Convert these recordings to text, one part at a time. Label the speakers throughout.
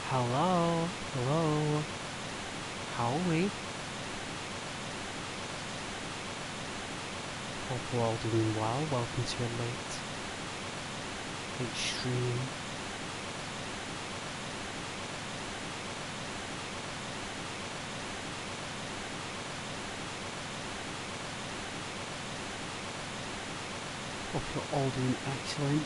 Speaker 1: Hello, hello. How are we? Hope we're all doing well. Welcome to a late stream. Hope you're all doing excellent.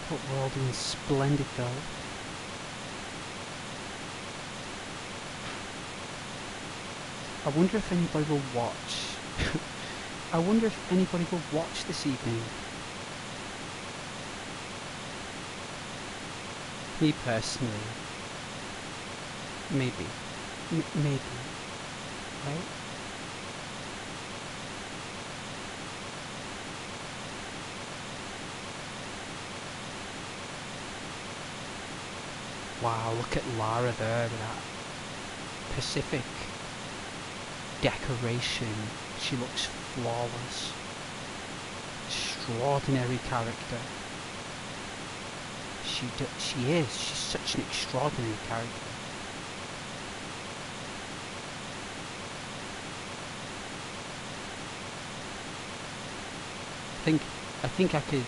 Speaker 1: Hope we're all doing splendid though. I wonder if anybody will watch. I wonder if anybody will watch this evening. Me personally, maybe. Maybe, right? Wow, look at Lara there with that Pacific decoration. She looks flawless. Extraordinary character. She is. She's such an extraordinary character. I think I could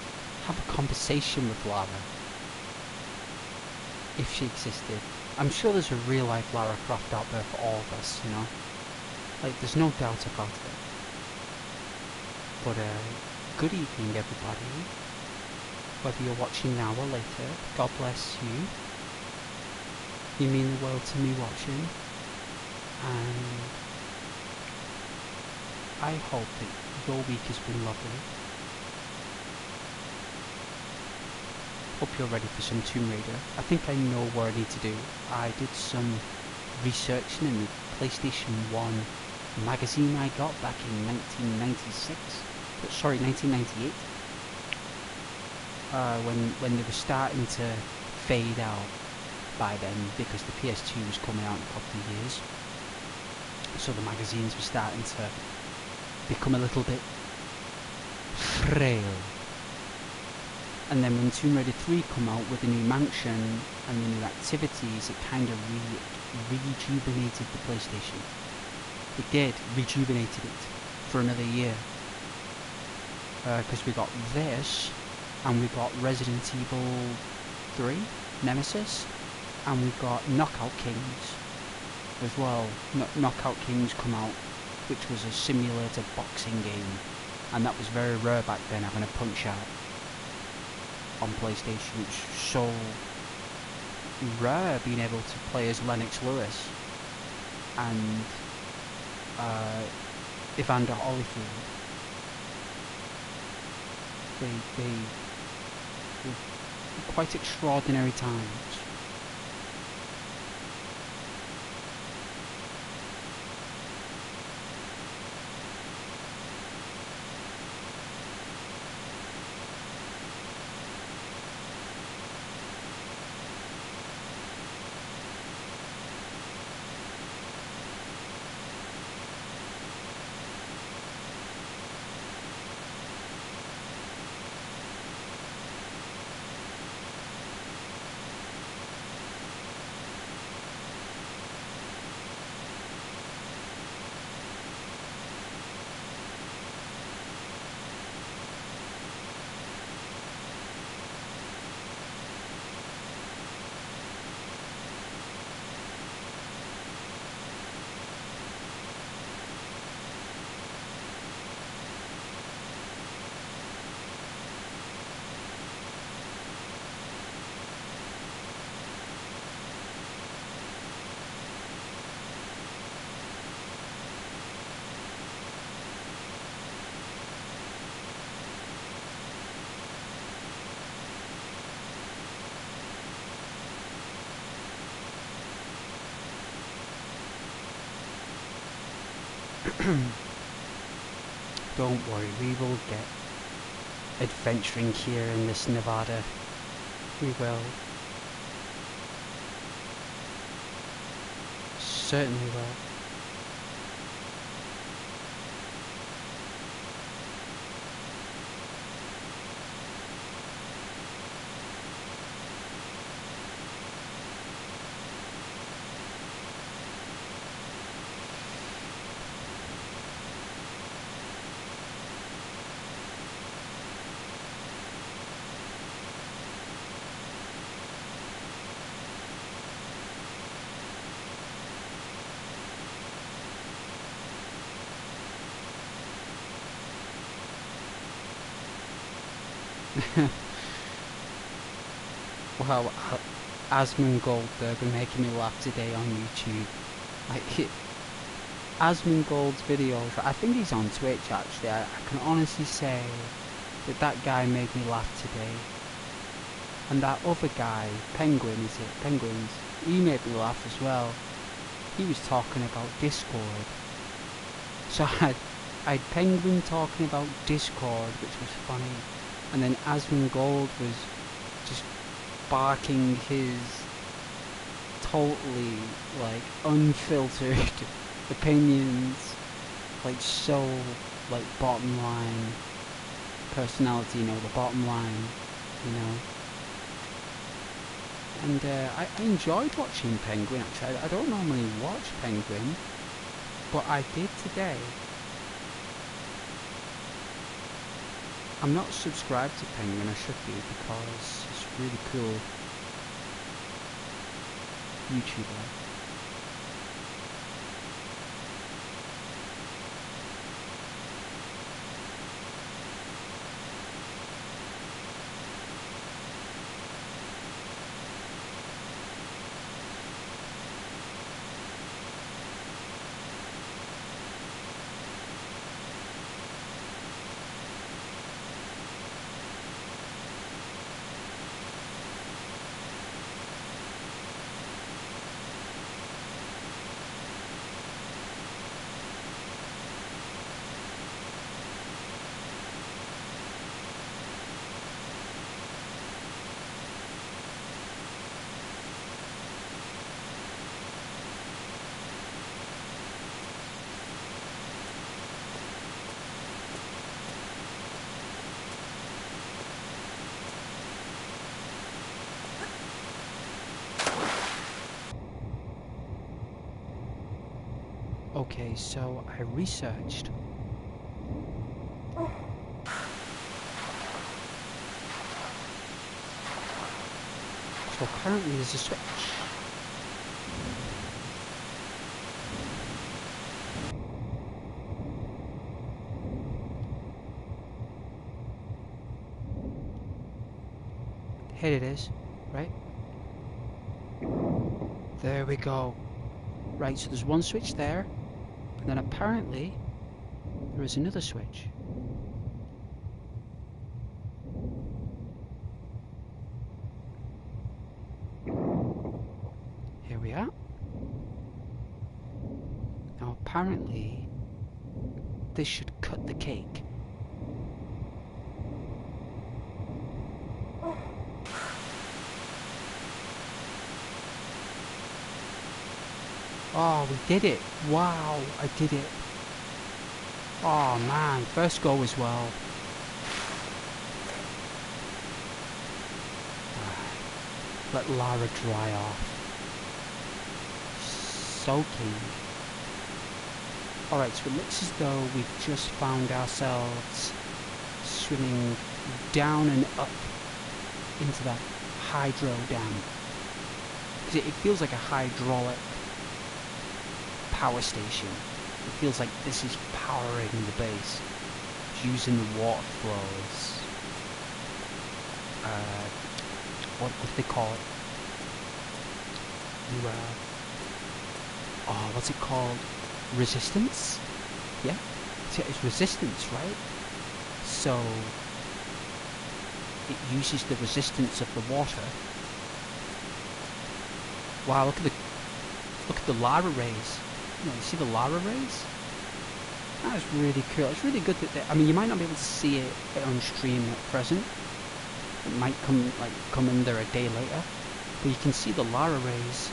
Speaker 1: have a conversation with Lara if she existed. I'm sure there's a real life Lara Croft out there for all of us, you know? Like, there's no doubt about it. But, good evening, everybody. Whether you're watching now or later, God bless you. You mean the world to me watching. And I hope that your week has been lovely. Hope you're ready for some Tomb Raider. I think I know what I need to do. I did some researching in the PlayStation 1 magazine I got back in 1996. Sorry, 1998. When they were starting to fade out by then because the PS2 was coming out in a couple of years. So the magazines were starting to become a little bit frail. And then when Tomb Raider 3 come out with the new mansion and the new activities, it kind of rejuvenated the PlayStation. It did, rejuvenated it for another year. Because we got this, and we got Resident Evil 3, Nemesis, and we got Knockout Kings as well. Knockout Kings come out, which was a simulator boxing game, and that was very rare back then, having a punch out on PlayStation. It was so rare being able to play as Lennox Lewis and Evander Holyfield. They were quite extraordinary times. Don't worry, we will get adventuring here in this Nevada. We will. Certainly will. Wow, Asmongold, they've been making me laugh today on YouTube. Like, Asmongold's videos, I think he's on Twitch actually. I can honestly say that that guy made me laugh today. And that other guy, Penguin, is it? Penguins, he made me laugh as well. He was talking about Discord. So I had Penguin talking about Discord, which was funny. And then Asmongold was just barking his totally, like, unfiltered opinions, like, so, like, bottom line personality, you know, the bottom line, you know. And I enjoyed watching Penguin, actually. I don't normally watch Penguin, but I did today. I'm not subscribed to Penguin, I should be, because it's a really cool YouTuber. Okay, so I researched. So apparently there's a switch. Here it is, right? There we go. Right, so there's one switch there, and then apparently there is another switch. Here we are. Now apparently this should cut the cake. Oh, we did it! Wow, I did it! Oh man, first go as well. Let Lara dry off. So keen. Alright, so it looks as though we've just found ourselves swimming down and up into that hydro dam. It feels like a hydraulic power station. It feels like this is powering the base. It's using the water flows. What do they call it? Oh, what's it called? Resistance? Yeah? It's resistance, right? So it uses the resistance of the water. Wow, look at the Lara rays. You see the Lara rays? That is really cool. It's really good that I mean, you might not be able to see it on stream at present. It might come in there a day later, but you can see the Lara rays.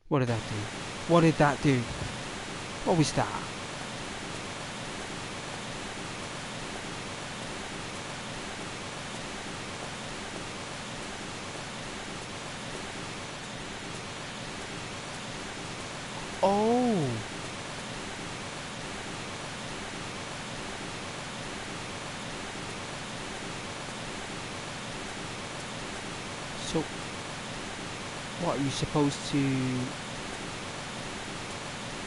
Speaker 1: What did that do? What did that do? What was that? Oh! So, what are you supposed to...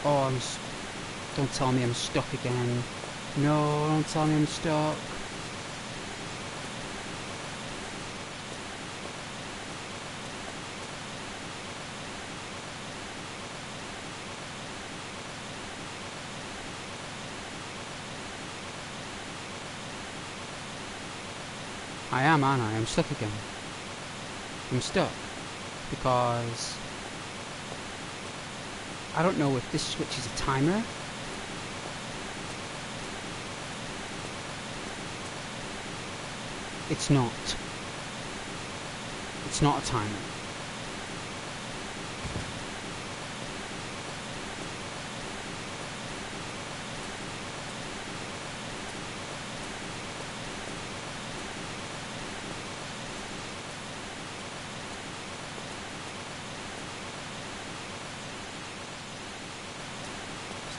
Speaker 1: Oh, don't tell me I'm stuck again. No, don't tell me I'm stuck. I am, aren't I? I'm stuck again. I'm stuck. Because... I don't know if this switch is a timer. It's not. It's not a timer.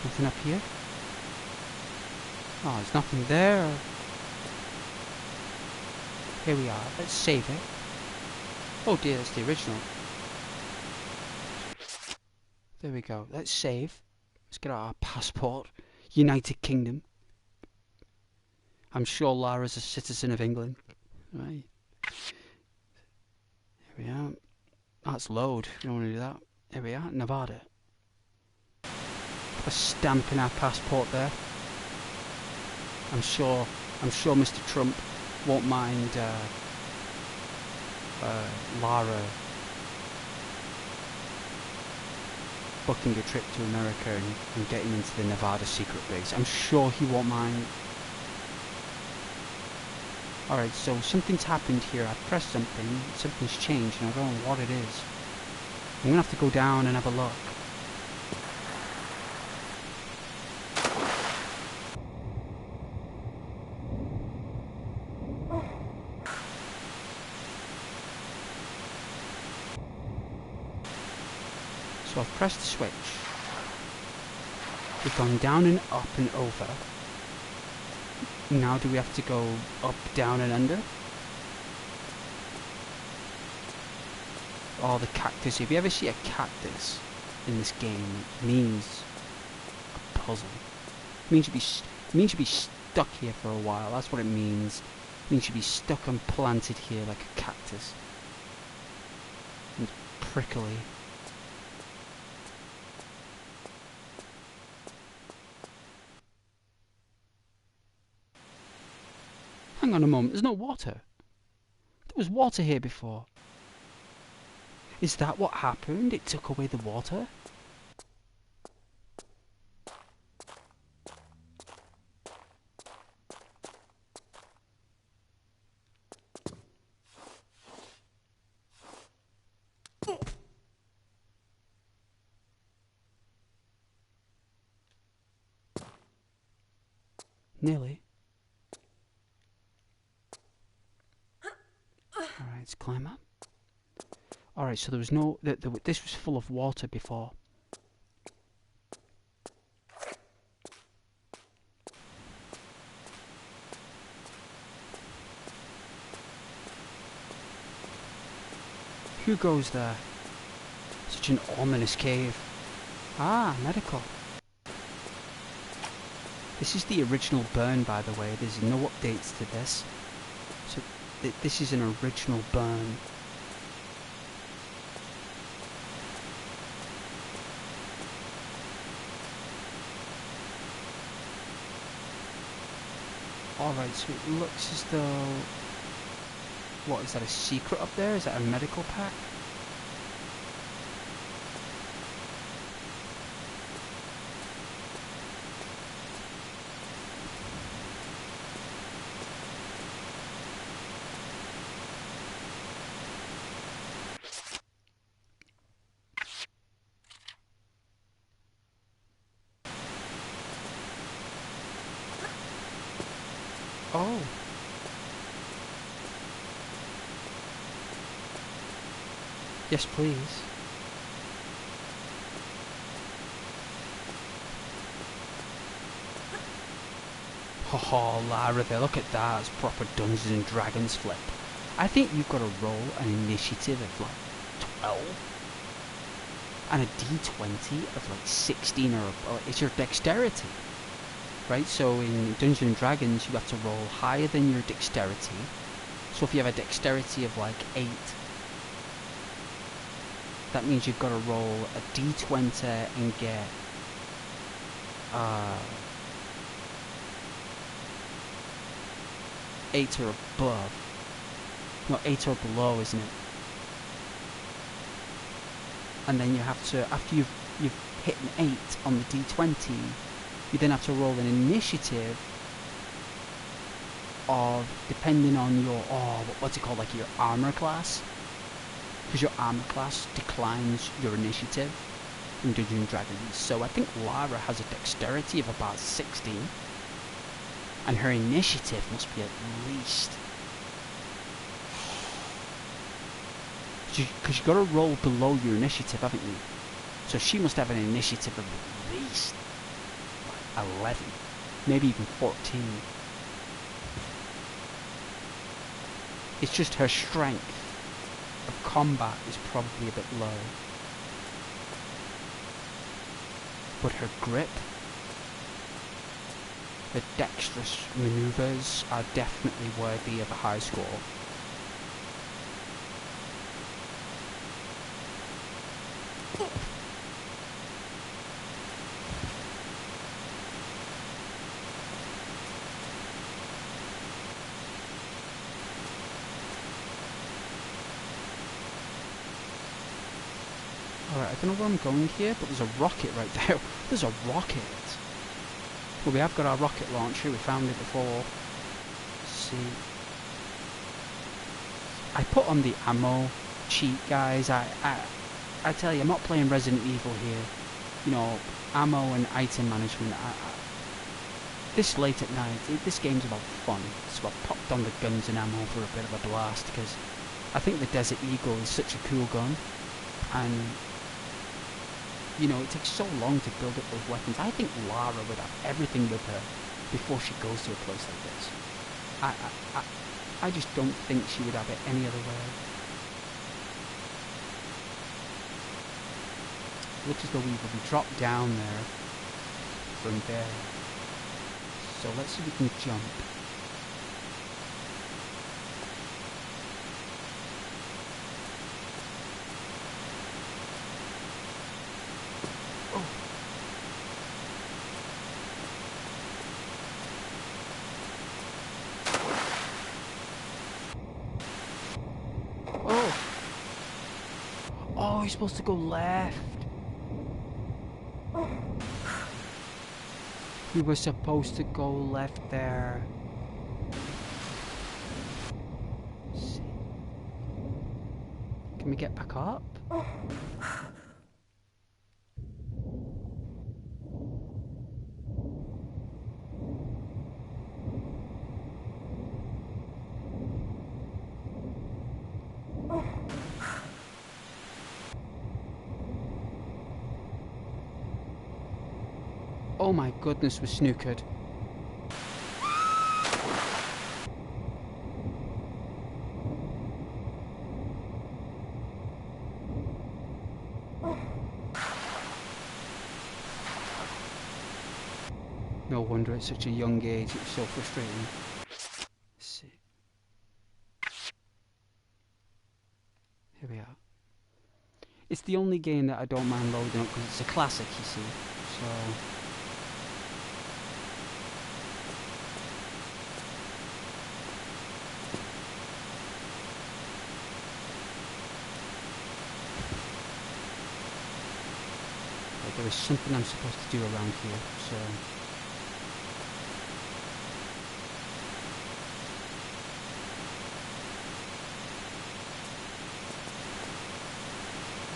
Speaker 1: Nothing up here? Oh, there's nothing there. Here we are. Let's save it. Oh dear, that's the original. There we go. Let's save. Let's get our passport. United Kingdom. I'm sure Lara's a citizen of England. Right. Here we are. That's load. You don't want to do that. Here we are. Nevada. A stamp in our passport there. I'm sure Mr. Trump won't mind Lara booking a trip to America and getting into the Nevada secret base. I'm sure he won't mind. Alright, so something's happened here. I've pressed something, something's changed, and I don't know what it is. I'm gonna have to go down and have a look. So I've pressed the switch. We've gone down and up and over. Now do we have to go up, down and under? Oh, the cactus. If you ever see a cactus in this game, it means a puzzle. It means you'd be stuck here for a while. That's what it means. It means you'd be stuck and planted here like a cactus. And prickly. Hang on a moment, there's no water. There was water here before. Is that what happened? It took away the water? Nearly. Alright, let's climb up. Alright, so there was no... this was full of water before. Who goes there? Such an ominous cave. Ah, medical. This is the original burn, by the way. There's no updates to this. So this is an original burn. Alright, so it looks as though... What, is that a secret up there? Is that a medical pack? Oh. Yes, please. Oh, Lara there, look at that. It's proper Dungeons and Dragons flip. I think you've got to roll an initiative of like 12 and a d20 of like 16 or it's your dexterity. Right, so in Dungeons and Dragons you have to roll higher than your dexterity. So if you have a dexterity of like 8, that means you've got to roll a d20 and get 8 or above. No, 8 or below, isn't it? And then you have to, after you've hit an 8 on the d20, you then have to roll an initiative of, depending on your, what's it called, like your armor class? Because your armor class declines your initiative in Dungeons and Dragons. So I think Lara has a dexterity of about 16. And her initiative must be at least... Because you've got to roll below your initiative, haven't you? So she must have an initiative of at least like 11. Maybe even 14. It's just her strength of combat is probably a bit low. But her grip, her dexterous maneuvers are definitely worthy of a high score. Alright, I don't know where I'm going here, but there's a rocket right there. There's a rocket! Well, we have got our rocket launcher, we found it before. Let's see. I put on the ammo cheat, guys. I tell you, I'm not playing Resident Evil here. You know, ammo and item management. This late at night, this game's about fun. So I popped on the guns and ammo for a bit of a blast, because I think the Desert Eagle is such a cool gun. And you know, it takes so long to build up those weapons. I think Lara would have everything with her before she goes to a place like this. I just don't think she would have it any other way. Looks as though we will drop down there from there. So let's see if we can jump. Oh, he's supposed to go left. We were supposed to go left there. Let's see. Can we get back up? Oh my goodness, we're snookered. No wonder at such a young age it was so frustrating. Let's see. Here we are. It's the only game that I don't mind loading up because it's a classic, you see. So Alright, there is something I'm supposed to do around here, so...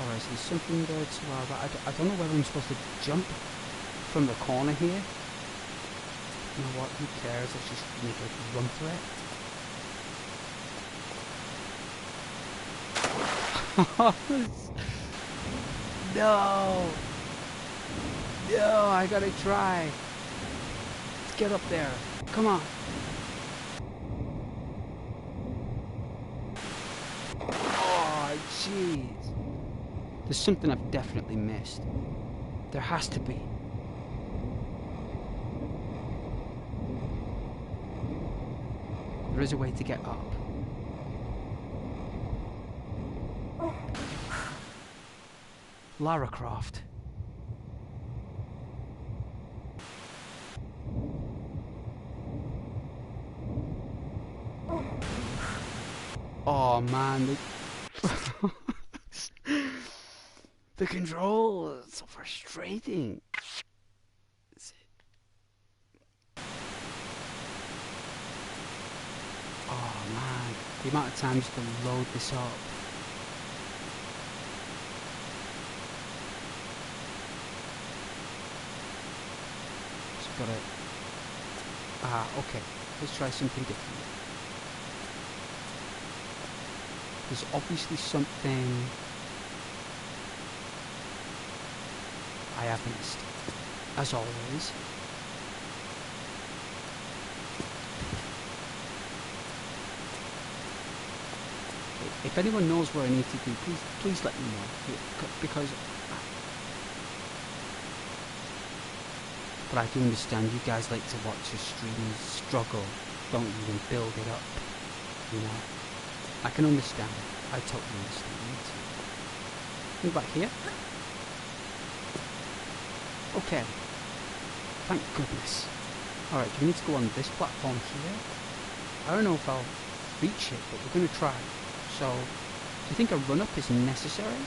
Speaker 1: Alright, so there's something there to our right. I don't know whether I'm supposed to jump from the corner here. You know what, who cares? Let's just make a run for it. No! No, I gotta try. Let's get up there. Come on. Oh, jeez. There's something I've definitely missed. There has to be. There is a way to get up. Lara Croft. Oh man, the control is so frustrating. Oh man, the amount of times to load this up. Just gotta... okay, let's try something different. There's obviously something I have missed, as always. If anyone knows what I need to do, please let me know, because... But I do understand you guys like to watch your streamers struggle, don't you, and build it up, you know? I can understand. I totally understand. Me too. What about here? Okay. Thank goodness. Alright, do we need to go on this platform here? I don't know if I'll reach it, but we're going to try. So, do you think a run-up is necessary?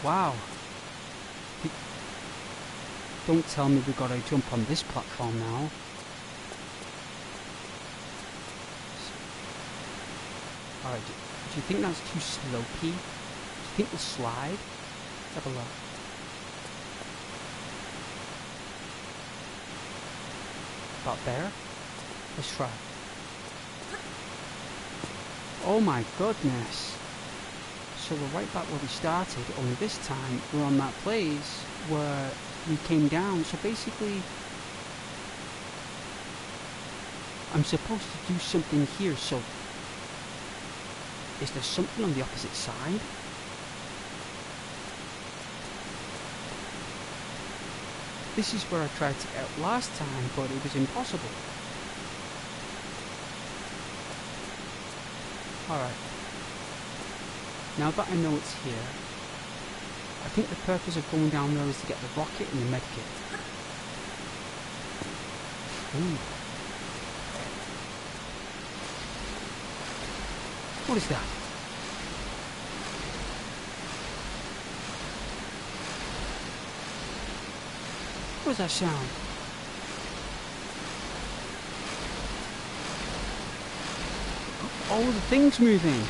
Speaker 1: Wow. Don't tell me we've got to jump on this platform now. Alright, do you think that's too slopey? Do you think we'll slide? Let's have a look. About there? Let's try. Oh my goodness! So we're right back where we started, only this time we're on that place where we came down. So basically, I'm supposed to do something here, so is there something on the opposite side? This is where I tried to get out last time, but it was impossible. Alright. Now that I know it's here, I think the purpose of going down there is to get the rocket and the medkit. Ooh. What is that? What is that sound? Oh, the thing's moving.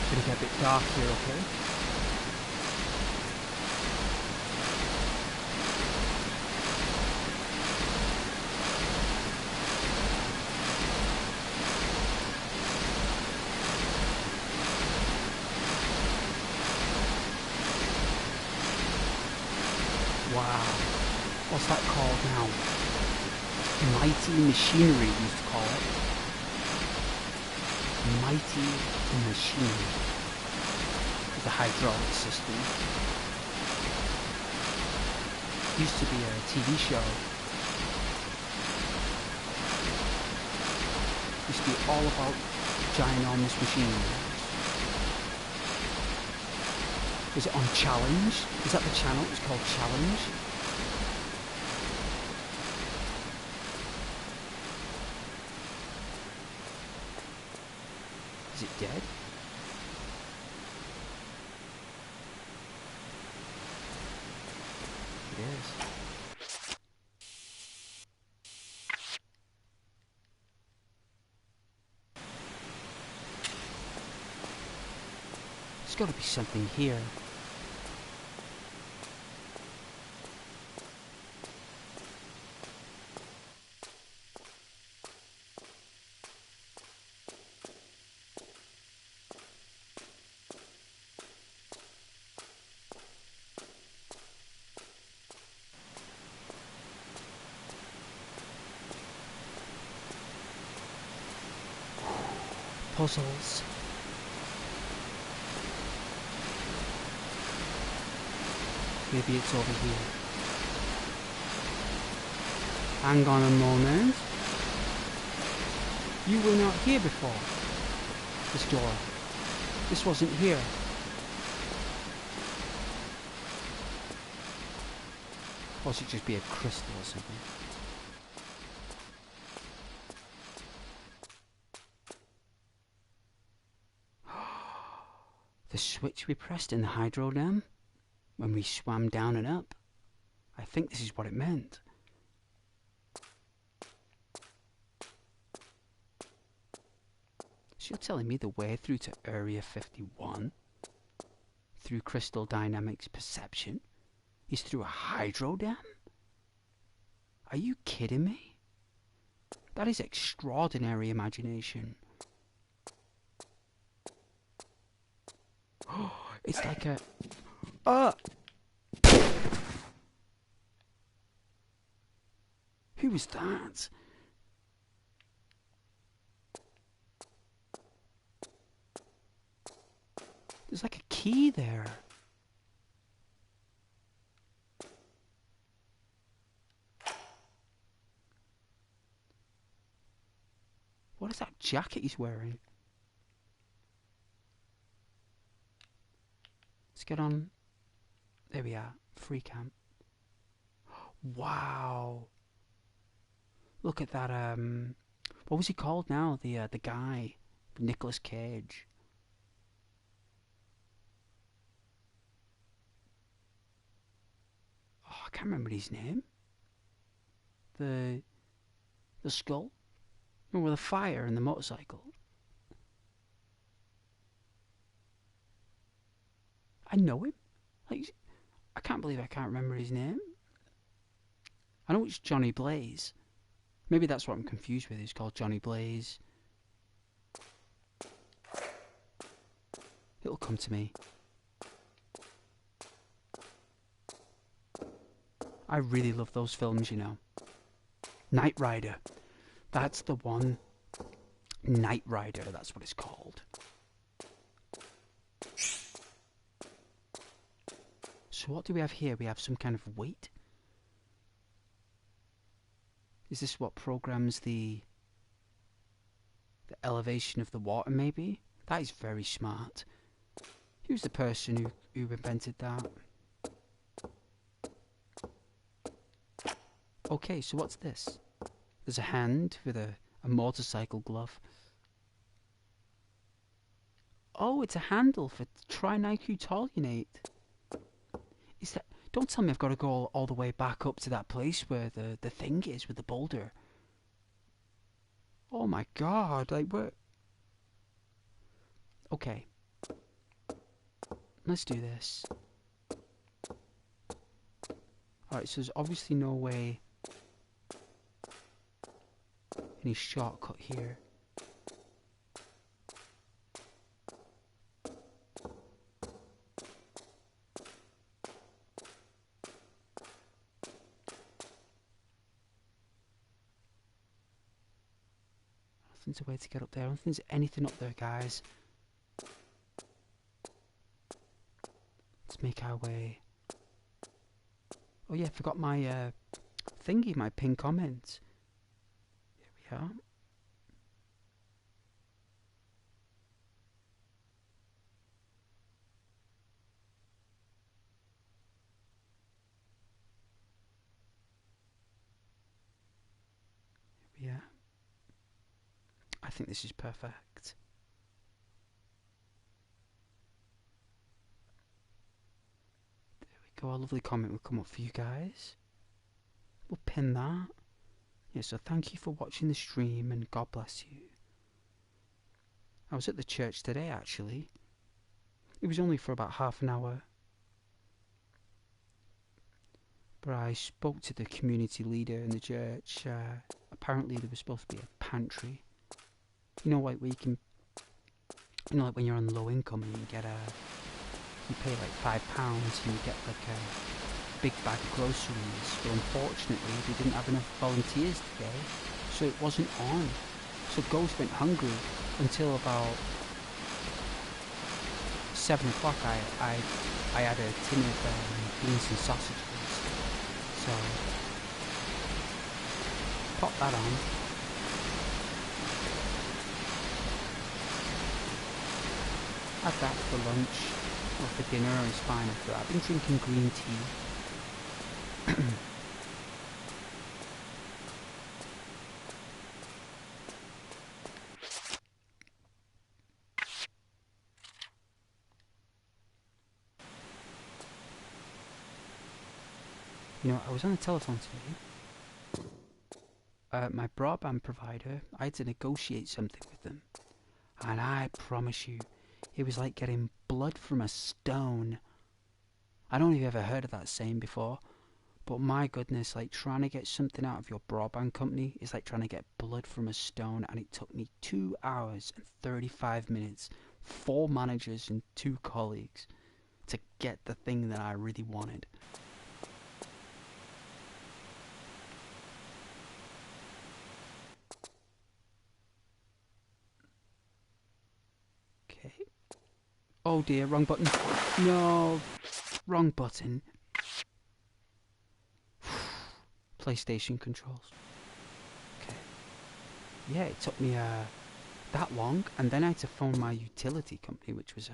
Speaker 1: It's gonna get a bit dark here, okay? Wow. What's that called now? Mighty machinery, we used to call it. Mighty machinery. The hydraulic system. Used to be a TV show. Used to be all about ginormous machinery. Is it on Challenge? Is that the channel? It's called Challenge. There's got to be something here. Puzzles. Maybe it's over here. Hang on a moment. You were not here before. This door. This wasn't here. Or should it just be a crystal or something? The switch we pressed in the hydro dam when we swam down and up. I think this is what it meant. So you're telling me the way through to Area 51, through crystal dynamics perception, is through a hydro dam? Are you kidding me? That is extraordinary imagination. It's like a... Who was that? There's like a key there. What is that jacket he's wearing? Let's get on. There we are. Free camp. Wow. Look at that. What was he called now? The guy, Nicolas Cage. Oh, I can't remember his name. The skull. No, with the fire and the motorcycle. I know him. Like, I can't believe I can't remember his name. I know it's Johnny Blaze. Maybe that's what I'm confused with. He's called Johnny Blaze. It'll come to me. I really love those films, you know. Knight Rider. That's the one. Knight Rider, that's what it's called. So what do we have here? We have some kind of weight. Is this what programs the elevation of the water, maybe? That is very smart. Who's the person who invented that? Okay, so what's this? There's a hand with a motorcycle glove. Oh, it's a handle for trinitrotoluenate. Is that... Don't tell me I've got to go all the way back up to that place where the thing is with the boulder. Oh my god, like what? Okay. Let's do this. Alright, so there's obviously no way... any shortcut here. Nothing's a way to get up there. I don't think there's anything up there, guys. Let's make our way. Oh yeah, I forgot my thingy, my pin comment. Here we are. Here we are. I think this is perfect. There we go, a lovely comment will come up for you guys. We'll pin that. Yeah, so thank you for watching the stream and God bless you. I was at the church today actually. It was only for about half an hour. But I spoke to the community leader in the church. Apparently there was supposed to be a pantry. You know, like where you can, you know, like when you're on low income and you get you pay like £5 and you get like a big bag of groceries. But unfortunately they didn't have enough volunteers today, so it wasn't on. So Ghost went hungry until about 7 o'clock. I had a tin of beans and sausages. So pop that on. Had that for lunch or for dinner. I was fine after that. I've been drinking green tea. You know, I was on the telephone today. My broadband provider, I had to negotiate something with them. And I promise you, it was like getting blood from a stone. I don't know if you've ever heard of that saying before, but my goodness, like trying to get something out of your broadband company is like trying to get blood from a stone, and it took me 2 hours and 35 minutes, 4 managers and 2 colleagues to get the thing that I really wanted. Okay. Oh dear, wrong button. No, wrong button. PlayStation controls. Okay. Yeah, it took me that long, and then I had to phone my utility company, which was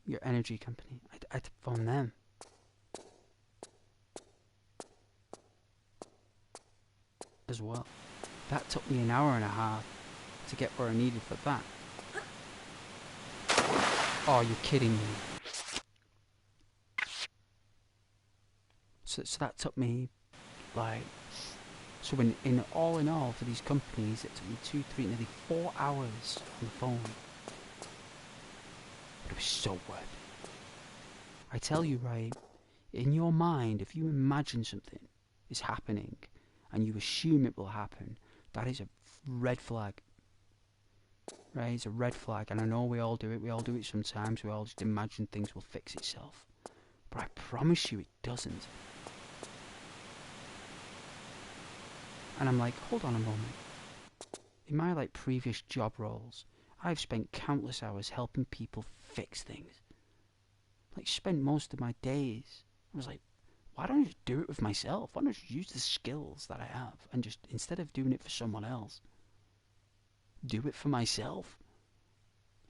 Speaker 1: your energy company. I had to phone them. As well. That took me an hour and a half to get where I needed for that. Oh, you're kidding me. So that took me, like, so in all for these companies, it took me 2, 3, nearly 4 hours on the phone. But it was so worth it. I tell you, right, in your mind, if you imagine something is happening and you assume it will happen, that is a red flag. Right, it's a red flag, and I know we all do it sometimes, we all just imagine things will fix itself. But I promise you it doesn't. And I'm like, hold on a moment. In my like previous job roles, I've spent countless hours helping people fix things. Like spent most of my days. I was like, why don't I just do it with myself? Why don't I just use the skills that I have and just, instead of doing it for someone else, do it for myself?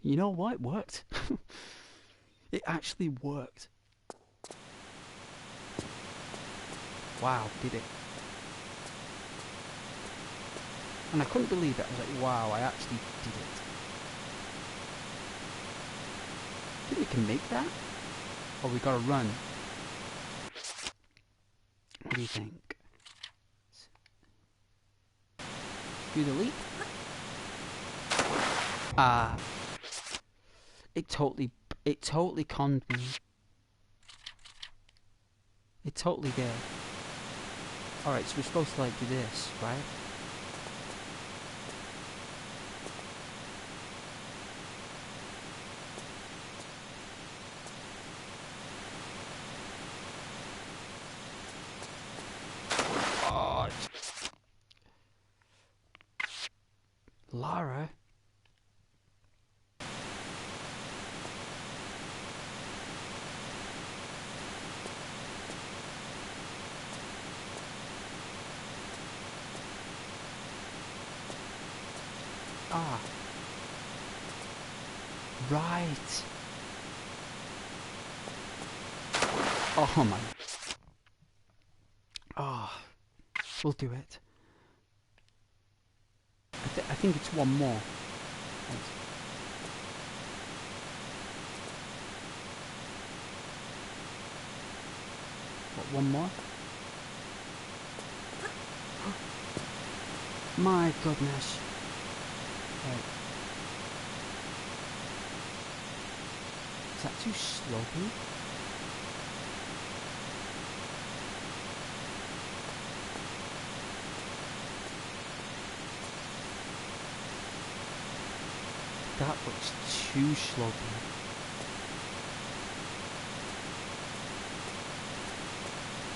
Speaker 1: You know what? It worked. It actually worked. Wow, did it? And I couldn't believe it. I was like, wow, I actually did it. Think we can make that? Or we gotta run? What do you think? Do the leap? It totally conned me. It totally did. Alright, so we're supposed to like do this, right? Oh, Lara? Ah. Right. Oh my. Ah. We'll do it. I think it's one more. What, one more? My goodness. Right. Is that too slopey? That looks too slopey.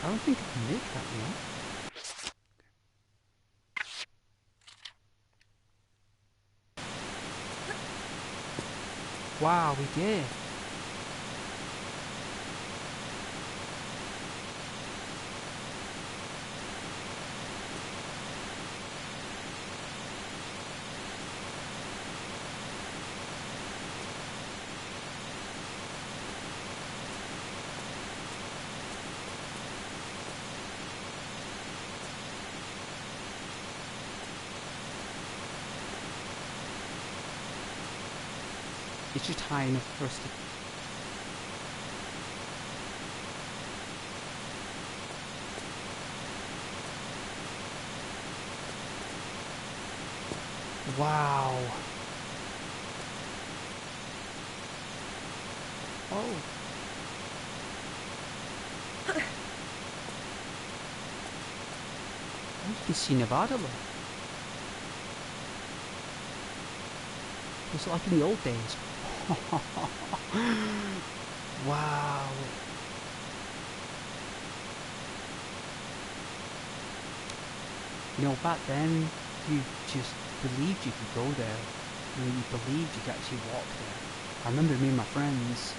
Speaker 1: I don't think I can make that, you know? Wow, we did. It's just high enough for us to... Wow. Oh. Oh, you can see Nevada, look. Was it like in the old days? Wow. You know, back then, you just believed you could go there. You know, you believed you could actually walk there. I remember me and my friends,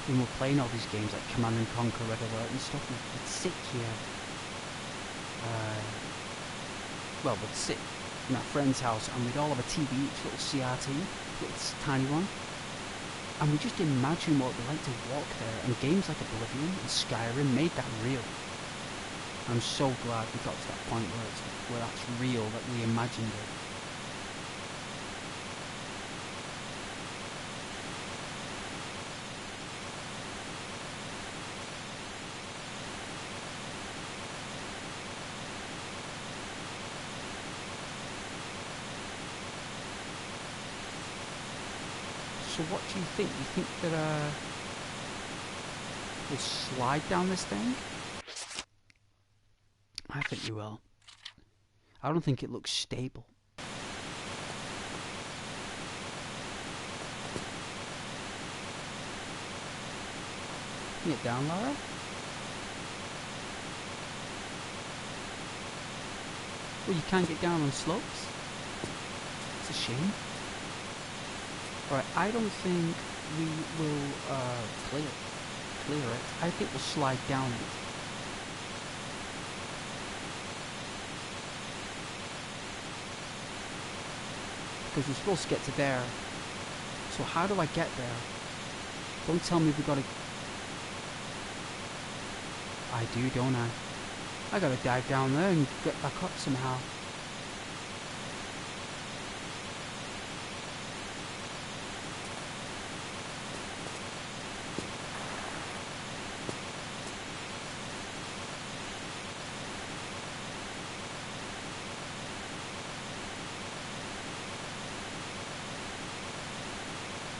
Speaker 1: when we were playing all these games like Command and Conquer, Red Alert and stuff, we'd sit here. Well, we'd sit in our friend's house and we'd all have a TV, each little CRT, little tiny one. And we just imagine what it would be like to walk there. And games like Oblivion and Skyrim made that real. I'm so glad we got to that point where that's real, that we imagined it. So what do you think? Do you think that we'll slide down this thing? I think we will. I don't think it looks stable. Can you get down, Lara? Well, you can't get down on slopes. It's a shame. Right, I don't think we will clear it. I think we'll slide down it. Because we're supposed to get to there. So how do I get there? Don't tell me we gotta... I do, don't I? I gotta dive down there and get back up somehow.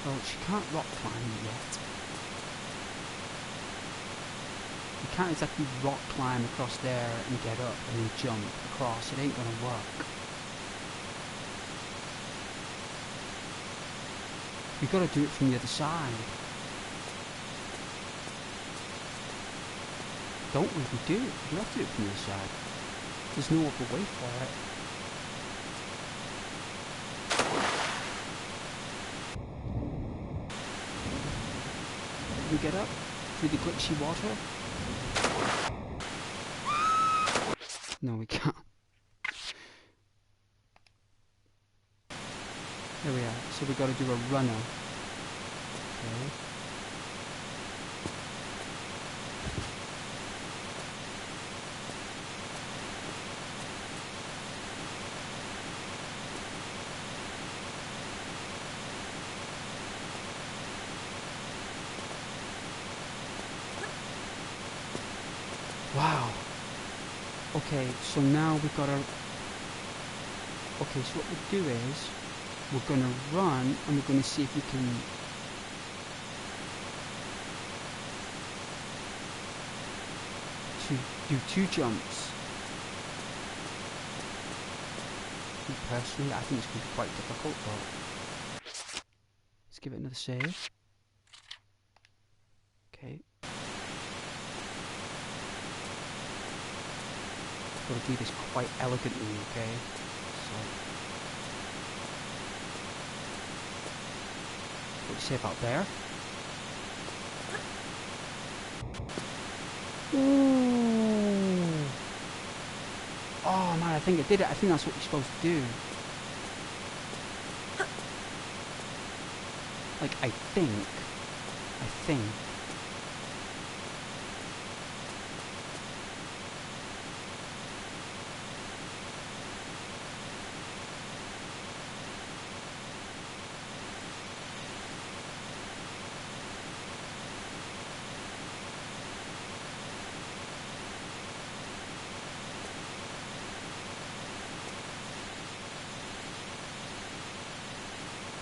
Speaker 1: Well, she can't rock climb yet. You can't exactly rock climb across there and get up and then jump across. It ain't gonna work. We've got to do it from the other side. Don't we? We do. We do have to do it from the other side. There's no other way for it. Can we get up through the glitchy water? No, we can't. There we are. So we got to do a runner. Okay. Wow. Okay, so now we've got to... Okay, so what we'll do is we're going to run and we're going to see if we can do 2 jumps. Me personally, I think it's going to be quite difficult, but let's give it another save. Okay. Got to do this quite elegantly, okay? So, what do you say about there? Ooh! Oh man, I think I did it. I think that's what you're supposed to do. Like, I think.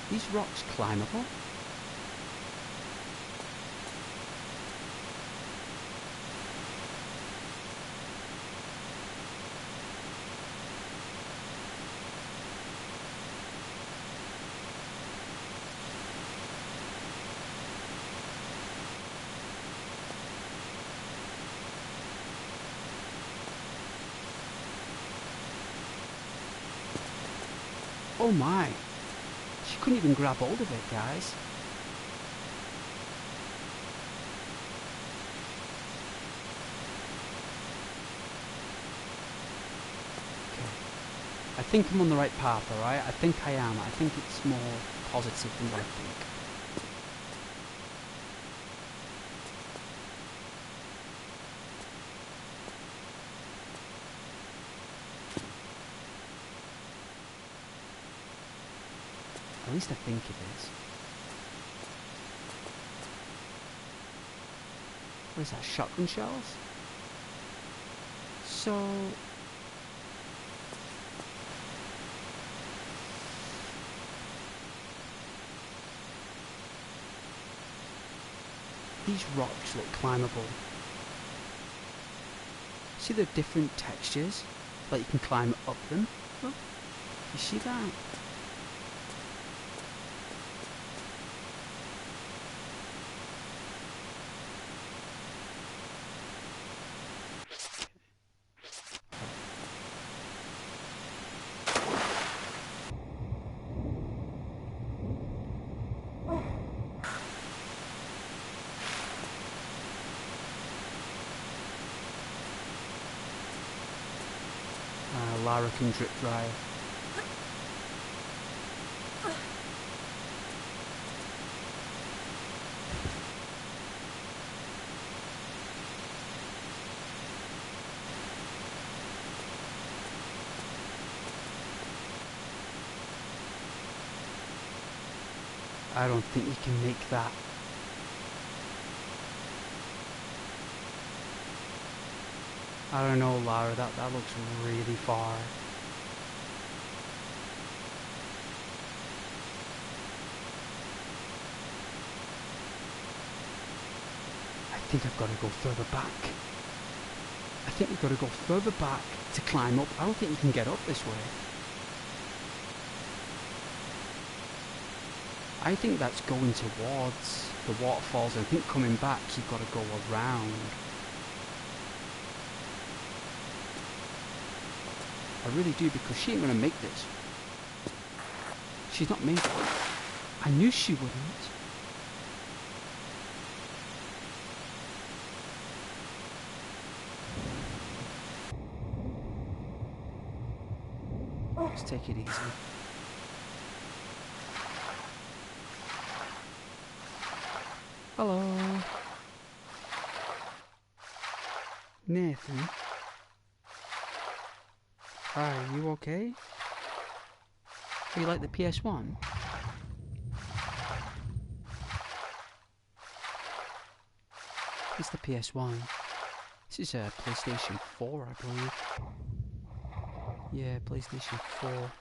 Speaker 1: These rocks climbable? Oh my! She couldn't even grab hold of it, guys. Okay. I think I'm on the right path, alright? I think I am. I think it's more positive than what I think. At least I think it is. What is that, shotgun shells? So... these rocks look climbable. See the different textures? Like you can climb up them? Look, you see that? Lara can drip dry. I don't think you can make that. I don't know, Lara, that looks really far. I think I've got to go further back. I think we've got to go further back to climb up. I don't think you can get up this way. I think that's going towards the waterfalls. I think coming back, you've got to go around. I really do, because she ain't going to make this. She's not made it. I knew she wouldn't. Let's take it easy. Hello. Nathan. Hi, are you okay? Oh, you like the PS1? It's the PS1. This is a PlayStation 4, I believe. Yeah, PlayStation 4.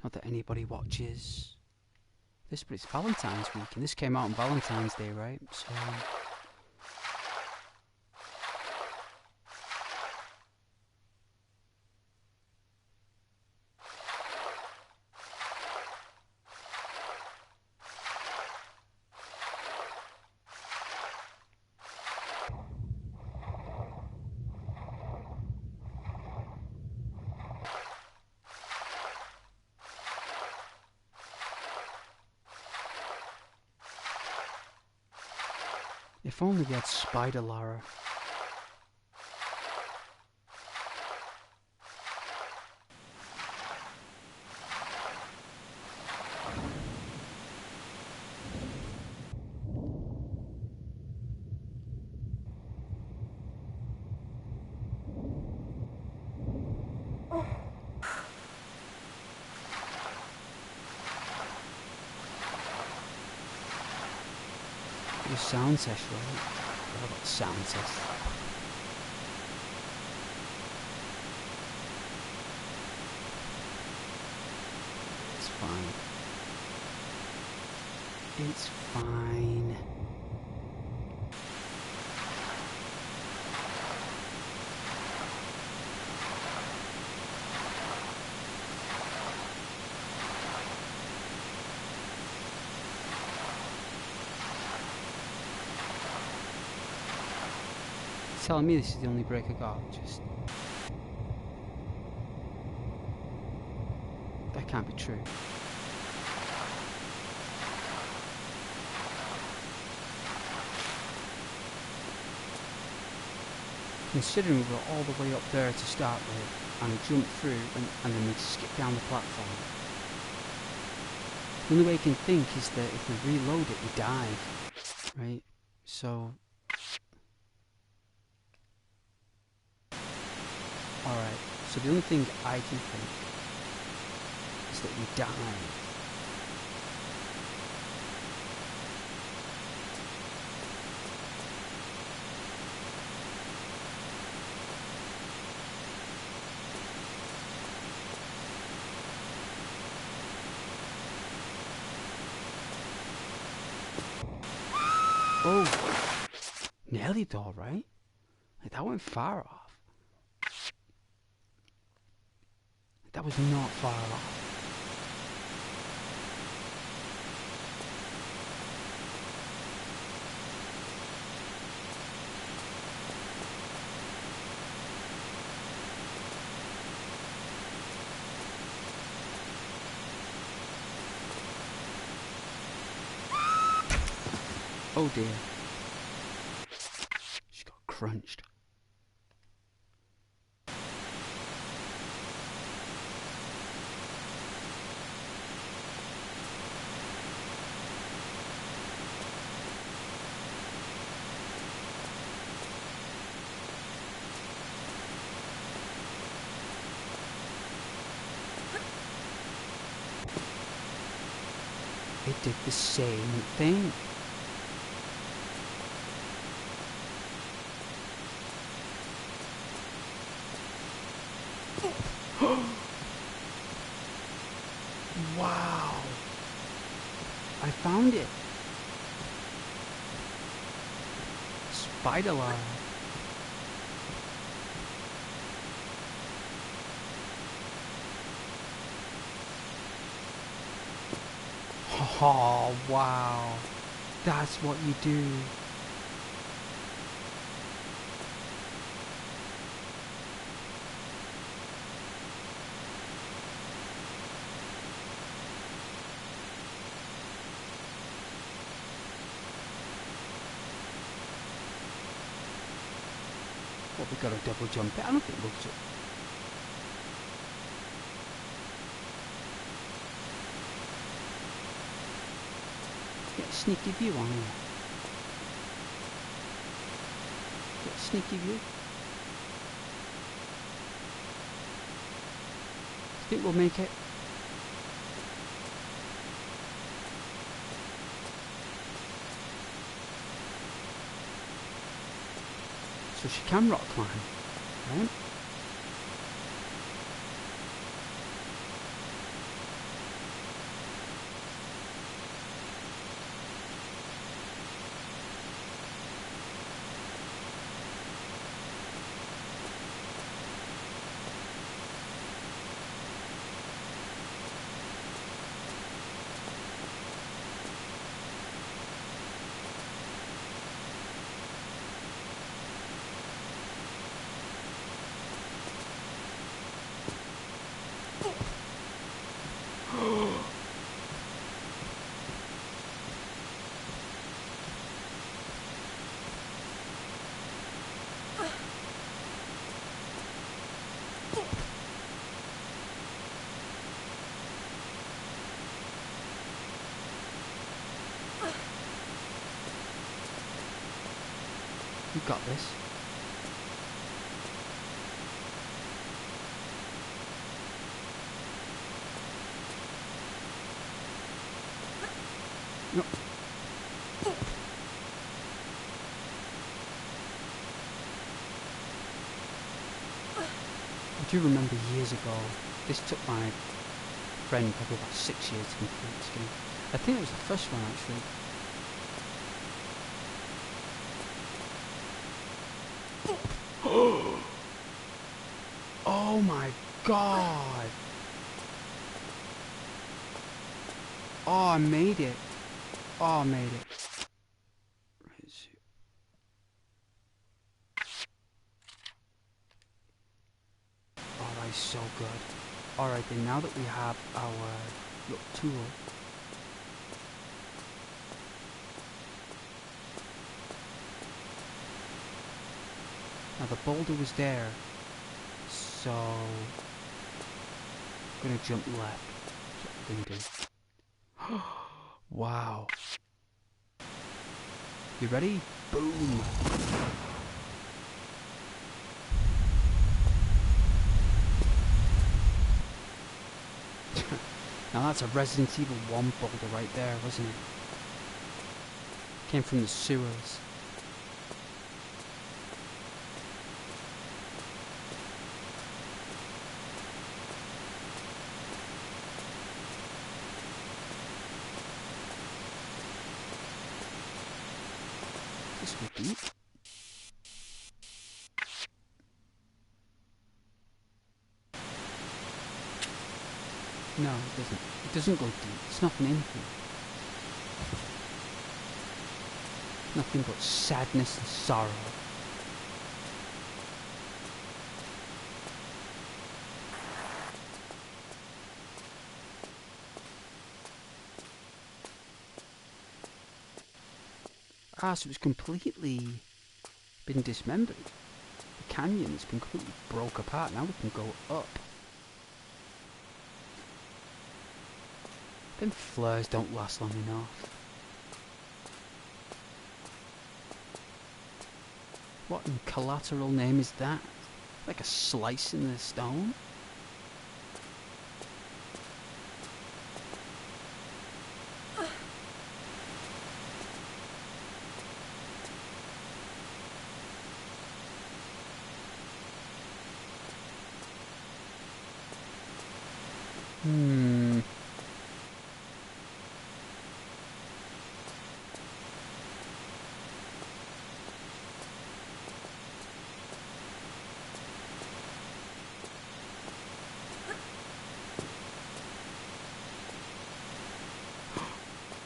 Speaker 1: Not that anybody watches this, but it's Valentine's week, and this came out on Valentine's Day, right? So if only we had Spider Lara. The sound test, right? What about the sound test? It's fine. It's fine. Telling me this is the only break I got. Just that can't be true. Considering we were all the way up there to start with, and I jumped through, and then we skipped down the platform. The only way I can think is that if we reload it, we dive, right? So. Alright, so the only thing I can think is that we dive. Oh! Nearly though, right? Like, that went far off. That was not far off. Oh dear. She got crunched. It did the same thing. Wow. I found it. Spider Lara. Oh, wow. That's what you do. What, we got a double jump it? I don't think we'll jump. Get a sneaky view on here. Get a sneaky view. Think we'll make it? So she can rock climb, right? We've got this. No. I do remember years ago, this took my friend probably about 6 years to complete this game. I think it was the first one actually. Oh my god! Oh, I made it. Oh, I made it. Oh, that is so good. Alright then, now that we have our little tool, now the boulder was there, so I'm gonna jump left. That's what we're gonna do. Wow. You ready? Boom! Now that's a Resident Evil 1 boulder right there, wasn't it? Came from the sewers. This would be. No, it doesn't. It doesn't go deep. There's nothing in here. Nothing but sadness and sorrow. Ah, so it's completely been dismembered. The canyon's been completely broke apart. Now we can go up. Them flares don't last long enough. What in collateral name is that? Like a slice in the stone?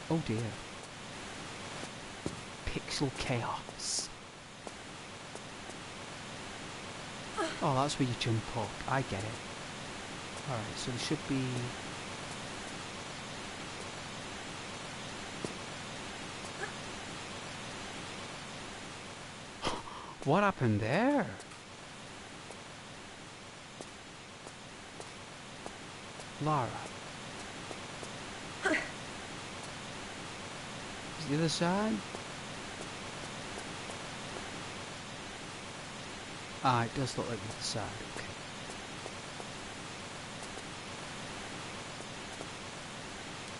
Speaker 1: Oh dear. Pixel chaos. Oh, that's where you jump up. I get it. Alright, so there should be... What happened there? Lara. Is the other side? Ah, it does look like the other side. Okay.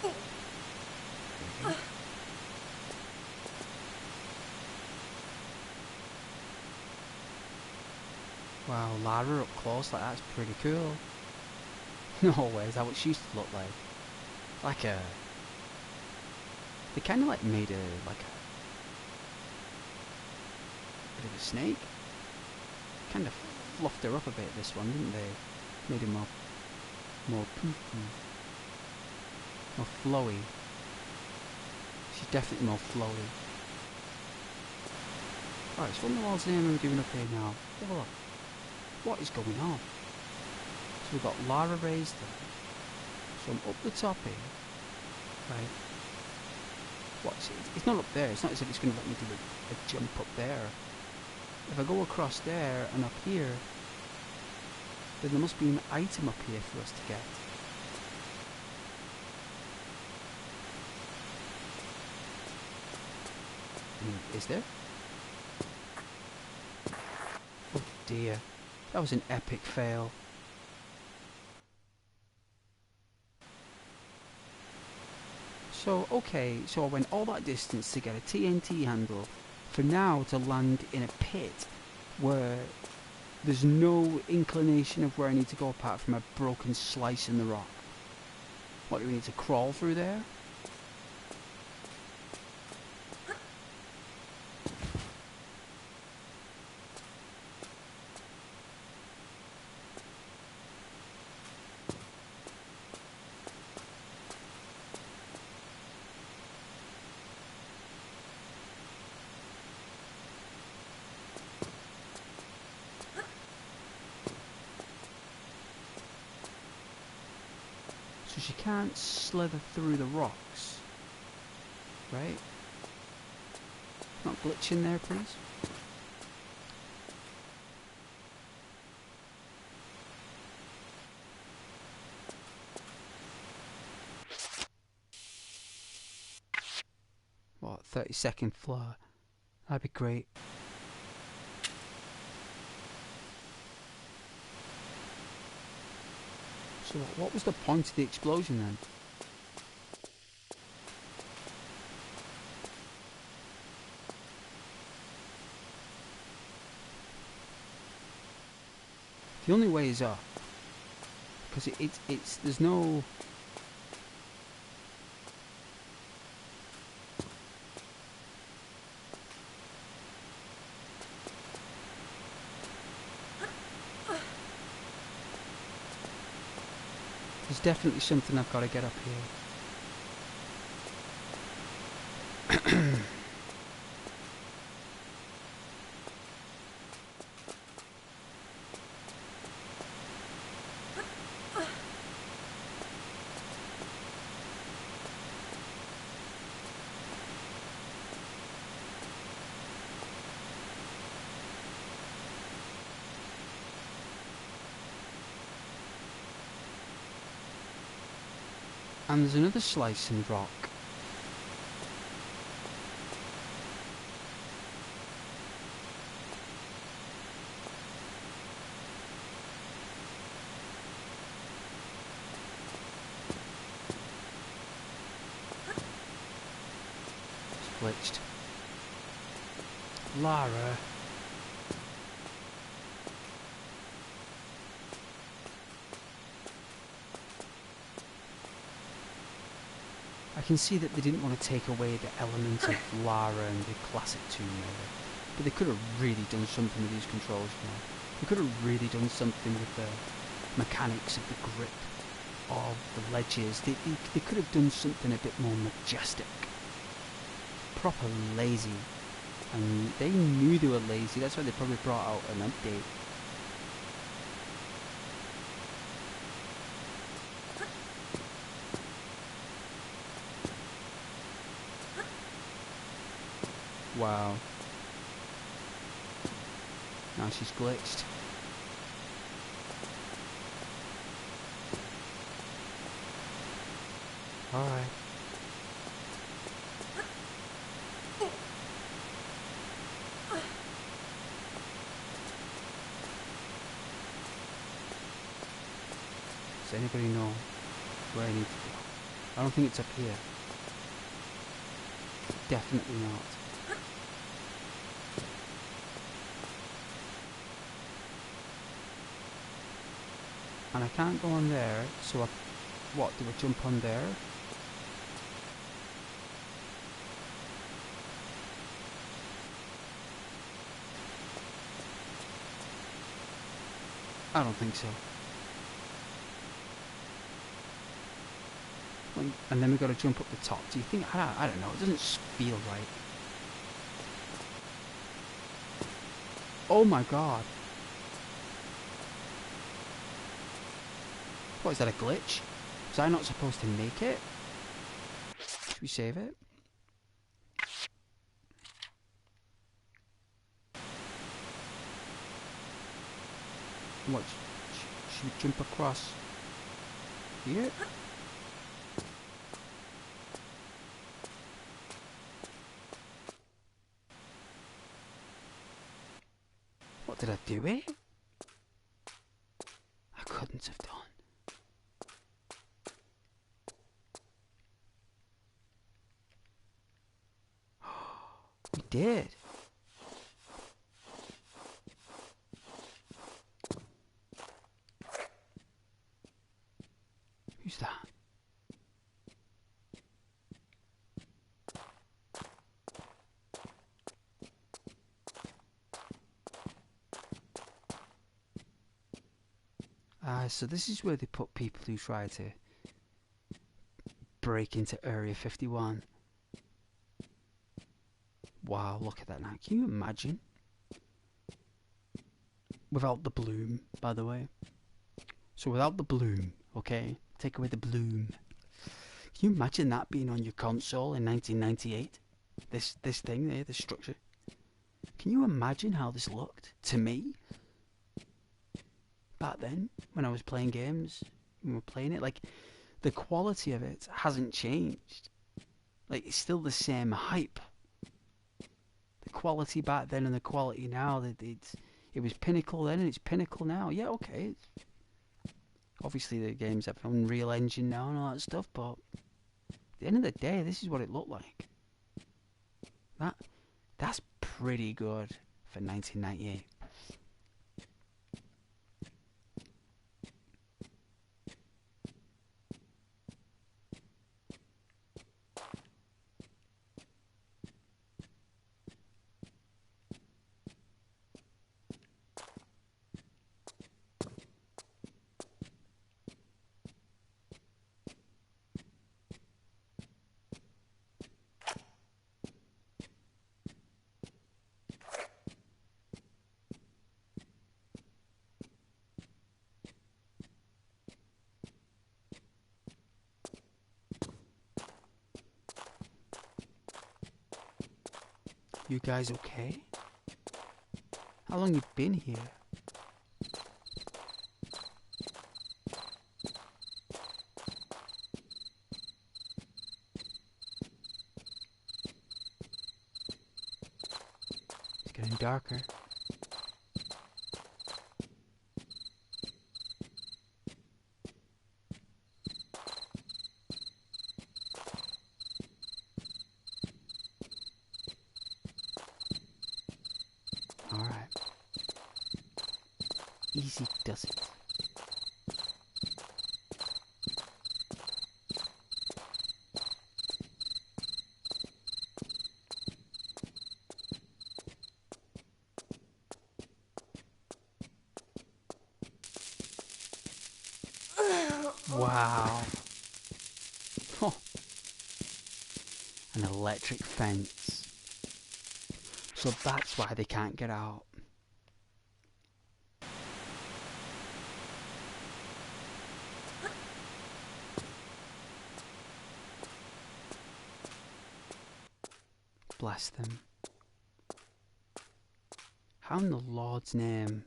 Speaker 1: There we go. Wow, Lara up close like that's pretty cool. No way, is that what she used to look like? Like a... They kind of like made a... like a... bit of a snake. Kind of fluffed her up a bit, this one, didn't they? Made her more poof-poof. More flowy. She's definitely more flowy. Alright, so what in the world's name am I doing up here now? Have a look. What is going on? So we've got Lara raised there. So I'm up the top here. Right. What? It's not up there. It's not as if it's going to let me do a jump up there. If I go across there and up here, then there must be an item up here for us to get. Is there? dear. That was an epic fail. So, okay, so I went all that distance to get a TNT handle for now to land in a pit where there's no inclination of where I need to go apart from a broken slice in the rock. What, do we need to crawl through there? So she can't slither through the rocks, right? Not glitching there, please. What, 30-second flare? That'd be great. So what was the point of the explosion then? The only way is up. Because it's there's no... There's definitely something I've got to get up here. And there's another slice in rock. It's glitched. Lara. I can see that they didn't want to take away the element of Lara and the classic Tomb Raider, but they could have really done something with these controls, you know. They could have really done something with the mechanics of the grip of the ledges. They could have done something a bit more majestic. Proper lazy. And they knew they were lazy, that's why they probably brought out an update. Wow. Now she's glitched. Alright. Does anybody know where I need to go? I don't think it's up here. Definitely not. And I can't go on there, so I... What, do I jump on there? I don't think so. And then we got to jump up the top. Do you think... I don't know, it doesn't feel right. Oh my god. What, is that a glitch? Was I not supposed to make it? Should we save it? What, should we jump across here? What did I do here? I couldn't have done. We did. Who's that? So this is where they put people who try to break into Area 51. Wow, look at that now. Can you imagine? Without the bloom, by the way. So without the bloom, okay? Take away the bloom. Can you imagine that being on your console in 1998? This thing there, this structure. Can you imagine how this looked to me? Back then, when I was playing games, when we were playing it, like, the quality of it hasn't changed. Like, it's still the same hype. The quality back then and the quality now, it was pinnacle then and it's pinnacle now. Yeah, okay. Obviously the games have Unreal Engine now and all that stuff, but at the end of the day, this is what it looked like. That's pretty good for 1998. You guys okay? How long you been here? It's getting darker. Alright. Easy does it. Wow. Oh. An electric fence. So that's why they can't get out. Bless them. How in the Lord's name?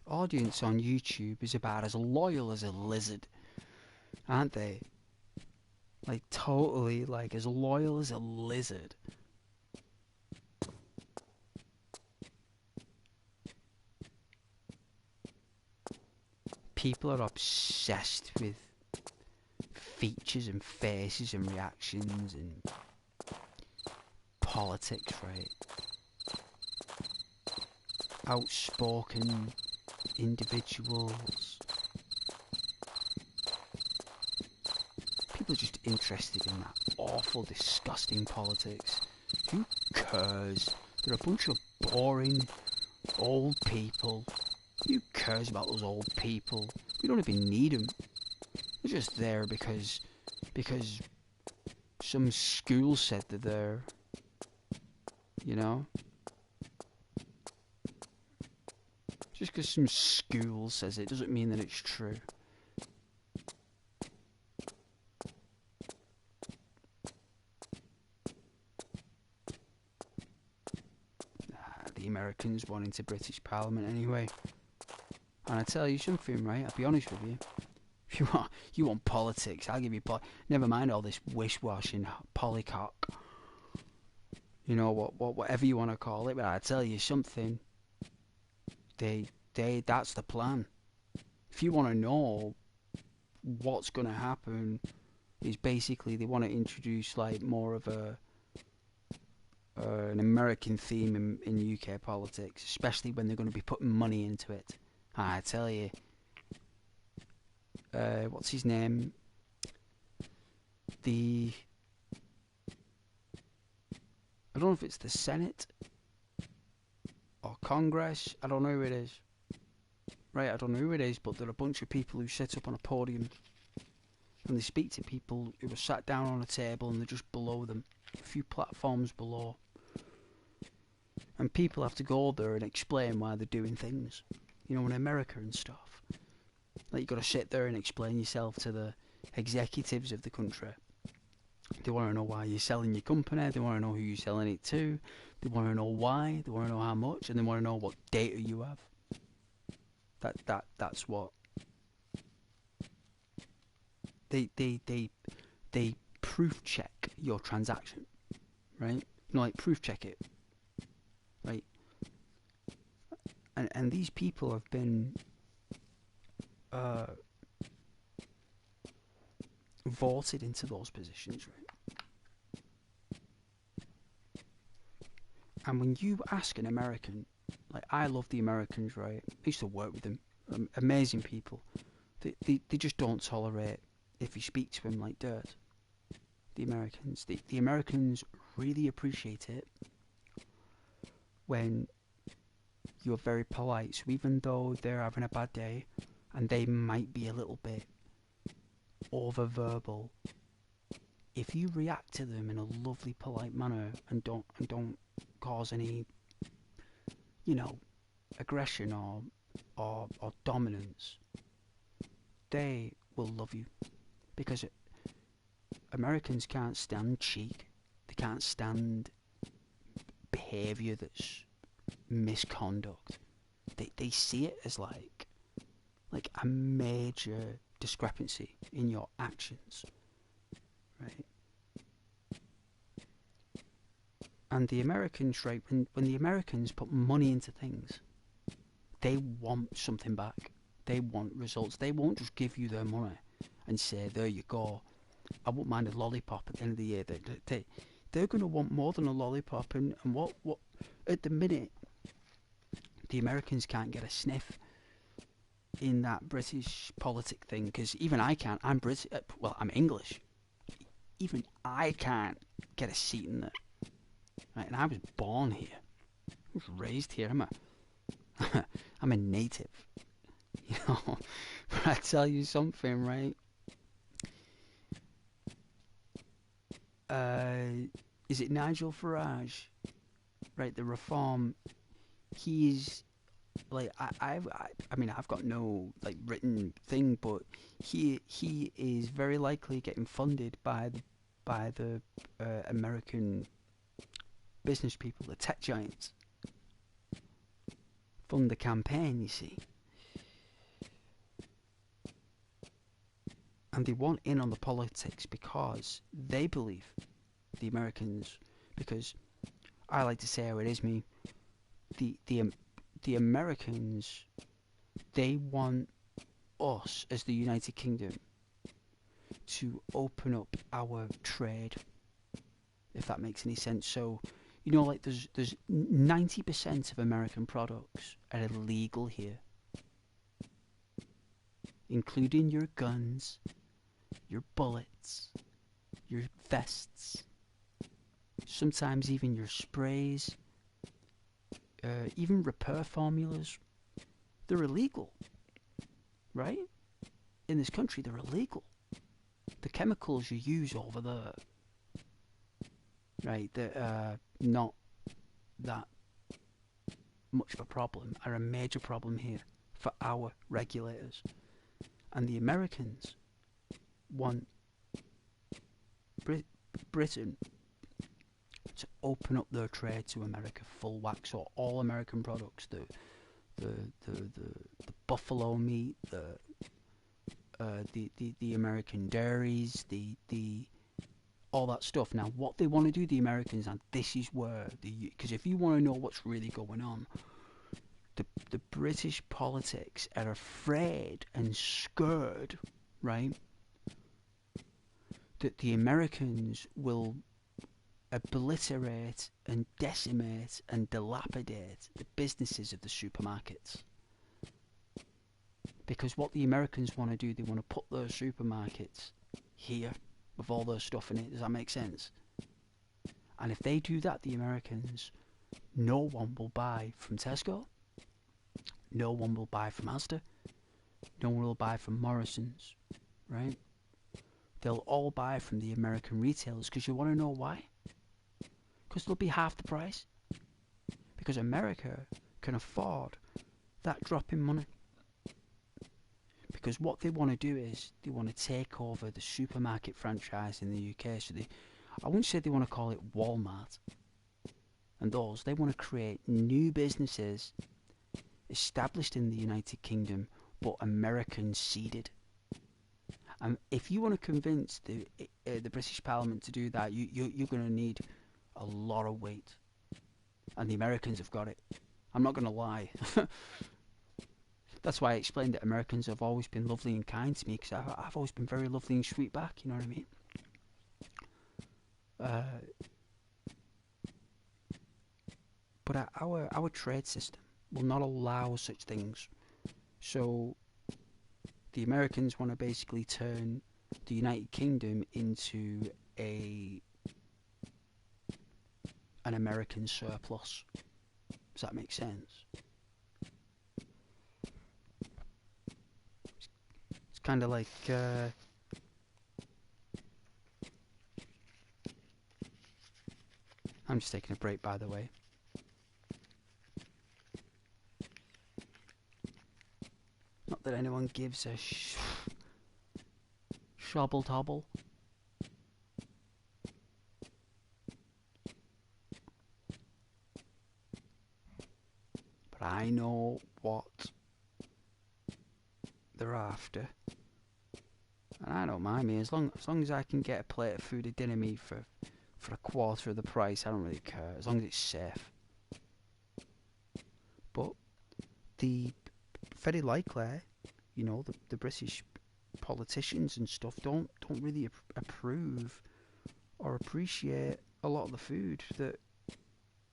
Speaker 1: Audience on YouTube is about as loyal as a lizard, aren't they? Like, totally, like, as loyal as a lizard. People are obsessed with features and faces and reactions and politics, right? Outspoken individuals. People are just interested in that awful, disgusting politics. Who cares? They're a bunch of boring old people. Who cares about those old people? We don't even need them. They're just there because some school said they're there. You know? Just because some school says it doesn't mean that it's true. the Americans won into British Parliament anyway. And I tell you something, right? I'll be honest with you. If you want politics, I'll give you never mind all this wish-washing polycock. You know whatever you want to call it, but I tell you something. That's the plan. If you want to know what's going to happen, is basically they want to introduce like more of an American theme in UK politics, especially when they're going to be putting money into it. I tell you, what's his name? I don't know if it's the Senate or Congress. I don't know who it is. Right, I don't know who it is, but there are a bunch of people who sit up on a podium and they speak to people who are sat down on a table and they're just below them, a few platforms below. And people have to go there and explain why they're doing things. You know, in America and stuff. Like, you've got to sit there and explain yourself to the executives of the country. They want to know why you're selling your company. They want to know who you're selling it to. They want to know why. They want to know how much. And they want to know what data you have. That's what they proof check your transaction, right? You know, like proof check it, right? And these people have been voted into those positions, right? And when you ask an American, like, I love the Americans, right? I used to work with them, amazing people. They just don't tolerate if you speak to them like dirt. The Americans really appreciate it when you're very polite. So even though they're having a bad day and they might be a little bit over-verbal, if you react to them in a lovely, polite manner and don't cause any, you know, aggression or dominance, they will love you. Because Americans can't stand cheek. They can't stand behaviour that's misconduct. They see it as like a major discrepancy in your actions, right? And the Americans, right, when the Americans put money into things, they want something back. They want results. They won't just give you their money and say, there you go, I won't mind a lollipop at the end of the year. They're going to want more than a lollipop. And what at the minute, the Americans can't get a sniff in that British politic thing, because even I can't. I'm British. Well, I'm English. Even I can't get a seat in it. Right? And I was born here. I was raised here. I'm a native. You know. But I tell you something, right? Is it Nigel Farage? Right, the Reform. He's like I mean, I've got no like written thing, but he is very likely getting funded by the American business people, the tech giants, fund the campaign. You see, and they want in on the politics because they believe, the Americans, because I like to say how it is, me. The Americans, they want us as the United Kingdom to open up our trade, if that makes any sense. So, you know, like there's 90% of American products are illegal here, including your guns, your bullets, your vests, sometimes even your sprays, even repair formulas. They're illegal, right? In this country, they're illegal. The chemicals you use over there, right, that are not that much of a problem, are a major problem here for our regulators. And the Americans want Britain to open up their trade to America full whack. So all American products, the buffalo meat, the American dairies, the all that stuff. Now, what they want to do, the Americans, and this is where because if you want to know what's really going on, the British politics are afraid and scared, right, that the Americans will obliterate and decimate and dilapidate the businesses of the supermarkets. Because what the Americans want to do, they want to put their supermarkets here with all their stuff in it. Does that make sense? And if they do that, the Americans, no one will buy from Tesco, no one will buy from Asda, no one will buy from Morrison's, right? They'll all buy from the American retailers, because you want to know why? Because they'll be half the price. Because America can afford that drop in money. Because what they want to do is they want to take over the supermarket franchise in the UK. So I wouldn't say they want to call it Walmart and those. They want to create new businesses established in the United Kingdom, but American seeded. And if you want to convince the British Parliament to do that, you're going to need a lot of weight. And the Americans have got it. I'm not going to lie. That's why I explained that Americans have always been lovely and kind to me, because I've always been very lovely and sweet back, you know what I mean? But our trade system will not allow such things. So the Americans want to basically turn the United Kingdom into an American surplus. Does that make sense? It's kind of like I'm just taking a break, by the way. Not that anyone gives a shobble tobble. But I know what they're after. And I don't mind me, as long as I can get a plate of food at dinner meat for a quarter of the price, I don't really care, as long as it's safe. But very likely, you know, the British politicians and stuff don't really approve or appreciate a lot of the food that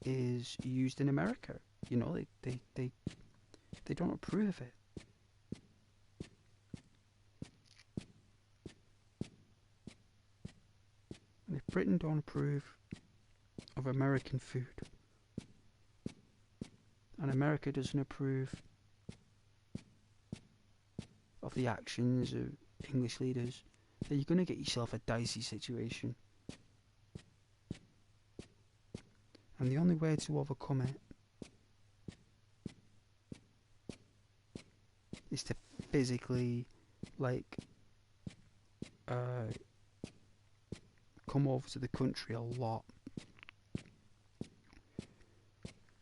Speaker 1: is used in America. You know, they don't approve of it. And if Britain don't approve of American food, and America doesn't approve of the actions of English leaders, then you're going to get yourself a dicey situation. And the only way to overcome it is to physically, come over to the country a lot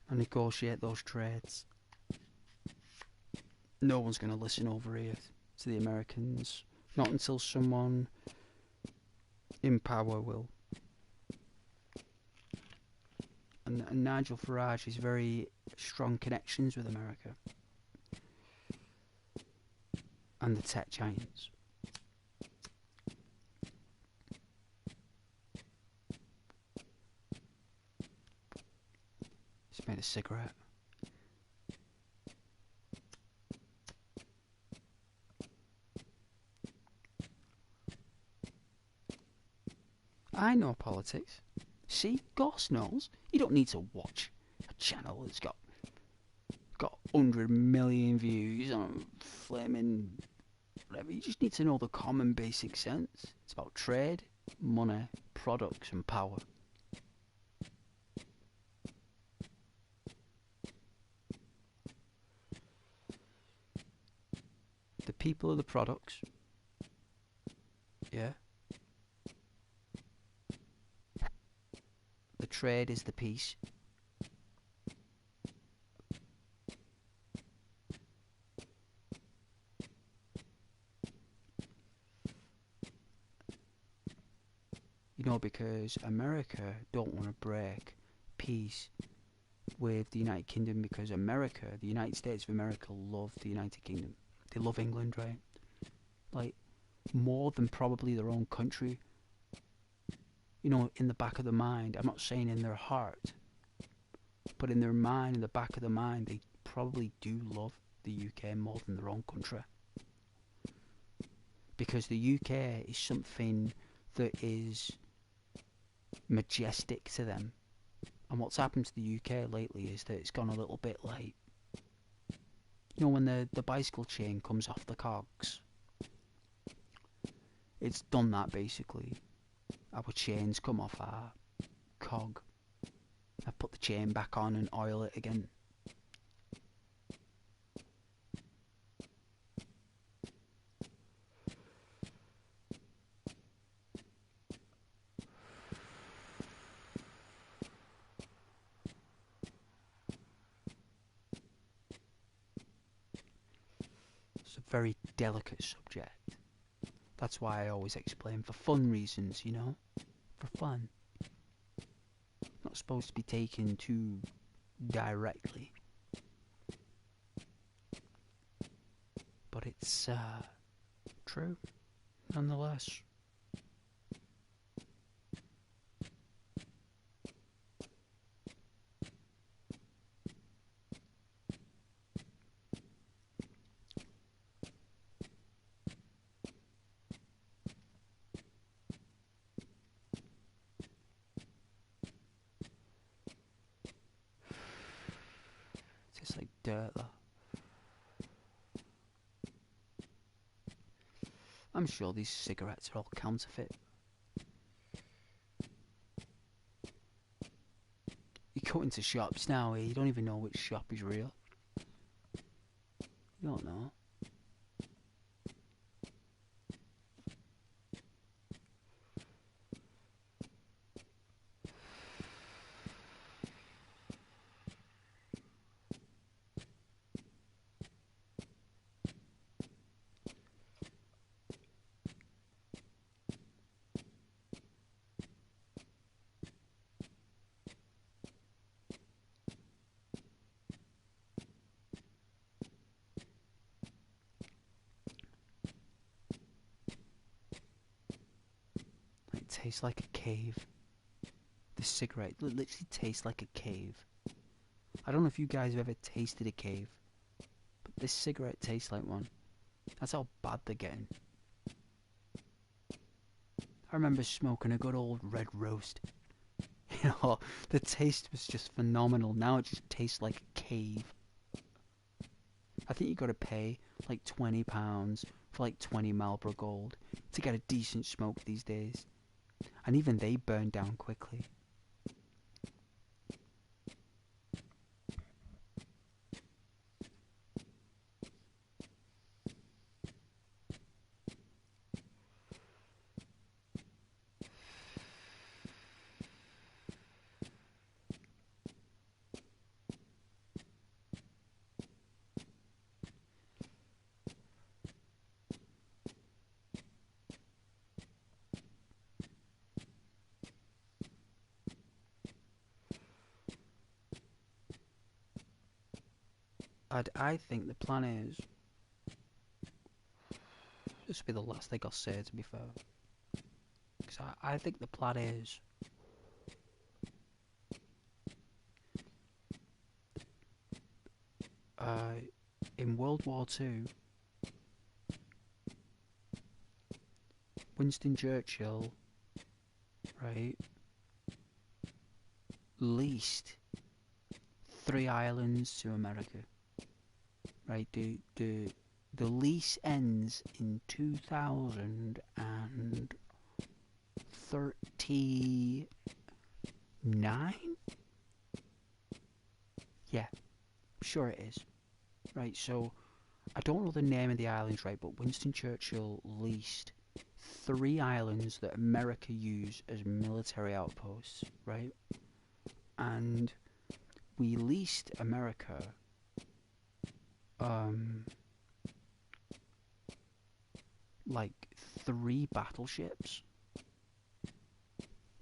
Speaker 1: and negotiate those trades. No one's going to listen over here to the Americans, not until someone in power will. And Nigel Farage has very strong connections with America and the tech giants. He's made a cigarette. I know politics. See, Goss knows. You don't need to watch a channel that's got 100 million views on flaming whatever. You just need to know the common basic sense. It's about trade, money, products and power. The people are the products. Yeah. The trade is the peace. You know, because America don't want to break peace with the United Kingdom, because America, the United States of America, love the United Kingdom. They love England, right? Like, more than probably their own country. You know, in the back of the mind, I'm not saying in their heart, but in their mind, in the back of the mind, they probably do love the UK more than their own country. Because the UK is something that is majestic to them. And what's happened to the UK lately is that it's gone a little bit like, you know, when the bicycle chain comes off the cogs. It's done that basically. Our chains come off our cog. I put the chain back on and oil it again. It's a very delicate subject. That's why I always explain, for fun reasons, you know? For fun. Not supposed to be taken too directly. But it's true, nonetheless. Tastes like dirt, though. I'm sure these cigarettes are all counterfeit. You go into shops now where you don't even know which shop is real. You don't know. It tastes like a cave. This cigarette literally tastes like a cave. I don't know if you guys have ever tasted a cave, but this cigarette tastes like one. That's how bad they're getting. I remember smoking a good old red roast. You know, the taste was just phenomenal. Now it just tastes like a cave. I think you got to pay like £20 for like 20 Marlboro Gold to get a decent smoke these days. And even they burn down quickly. I think the plan is, this will be the last thing I'll say, to be fair, because I think the plan is in World War II, Winston Churchill, right, leased 3 islands to America. Right, the lease ends in 2039? Yeah, sure it is. Right, so I don't know the name of the islands, right, but Winston Churchill leased 3 islands that America used as military outposts, right? and we leased America like 3 battleships.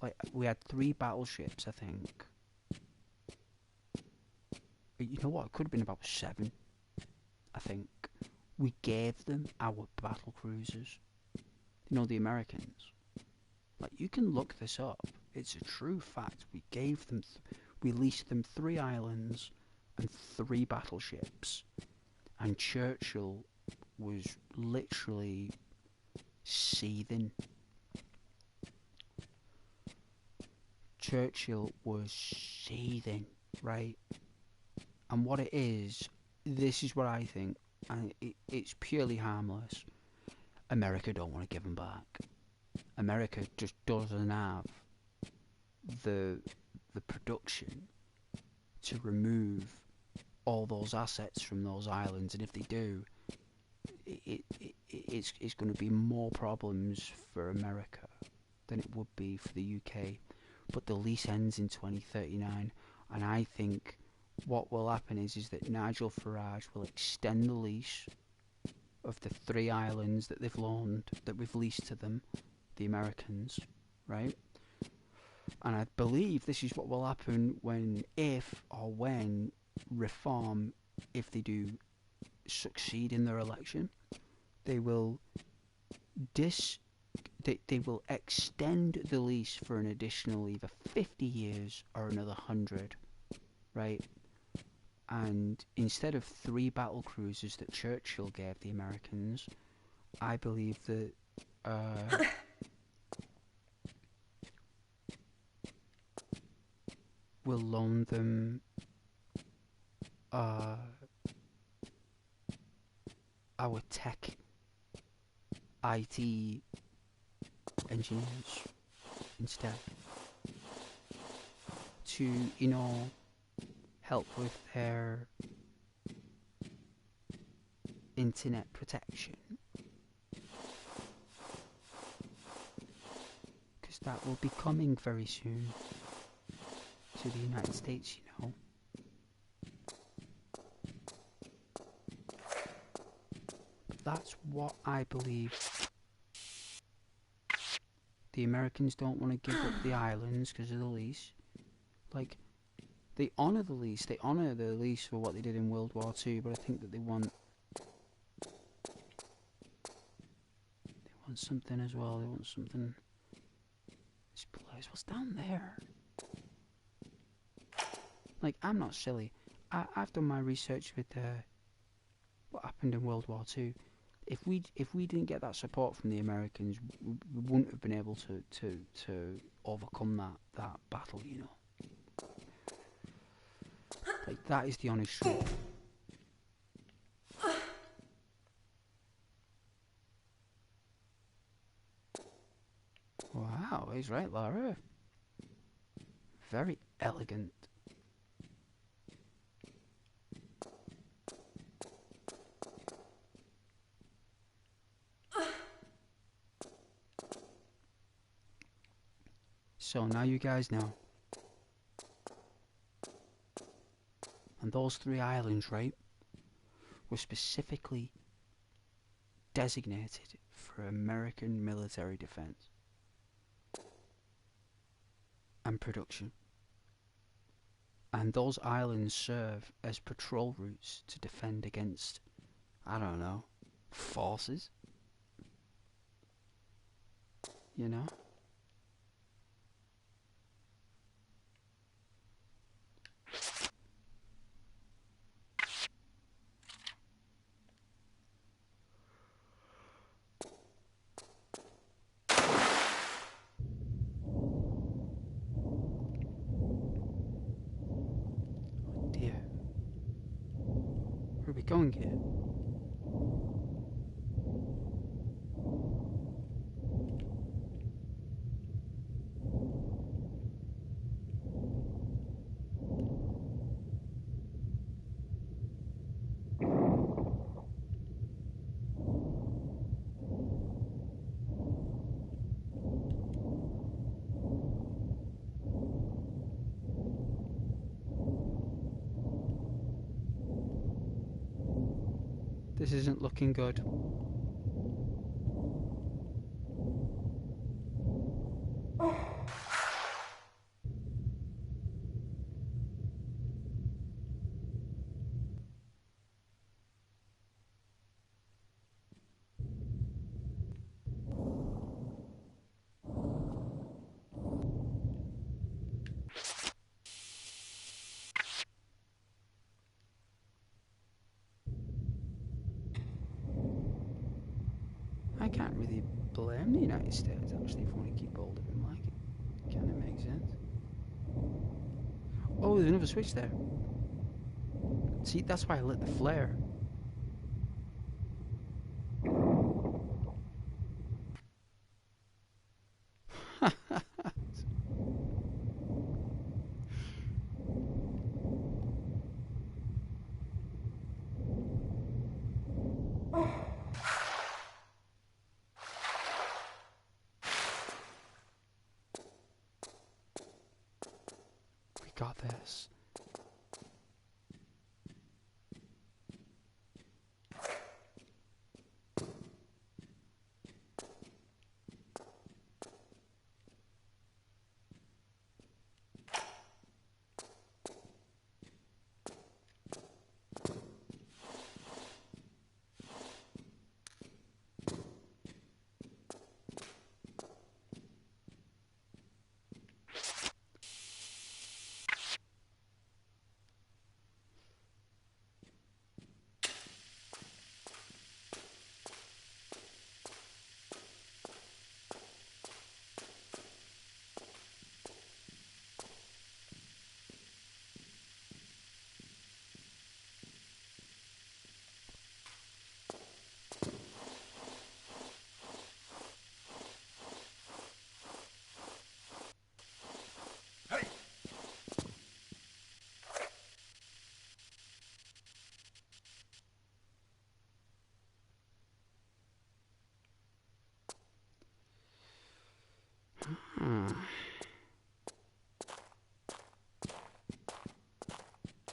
Speaker 1: Like, we had 3 battleships, I think. You know what? It could have been about 7, I think. We gave them our battle cruisers. You know, the Americans. Like, you can look this up. It's a true fact. We gave them, we leased them 3 islands and 3 battleships. And Churchill was literally seething. Churchill was seething, right? And what it is, this is what I think, and it's purely harmless. America don't want to give them back. America just doesn't have the production to remove all those assets from those islands, and if they do, it's going to be more problems for America than it would be for the UK. But the lease ends in 2039, and I think what will happen is that Nigel Farage will extend the lease of the 3 islands that we've leased to them, the Americans, right? And I believe this is what will happen if Reform, if they do succeed in their election, they will they will extend the lease for an additional either 50 years or another 100, right? And instead of 3 battle cruisers that Churchill gave the Americans, I believe that we'll loan them our tech IT engineers instead to, help with their internet protection, because that will be coming very soon to the United States, But that's what I believe. The Americans don't want to give up the islands because of the lease. Like, they honour the lease. They honour the lease for what they did in World War II, but I think that they want something as well. They want something. This place, what's down there? Like, I'm not silly. I've done my research with what happened in World War II. If we didn't get that support from the Americans, we wouldn't have been able to overcome that battle, Like, that is the honest truth. Wow, he's right, Lara. Very elegant. So now you guys know. And those 3 islands, right, were specifically designated for American military defense and production. And those islands serve as patrol routes to defend against, I don't know, forces? Oh dear. Where are we going here? This isn't looking good. I can't really blame the United States actually if we want to keep hold of him like it. Can it make sense? Oh, there's another switch there. See, that's why I lit the flare. We got this.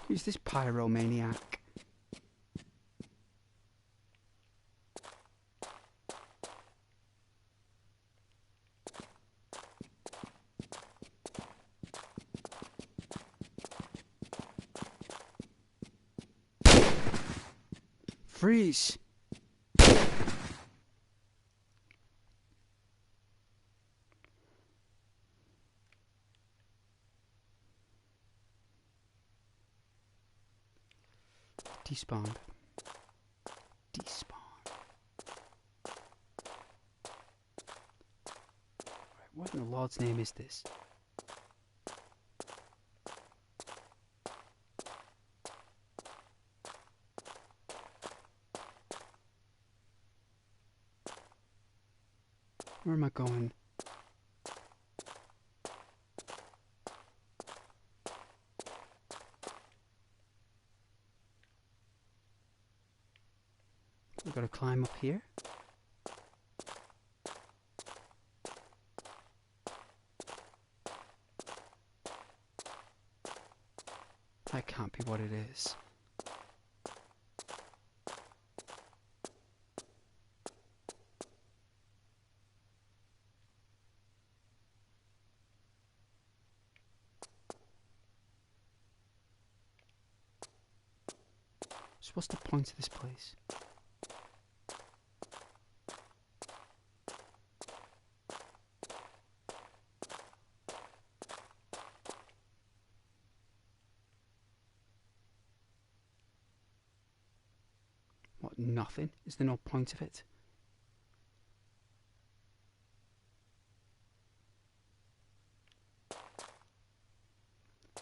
Speaker 1: Who's this pyromaniac? Freeze! Despawned. Despawn. Right, what in the Lord's name is this? Where am I going? We've got to climb up here. That can't be what it is. So what's the point of this place? What, nothing? Is there no point of it?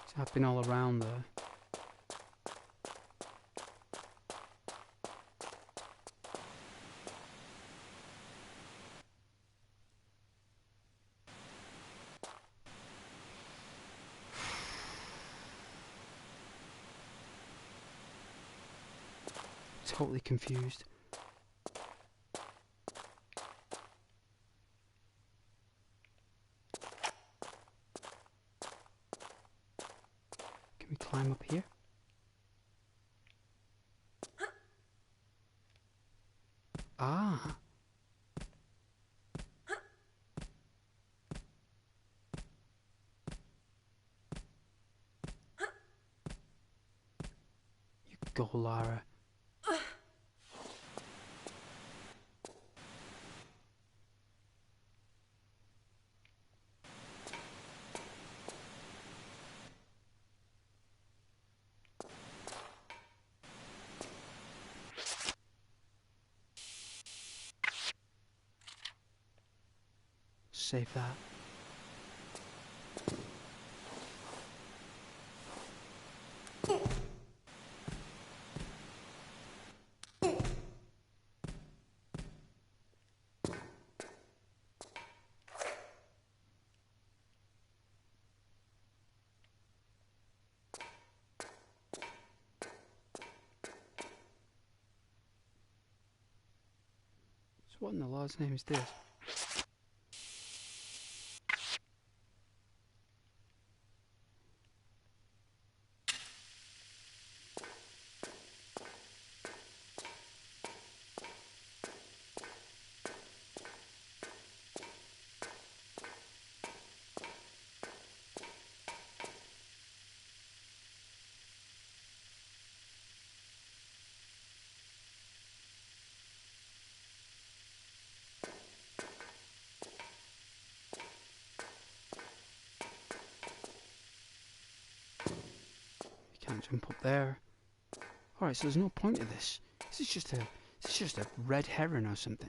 Speaker 1: So I've been all around there. Totally confused. Can we climb up here? Ah. You go, Lara. Save that. So what in the Lord's name is this? You can't jump up there. Alright, so there's no point to this. This is just a red heron or something.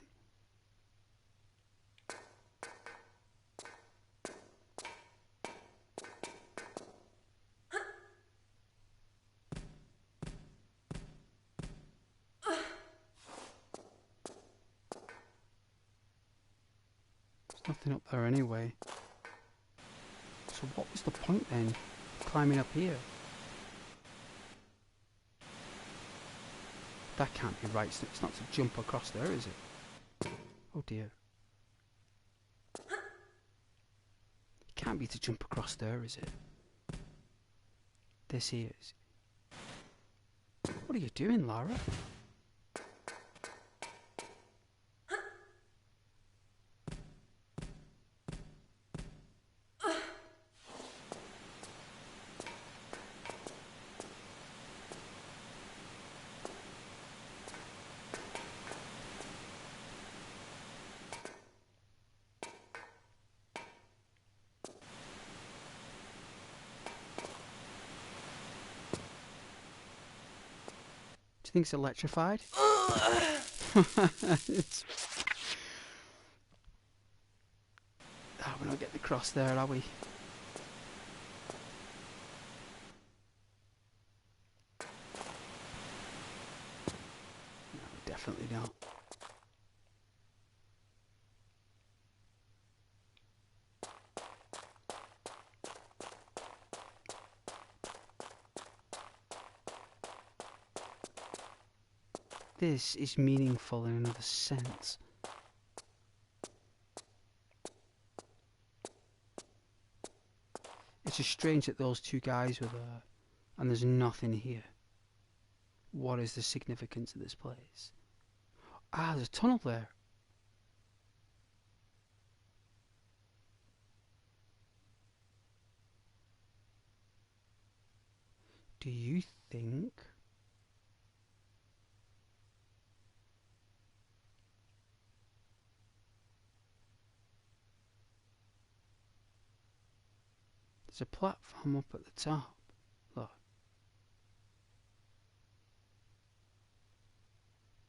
Speaker 1: There's nothing up there anyway. So what was the point then? Climbing up here? That can't be right. It's not to jump across there, is it? Oh dear. It can't be to jump across there, is it? This here is. What are you doing, Lara? Do you think it's electrified? It's... Oh, we're not getting across there, are we? No, definitely not. This is meaningful in another sense. It's just strange that those two guys were there and there's nothing here. What is the significance of this place? Ah, there's a tunnel there. Do you think... There's a platform up at the top. Look.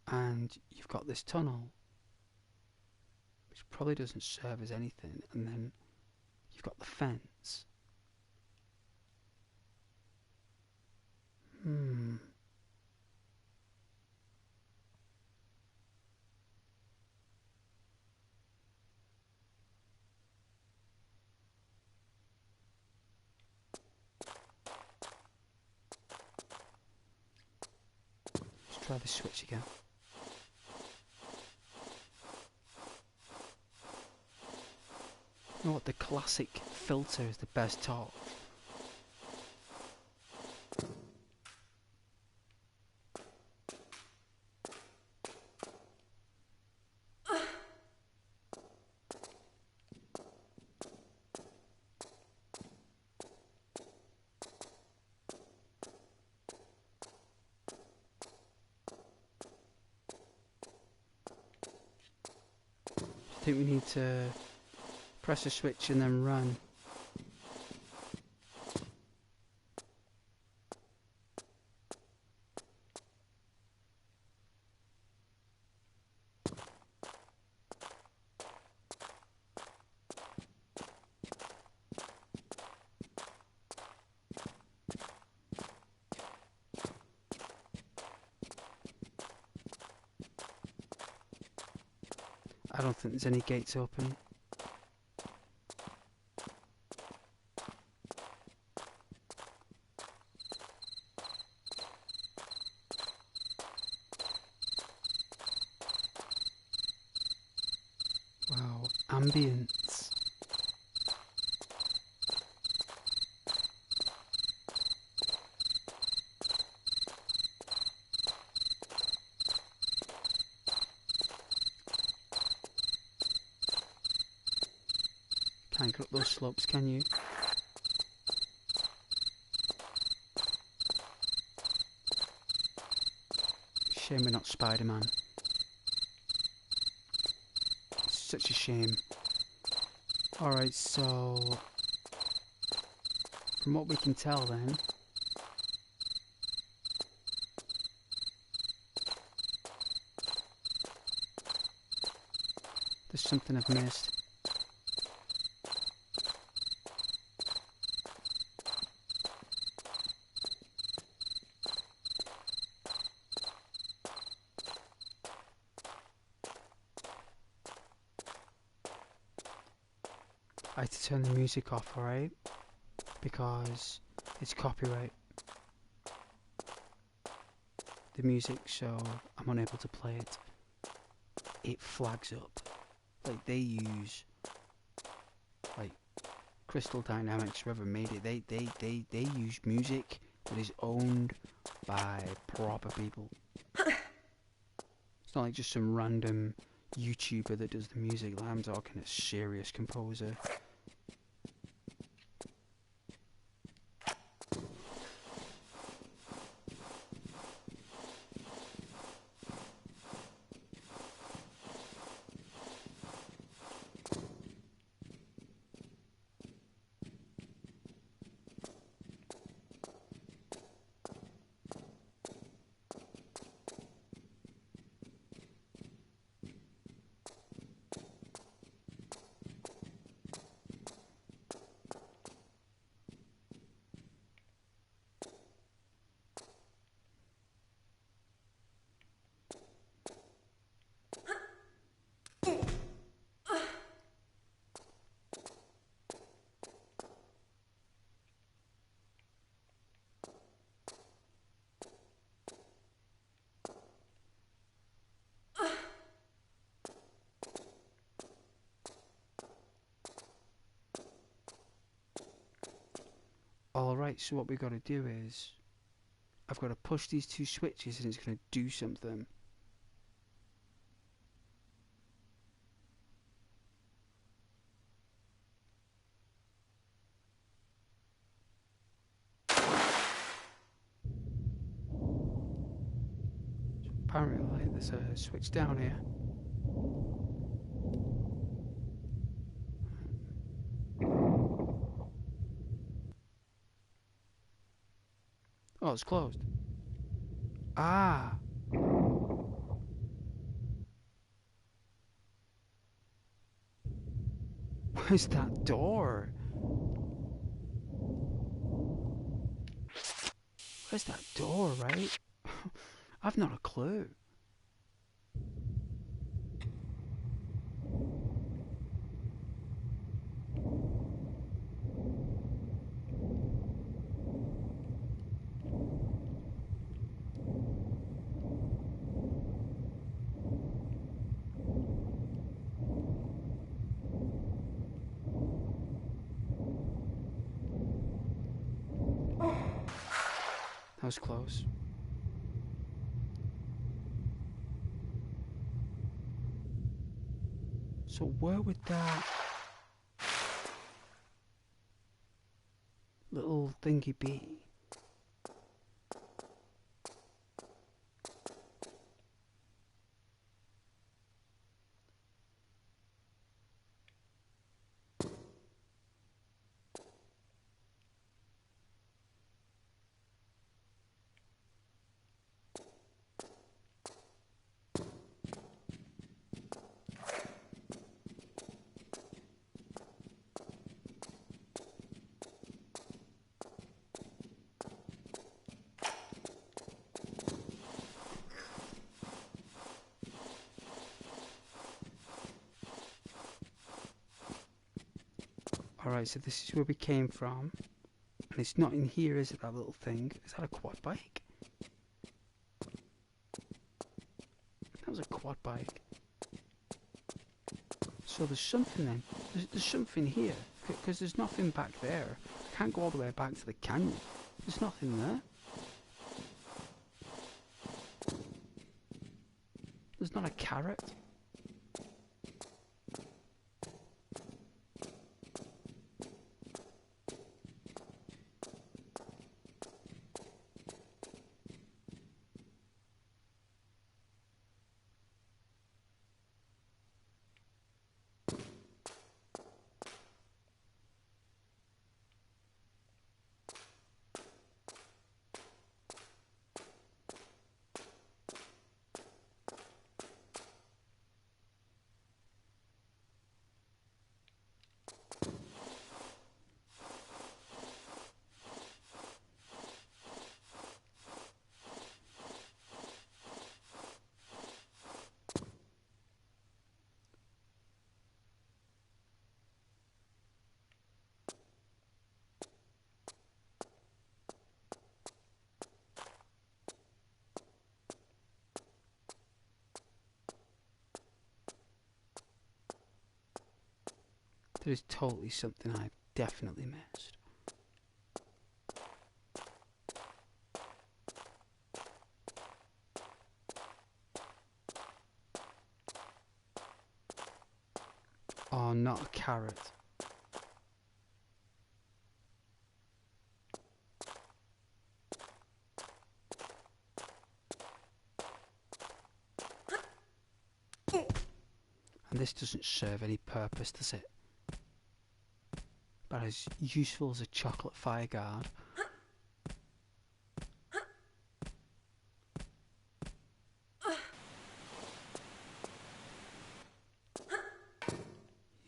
Speaker 1: And you've got this tunnel, which probably doesn't serve as anything, and then you've got the fence. Let's try this switch again. You know what, the classic filter is the best torch. think we need to press a switch and then run. I don't think there's any gates open. Wow, ambience. Can't get up those slopes, can you? Shame we're not Spider-Man. It's such a shame. Alright, so from what we can tell then, there's something I've missed. I had to turn the music off, alright? Because it's copyright. The music, so I'm unable to play it. It flags up. Like they use, like Crystal Dynamics, whoever made it, they use music that is owned by proper people. It's not like just some random YouTuber that does the music. Like, I'm talking a serious composer. Alright, so what we've got to do is, I've got to push these two switches and it's going to do something. Apparently there's a switch down here. Oh, it's closed. Ah! Where's that door? Where's that door, right? I've not a clue. That was close. So where would that little thingy be? Alright, so this is where we came from. And it's not in here, is it, that little thing? Is that a quad bike? That was a quad bike. So there's something then. There's something here. Because there's nothing back there. I can't go all the way back to the canyon. There's nothing there. There's not a carrot. There is totally something I've definitely missed. Oh, not a carrot. And this doesn't serve any purpose, does it? But as useful as a chocolate fire guard.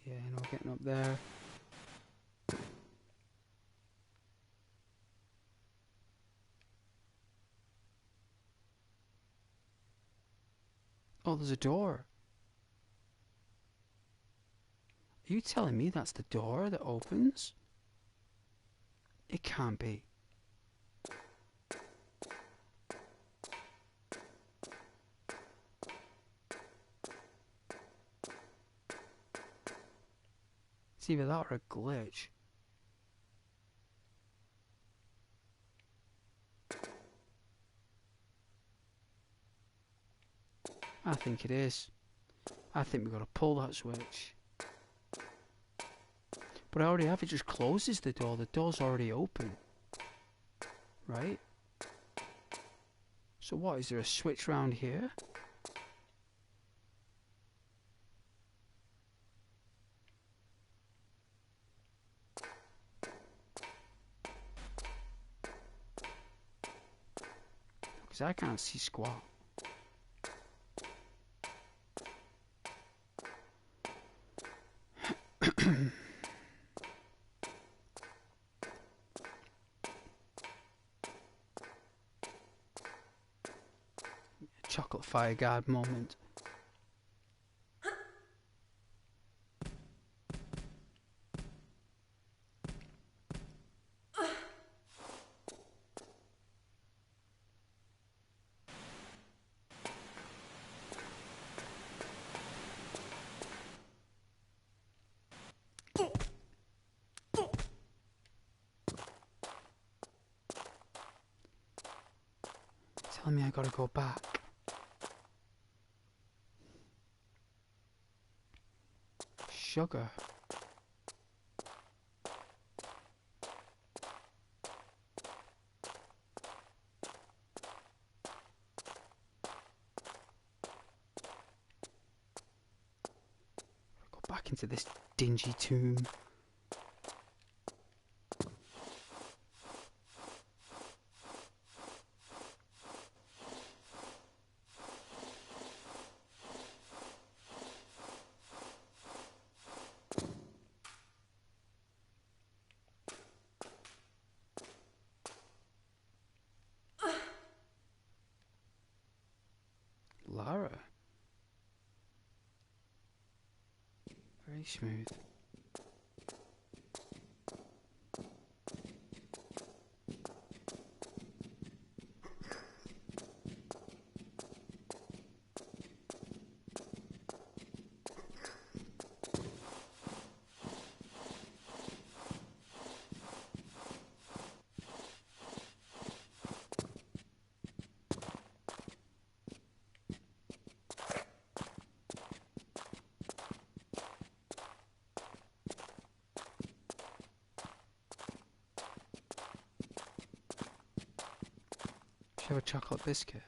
Speaker 1: Yeah, no, getting up there. Oh, there's a door. Are you telling me that's the door that opens? It can't be. It's either that or a glitch. I think it is. I think we've got to pull that switch. But I already have, it just closes the door. The door's already open. Right? So what, is there a switch round here? Because I can't see squat. Chocolate fire guard moment. Telling me I gotta go back. Sugar. Go back into this dingy tomb. Lara. Very smooth. have a chocolate biscuit?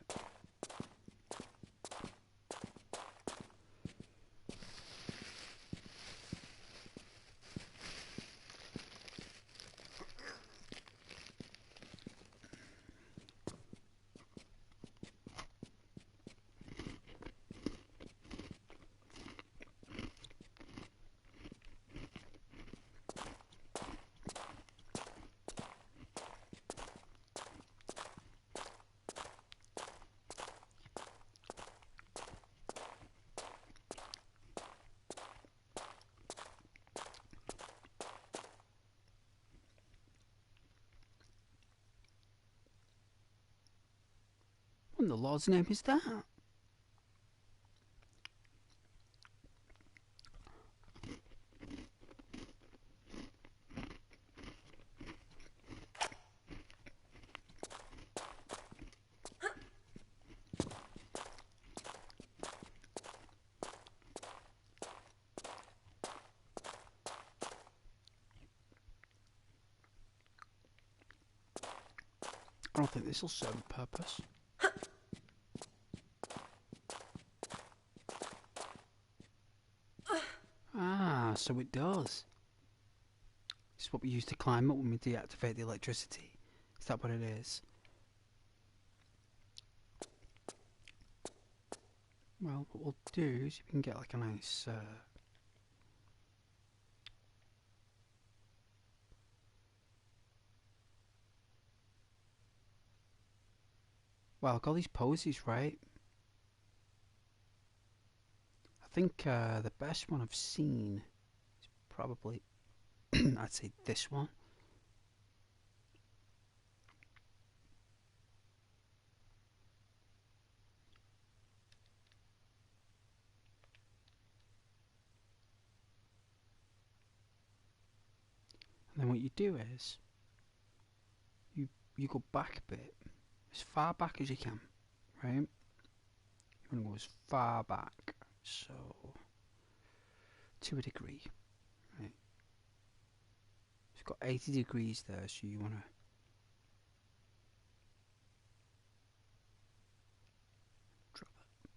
Speaker 1: What in the Lord's name is that? I don't think this will serve a purpose. Ah, so it does. It's what we use to climb up when we deactivate the electricity. Is that what it is? Well, what we'll do is we can get like a nice... Well, I've got these posies, right? I think the best one I've seen is probably, I'd say this one. And then what you do is, you go back a bit, as far back as you can, right? You want to go as far back, so to a degree, right? It's got 80 degrees there, so you want to drop it.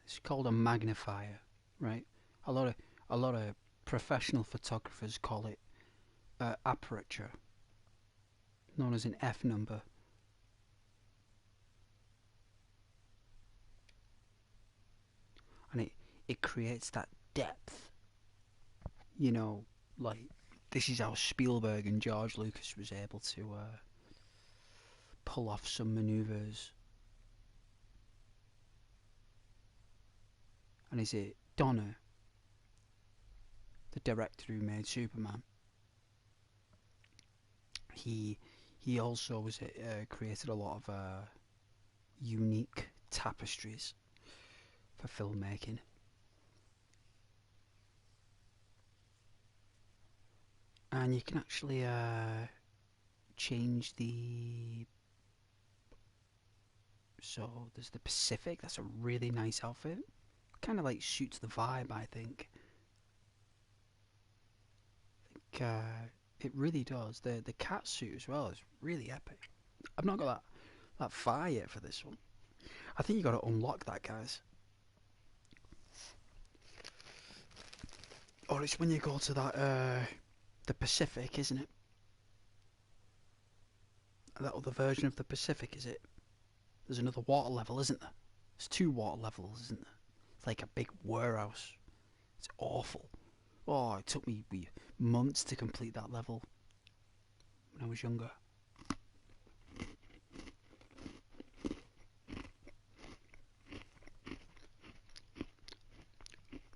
Speaker 1: It's called a magnifier, right? A lot of professional photographers call it aperture, known as an F number. And it creates that depth, you know, like this is how Spielberg and George Lucas was able to pull off some maneuvers. And is it Donner, the director who made Superman? He also was created a lot of unique tapestries for filmmaking. And you can actually change the... So there's the Pacific. That's a really nice outfit. Kind of like suits the vibe, I think. It really does. The cat suit as well is really epic. I've not got that far yet for this one. I think you got to unlock that, guys. Or it's when you go to that the Pacific, isn't it? That other version of the Pacific, is it? There's another water level, isn't there? There's 2 water levels, isn't there? It's like a big warehouse. It's awful. Oh, it took me months to complete that level when I was younger.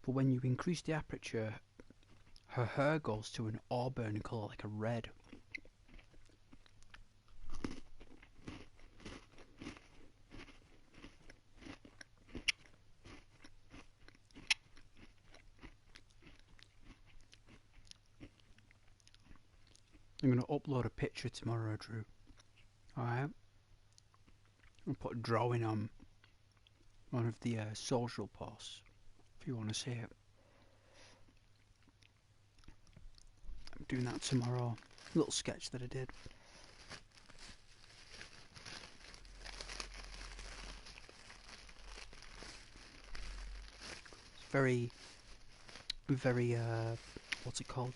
Speaker 1: But when you increase the aperture, her hair goes to an auburn colour, like a red. I'm going to upload a picture tomorrow, Drew. Alright? I'll put a drawing on one of the social posts if you want to see it. I'm doing that tomorrow. A little sketch that I did. very, very, what's it called?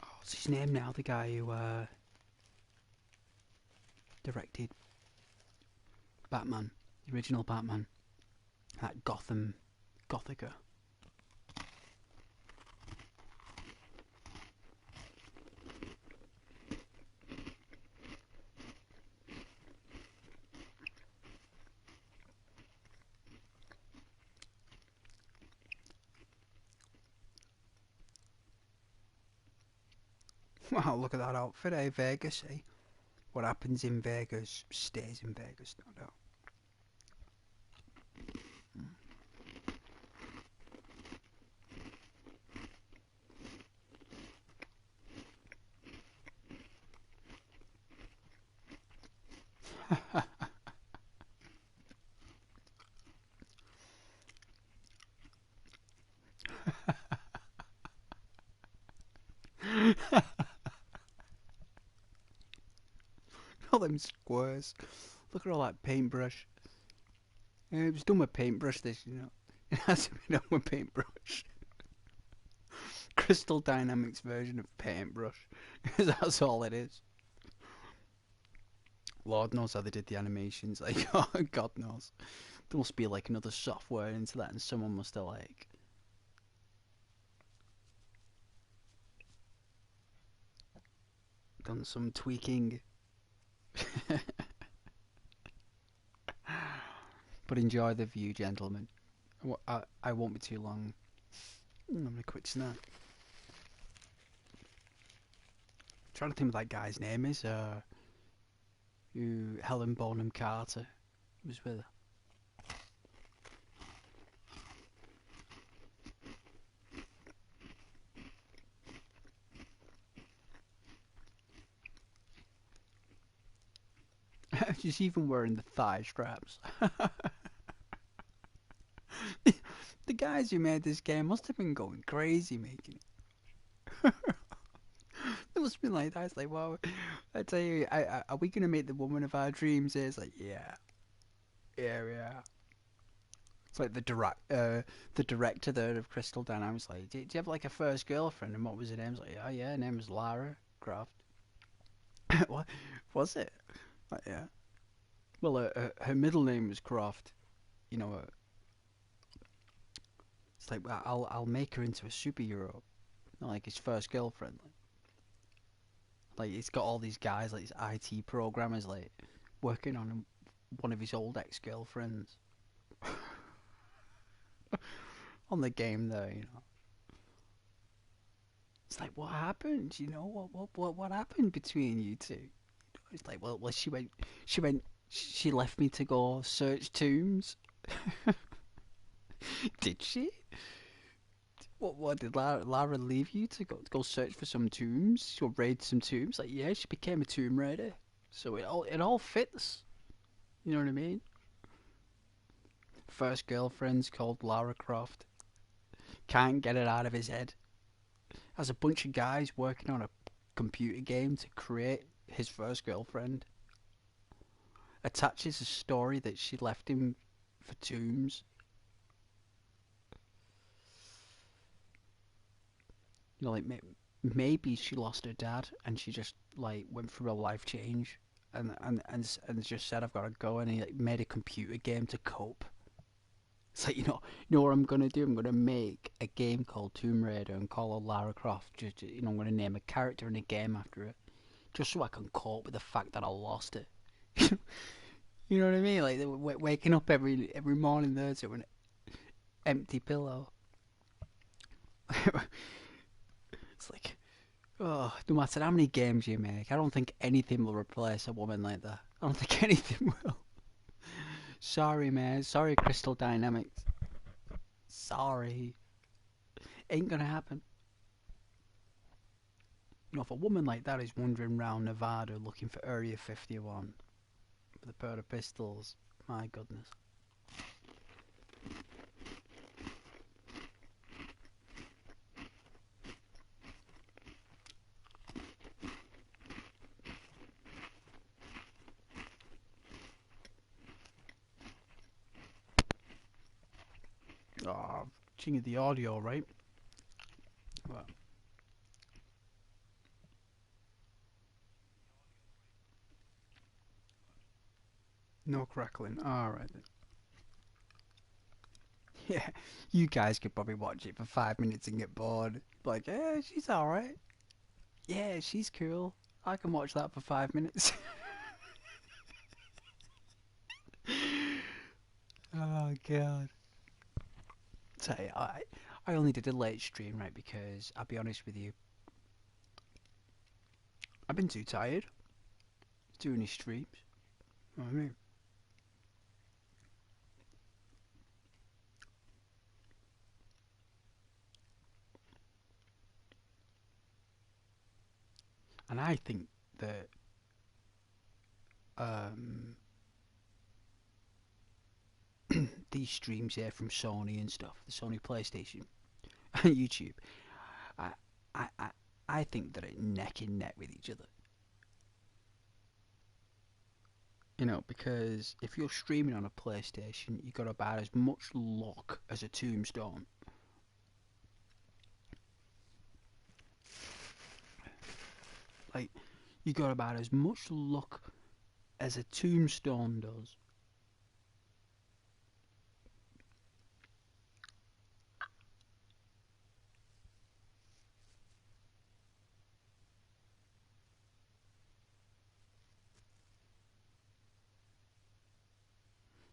Speaker 1: Oh, what's his name now? The guy who directed Batman, the original Batman, that Gothica. Wow, look at that outfit, eh? Vegas, eh? What happens in Vegas stays in Vegas, no doubt. All them squares. Look at all that paintbrush. Yeah, it was done with paintbrush, this, you know. It has to be done with paintbrush. Crystal Dynamics version of paintbrush. That's all it is. Lord knows how they did the animations. Like, oh, God knows. There must be like another software into that, and someone must have like done some tweaking. But enjoy the view, gentlemen. I won't be too long. I'm gonna quit snack. Trying to think what that guy's name is. Who Helen Bonham Carter was with her. She's even wearing the thigh straps. The guys who made this game must have been going crazy making it. It must have been like that. It's like, well, I tell you, are we gonna make the woman of our dreams? It's like, yeah, yeah. It's like the director there of Crystal Dynamics. Like, do you have like a first girlfriend? And what was her name? It's like, oh yeah, her name was Lara Croft. What was it? Like, yeah. Well, her middle name was Croft. You know, it's like, well, I'll make her into a superhero, not like his first girlfriend. Like he's got all these guys, like these IT programmers, like working on one of his old ex-girlfriends on the game. There, you know, it's like, what happened? You know, what happened between you two? It's like, well, she left me to go search tombs. Did she? What did Lara leave you to go search for some tombs? Go raid some tombs? Like, yeah, she became a tomb raider. So it all fits. You know what I mean? First girlfriend's called Lara Croft. Can't get it out of his head. Has a bunch of guys working on a computer game to create his first girlfriend. Attaches a story that she left him for tombs. You know, like maybe she lost her dad and she just like went through a life change and just said I've got to go, and he like made a computer game to cope. It's like, you know what I'm gonna do? I'm gonna make a game called Tomb Raider and call her Lara Croft. Just, I'm gonna name a character in a game after it, just so I can cope with the fact that I lost it. You know what I mean? Like waking up every morning there to an empty pillow. It's like, oh, no matter how many games you make, I don't think anything will replace a woman like that. I don't think anything will. Sorry, man. Sorry, Crystal Dynamics. Sorry. Ain't gonna happen. You know, if a woman like that is wandering around Nevada looking for Area 51 with a pair of pistols, my goodness. switching of the audio, right? Well, no crackling. Alright then. Yeah, you guys could probably watch it for 5 minutes and get bored. Like, yeah, she's alright. Yeah, she's cool. I can watch that for 5 minutes. Oh god. So I only did a late stream, right? Because I'll be honest with you, I've been too tired doing these streams. You know what I mean? And I think that um, these streams here from Sony and stuff, the Sony PlayStation, and YouTube, I, I, I, I think they're neck and neck with each other. You know, because if you're streaming on a PlayStation, you got about as much luck as a tombstone. Like, you got about as much luck as a tombstone does.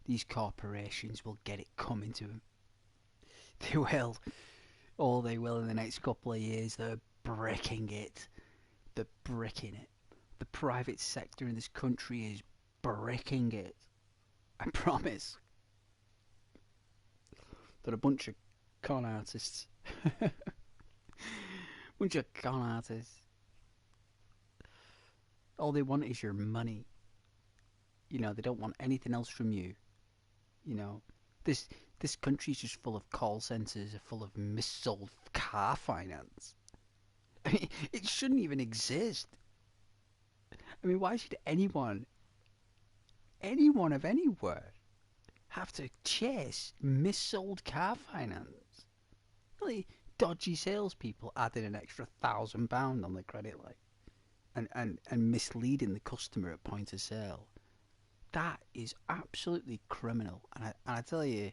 Speaker 1: These corporations will get it coming to them. They will. Oh, they will in the next couple of years. They're bricking it. They're bricking it. The private sector in this country is bricking it. I promise. They're a bunch of con artists. Bunch of con artists. All they want is your money. You know, they don't want anything else from you. You know, this this country's just full of call centres, full of missold car finance. I mean, it shouldn't even exist. I mean, why should anyone of anywhere, have to chase missold car finance? Really dodgy salespeople adding an extra £1,000 on the credit line and misleading the customer at point of sale. That is absolutely criminal. And I tell you,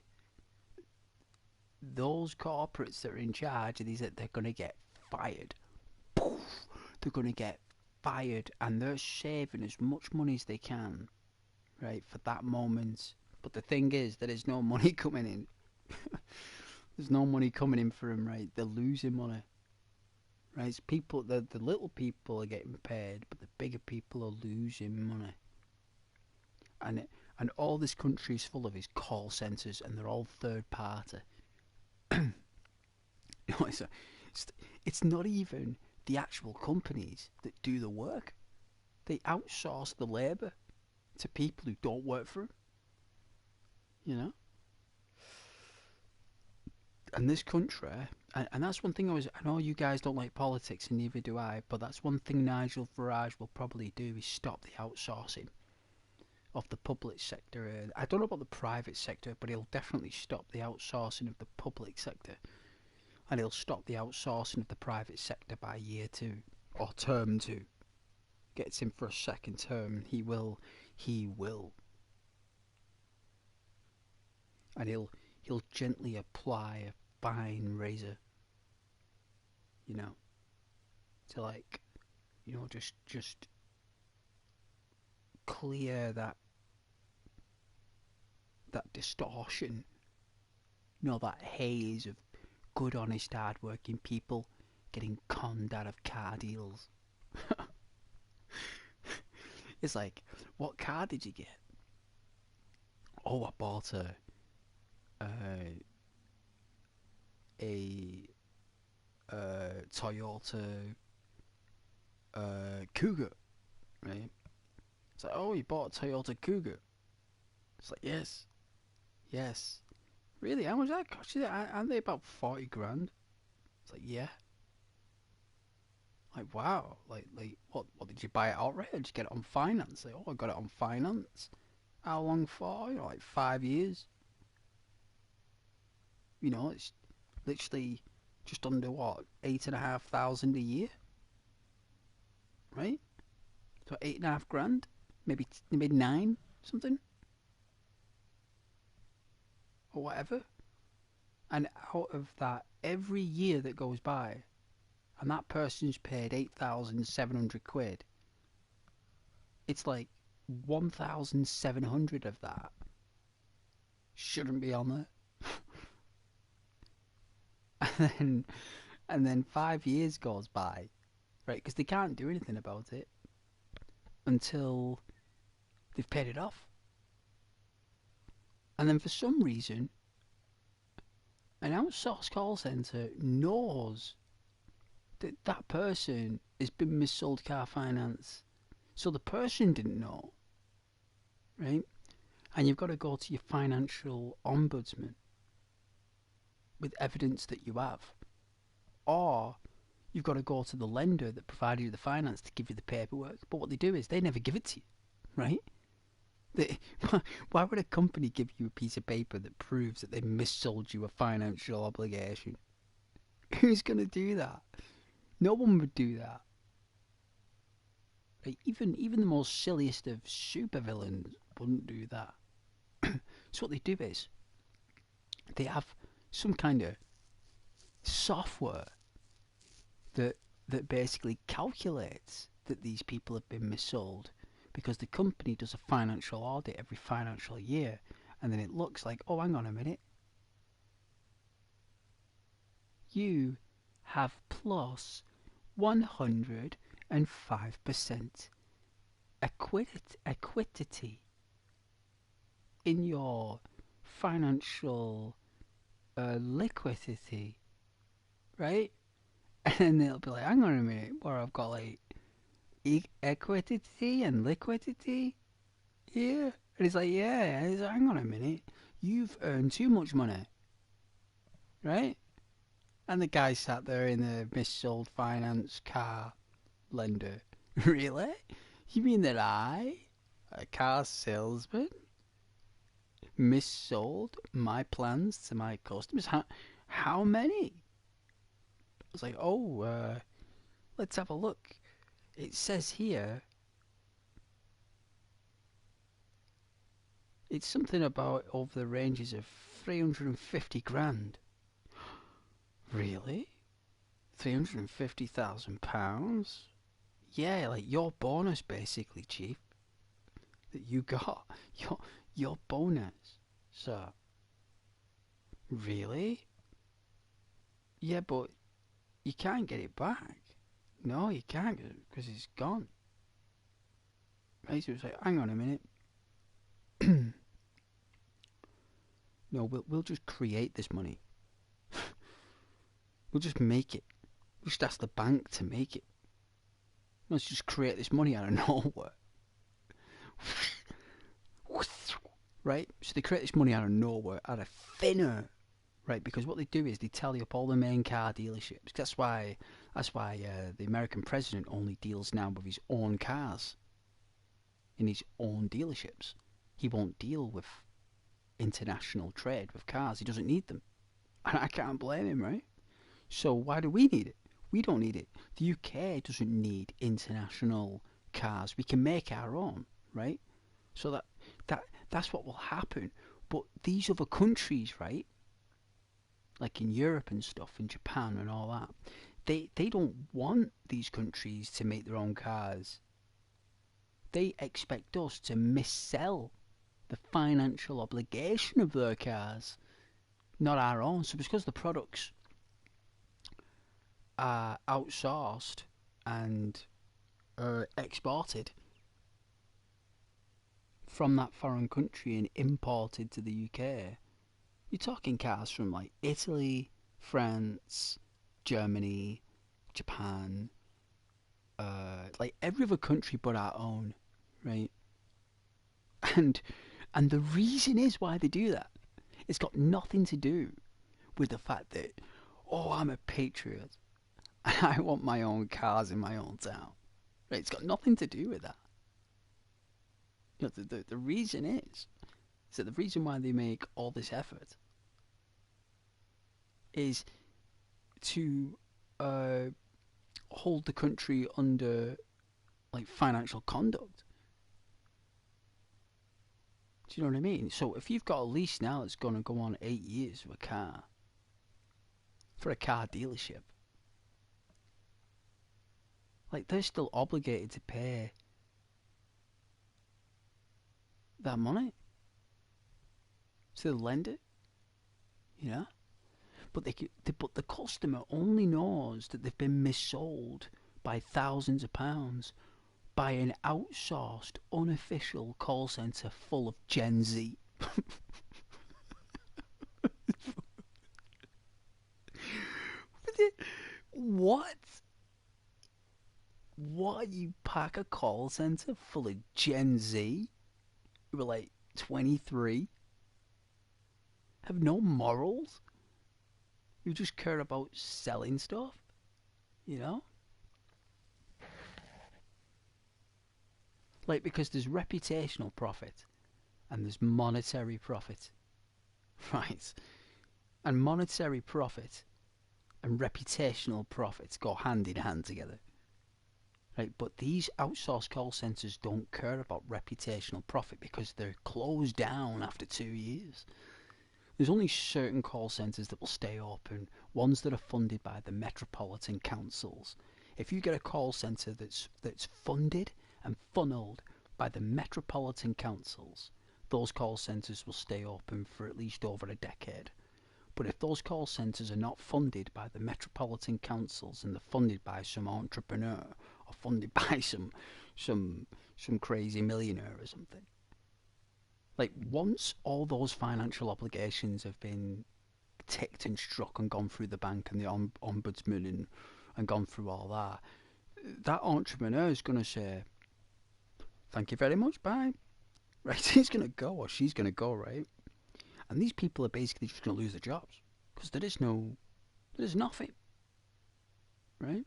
Speaker 1: those corporates that are in charge of these, they're going to get fired. Poof, they're going to get fired, and they're saving as much money as they can, right, for that moment. But the thing is, there is no money coming in. There's no money coming in for them, right? They're losing money, right? It's people, the little people are getting paid, but the bigger people are losing money. And and all this country is full of is call centres, and they're all third party. You know, it's, it's not even the actual companies that do the work. They outsource the labour to people who don't work for them. You know, and this country, and that's one thing I know you guys don't like politics, and neither do I. But that's one thing Nigel Farage will probably do is stop the outsourcing of the public sector. I don't know about the private sector, but he'll definitely stop the outsourcing of the public sector, and he'll stop the outsourcing of the private sector by year 2 or term 2. Gets him for a second term. He will, and he'll gently apply a fine razor, you know, to, like, you know, just clear that distortion, you know, that haze of good, honest, hard-working people getting conned out of car deals. It's like, what car did you get? Oh, I bought uh, a Toyota Cougar, right? It's like, oh, you bought a Toyota Cougar. It's like, yes, yes. Really? How much that cost you? Aren't they about 40 grand? It's like, yeah. Like, wow. Like, what did you buy it outright, or did you get it on finance? Like, oh, I got it on finance. How long for? You know, like 5 years. You know, it's literally just under what, 8,500 a year, right? So 8.5 grand, maybe nine, something, or whatever. And out of that, every year that goes by, and that person's paid 8,700 quid, it's like 1,700 of that shouldn't be on there. and then, and then 5 years goes by, right? Because they can't do anything about it until they've paid it off. And then for some reason, an outsourced call centre knows that that person has been missold car finance. So the person didn't know, right? And you've got to go to your financial ombudsman with evidence that you have. Or you've got to go to the lender that provided you the finance to give you the paperwork. But what they do is they never give it to you, right? They, why would a company give you a piece of paper that proves that they missold you a financial obligation? Who's going to do that? No one would do that. Like, even the most silliest of supervillains wouldn't do that. So what they do is they have some kind of software that basically calculates that these people have been missold, because the company does a financial audit every financial year, and then it looks like, oh, hang on a minute, you have plus 105% equity in your financial liquidity, right? And they'll be like, hang on a minute, where I've got like equity and liquidity here. And it's like, yeah. And it's like, hang on a minute, you've earned too much money, right? And the guy sat there in the missold finance car lender. Really? You mean that I, a car salesman, missold my plans to my customers? How many? I was like, oh, let's have a look. It says here, it's something about over the ranges of 350 grand. Really? £350,000? Yeah, like your bonus basically, Chief. That you got. Your bonus. So, really? Yeah, but you can't get it back. No, you can't, because it's gone. Right, so it's like, hang on a minute. No, we'll just create this money. We'll just make it. We'll just ask the bank to make it. Let's just create this money out of nowhere. Right? So they create this money out of nowhere, out of thin air. Right? Because what they do is they tally up all the main car dealerships. That's why the American president only deals now with his own cars in his own dealerships. He won't deal with international trade with cars. He doesn't need them. And I can't blame him, right? So why do we need it? We don't need it. The UK doesn't need international cars. We can make our own, right? So that's what will happen. But these other countries, right, like in Europe and stuff, in Japan and all that, they don't want these countries to make their own cars. They expect us to missell the financial obligation of their cars, not our own. So because the products are outsourced and exported from that foreign country and imported to the UK, you're talking cars from like Italy, France, Germany, Japan, like every other country but our own, right? And the reason is why they do that. It's got nothing to do with the fact that, oh, I'm a patriot and I want my own cars in my own town. Right? It's got nothing to do with that. You know, the reason is that the reason why they make all this effort is to uh, hold the country under like financial conduct. Do you know what I mean? So if you've got a lease now that's going to go on 8 years of a car for a car dealership, like they're still obligated to pay that money to the lender, you know. But the customer only knows that they've been missold by thousands of pounds by an outsourced, unofficial call centre full of Gen Z. What? What? You pack a call centre full of Gen Z who are like 23, have no morals, who just care about selling stuff, you know? Like, because there's reputational profit and there's monetary profit, right? And monetary profit and reputational profits go hand in hand together. Right, but these outsourced call centres don't care about reputational profit because they're closed down after 2 years. There's only certain call centres that will stay open, ones that are funded by the metropolitan councils. If you get a call centre that's funded and funneled by the metropolitan councils, those call centres will stay open for at least over a decade. But if those call centres are not funded by the metropolitan councils and they're funded by some entrepreneur or funded by some crazy millionaire or something, like once all those financial obligations have been ticked and struck and gone through the bank and the ombudsman and gone through all that, that entrepreneur is going to say, "Thank you very much, bye." Right? He's going to go or she's going to go, right? And these people are basically just going to lose their jobs because there's nothing, right?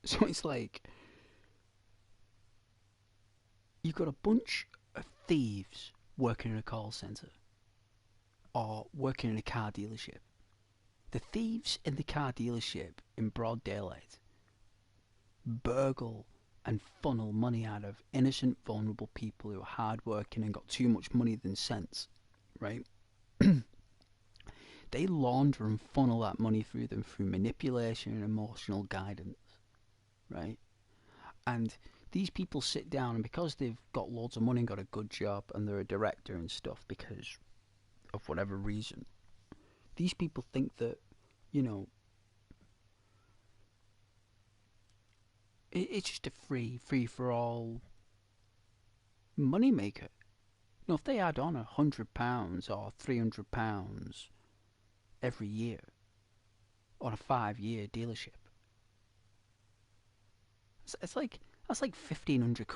Speaker 1: So it's like you've got a bunch of thieves working in a call centre or working in a car dealership. The thieves in the car dealership in broad daylight burgle and funnel money out of innocent, vulnerable people who are hardworking and got too much money than sense, right? They launder and funnel that money through them through manipulation and emotional guidance, right? And these people sit down, and because they've got loads of money and got a good job and they're a director and stuff because of whatever reason, these people think that, you know, it's just a free for all money maker. You know, if they add on £100 or £300 every year on a 5-year dealership, it's like that's like £1,500,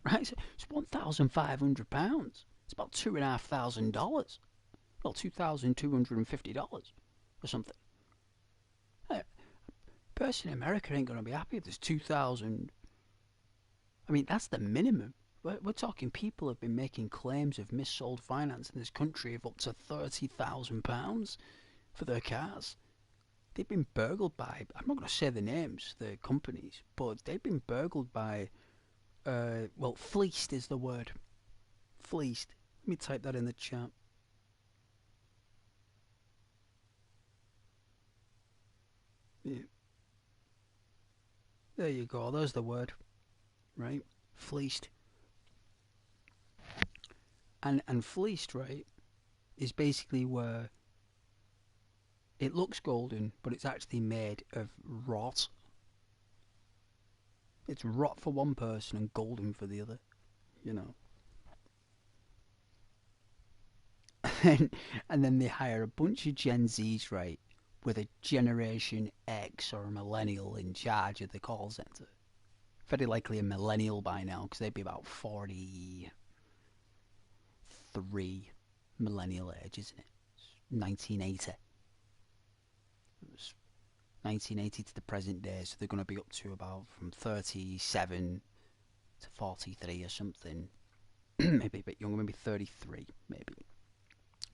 Speaker 1: right? So it's £1,500. It's about $2,500. Well, $2,250 or something. A person in America ain't going to be happy if there's 2,000. I mean, that's the minimum. We're talking people have been making claims of missold finance in this country of up to £30,000 for their cars. They've been burgled by, I'm not going to say the names, the companies, but they've been burgled by, well, fleeced is the word. Fleeced. Let me type that in the chat. Yeah. There you go, there's the word, right? Fleeced. And fleeced, right, is basically where it looks golden, but it's actually made of rot. It's rot for one person and golden for the other, you know. And then they hire a bunch of Gen Zs, right, with a Generation X or a millennial in charge of the call centre. Very likely a millennial by now, because they'd be about 43 millennial age, isn't it? 1980. It was 1980 to the present day, so they're going to be up to about from 37 to 43 or something. Maybe a bit younger, maybe 33, maybe.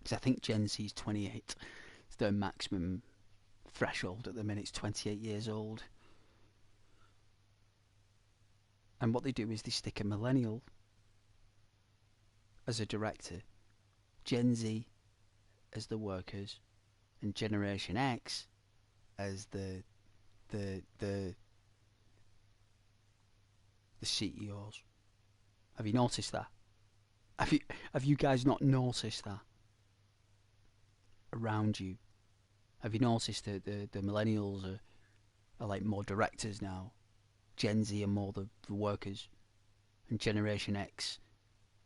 Speaker 1: Because I think Gen Z is 28. It's their maximum threshold at the minute. It's 28 years old. And what they do is they stick a millennial as a director, Gen Z as the workers, and Generation X as the the the CEOs. Have you noticed that? Have you guys not noticed that around you? Have you noticed that the millennials are like more directors now? Gen Z are more the workers, and Generation X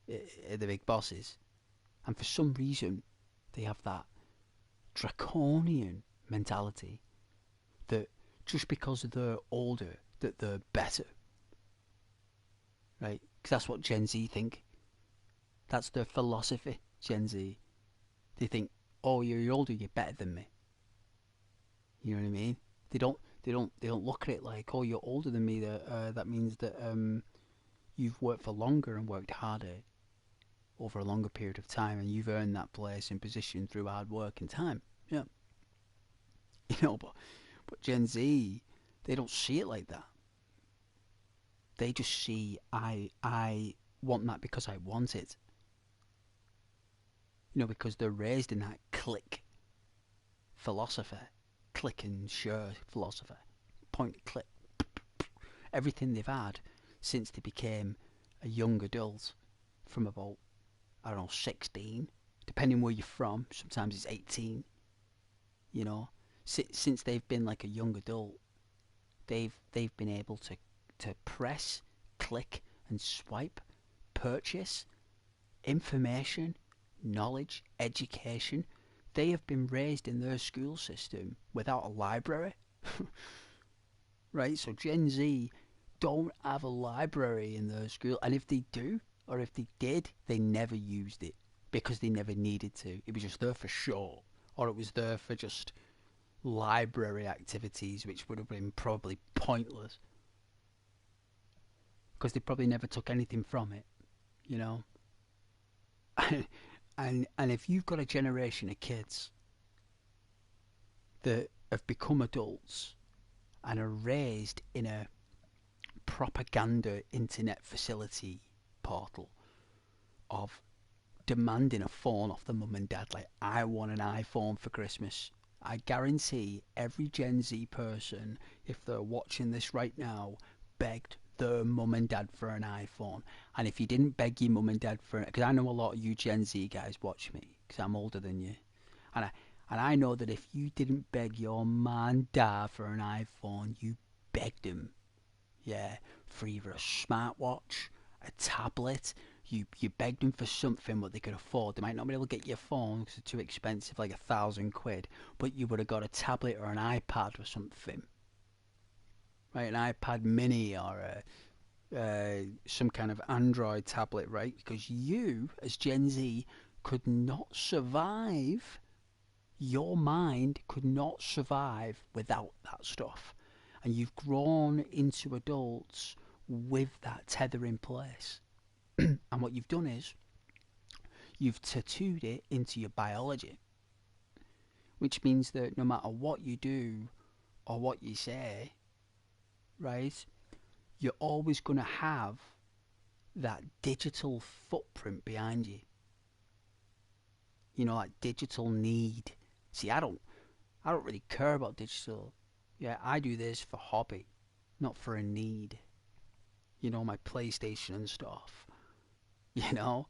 Speaker 1: are the big bosses. And for some reason, they have that draconian mentality that just because they're older, that they're better, right? Because that's what Gen Z think. That's their philosophy. Gen Z, they think, oh, you're older, you're better than me. You know what I mean? They don't. They don't look at it like, oh, you're older than me. That means that you've worked for longer and worked harder over a longer period of time, and you've earned that place and position through hard work and time. Yeah, you know. But Gen Z, they don't see it like that. They just see I want that because I want it. You know, because they're raised in that click philosophy, click and share philosophy, point click. Everything they've had since they became a young adult, from about, I don't know, 16, depending where you're from. Sometimes it's 18. You know, since they've been like a young adult, they've been able to press, click, and swipe, purchase information, knowledge, education. They have been raised in their school system without a library, right? So Gen Z don't have a library in their school, and if they do, or if they did, they never used it because they never needed to. It was just there for show, or it was there for just library activities, which would have been probably pointless because they probably never took anything from it, you know. And if you've got a generation of kids that have become adults and are raised in a propaganda internet facility portal of demanding a phone off the mum and dad, like, I want an iPhone for Christmas. I guarantee every Gen Z person, if they're watching this right now, begged their mum and dad for an iPhone. And if you didn't beg your mum and dad for it, because I know a lot of you Gen Z guys watch me, because I'm older than you, and I know that if you didn't beg your mum and dad for an iPhone, you begged them, yeah, for either a smartwatch, a tablet. You begged them for something what they could afford. They might not be able to get your phone because it's too expensive, like £1,000, but you would have got a tablet or an iPad or something, right? An iPad Mini or some kind of Android tablet, right? Because you, as Gen Z, could not survive. Your mind could not survive without that stuff, and you've grown into adults with that tether in place. And what you've done is you've tattooed it into your biology, which means that no matter what you do or what you say, right, you're always going to have that digital footprint behind you. You know, like digital need. See, I don't really care about digital. Yeah, I do this for hobby, not for a need. You know, my PlayStation and stuff. You know,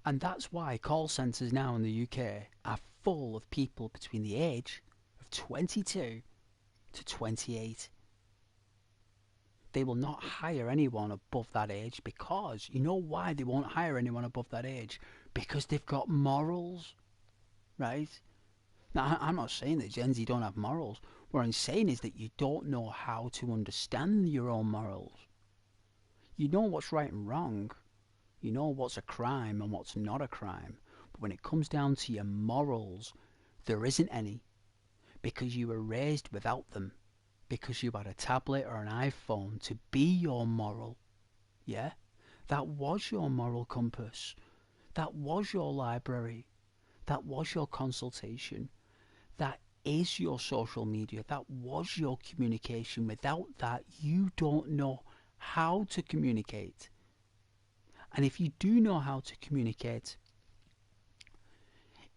Speaker 1: and that's why call centres now in the UK are full of people between the age of 22 to 28. They will not hire anyone above that age because, you know why they won't hire anyone above that age? Because they've got morals, right? Now, I'm not saying that Gen Z don't have morals. What I'm saying is that you don't know how to understand your own morals. You know what's right and wrong. You know what's a crime and what's not a crime. But when it comes down to your morals, there isn't any. Because you were raised without them. Because you had a tablet or an iPhone to be your moral. Yeah? That was your moral compass. That was your library. That was your consultation. That is your social media. That was your communication. Without that, you don't know how to communicate. And if you do know how to communicate,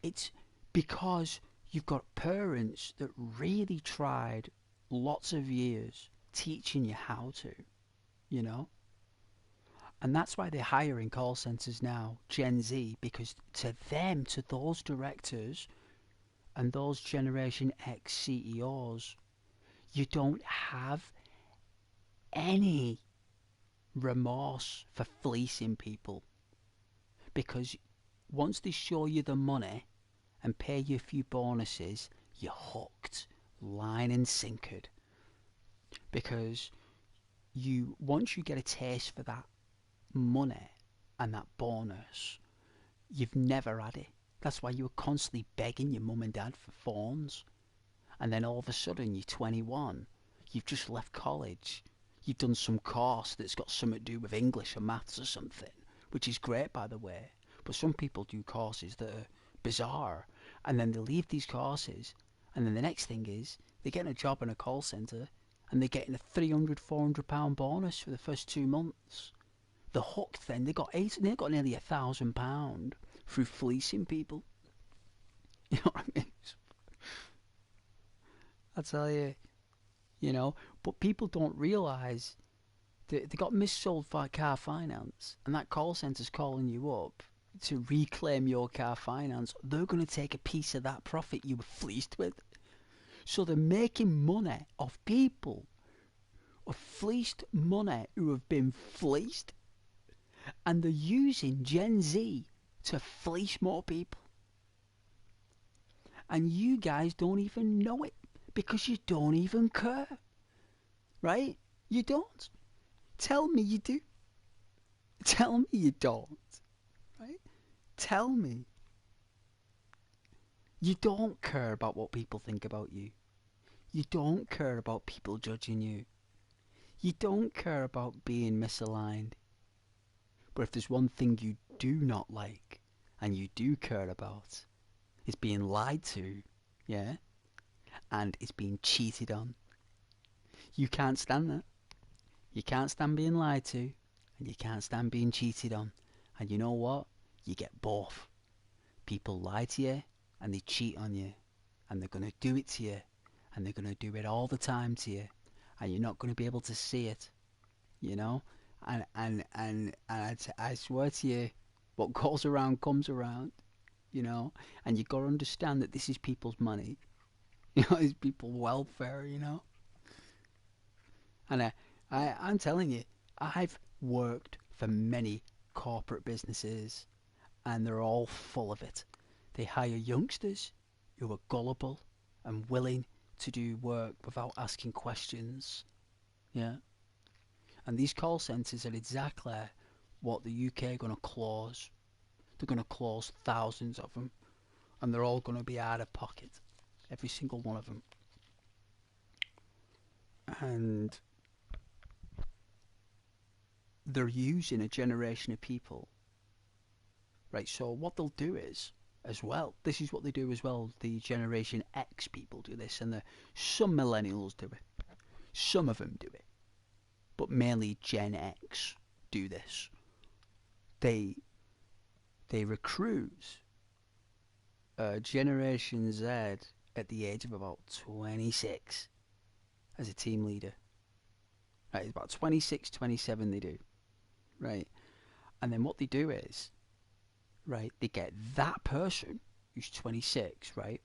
Speaker 1: it's because you've got parents that really tried lots of years teaching you how to, you know? And that's why they're hiring call centers now, Gen Z, because to them, to those directors and those Generation X CEOs, you don't have any remorse for fleecing people. Because once they show you the money and pay you a few bonuses, you're hooked, line and sinkered. Because once you get a taste for that money and that bonus, you've never had it. That's why you were constantly begging your mum and dad for phones. And then all of a sudden you're 21, you've just left college, you've done some course that's got something to do with English or maths or something, which is great, by the way. But some people do courses that are bizarre, and then they leave these courses, and then the next thing is they're getting a job in a call centre, and they're getting a £300-400 bonus for the first 2 months. The hook then, they got nearly £1,000 through fleecing people. You know what I mean? I tell you, but people don't realise that they got missold for car finance, and that call centre's calling you up to reclaim your car finance. They're going to take a piece of that profit you were fleeced with. So they're making money off people, of fleeced money who have been fleeced, and they're using Gen Z to fleece more people. And you guys don't even know it because you don't even care. Right? You don't. Tell me you do. Tell me you don't. Right? Tell me. You don't care about what people think about you. You don't care about people judging you. You don't care about being misaligned. But if there's one thing you do not like, and you do care about, it's being lied to, yeah? And it's being cheated on. You can't stand that. You can't stand being lied to, and you can't stand being cheated on. And you know what? You get both. People lie to you, and they cheat on you. And they're going to do it to you. And they're going to do it all the time to you. And you're not going to be able to see it. You know? And I swear to you, what goes around comes around. You know? And you got to understand that this is people's money. You know, it's people's welfare, you know? And I'm telling you, I've worked for many corporate businesses, and they're all full of it. They hire youngsters who are gullible and willing to do work without asking questions. Yeah. And these call centres are exactly what the UK are going to close. They're going to close thousands of them, and they're all going to be out of pocket. Every single one of them. And they're using a generation of people. Right, so what they'll do is, as well, this is what they do as well, the Generation X people do this, and some millennials do it. Some of them do it. But mainly Gen X do this. They recruit Generation Z at the age of about 26 as a team leader. Right, it's about 26, 27 they do. Right, and then what they do is, right, they get that person who's 26, right?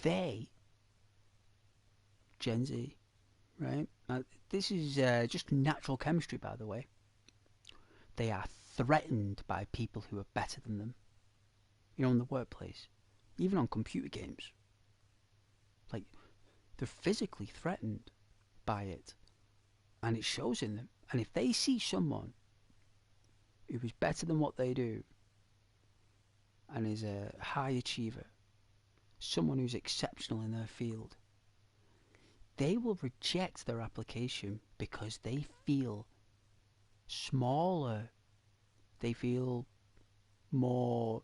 Speaker 1: They, Gen Z, right? Now, this is just natural chemistry, by the way. They are threatened by people who are better than them. You know, in the workplace, even on computer games. Like, they're physically threatened by it, and it shows in them. And if they see someone who is better than what they do and is a high achiever, someone who's exceptional in their field, they will reject their application because they feel smaller. They feel more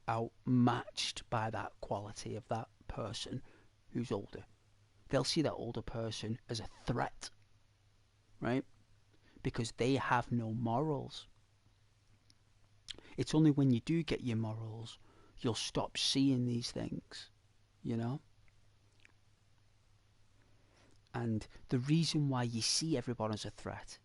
Speaker 1: outmatched by that quality of that person who's older. They'll see that older person as a threat, right? Because they have no morals. It's only when you do get your morals you'll stop seeing these things, you know? And the reason why you see everyone as a threat,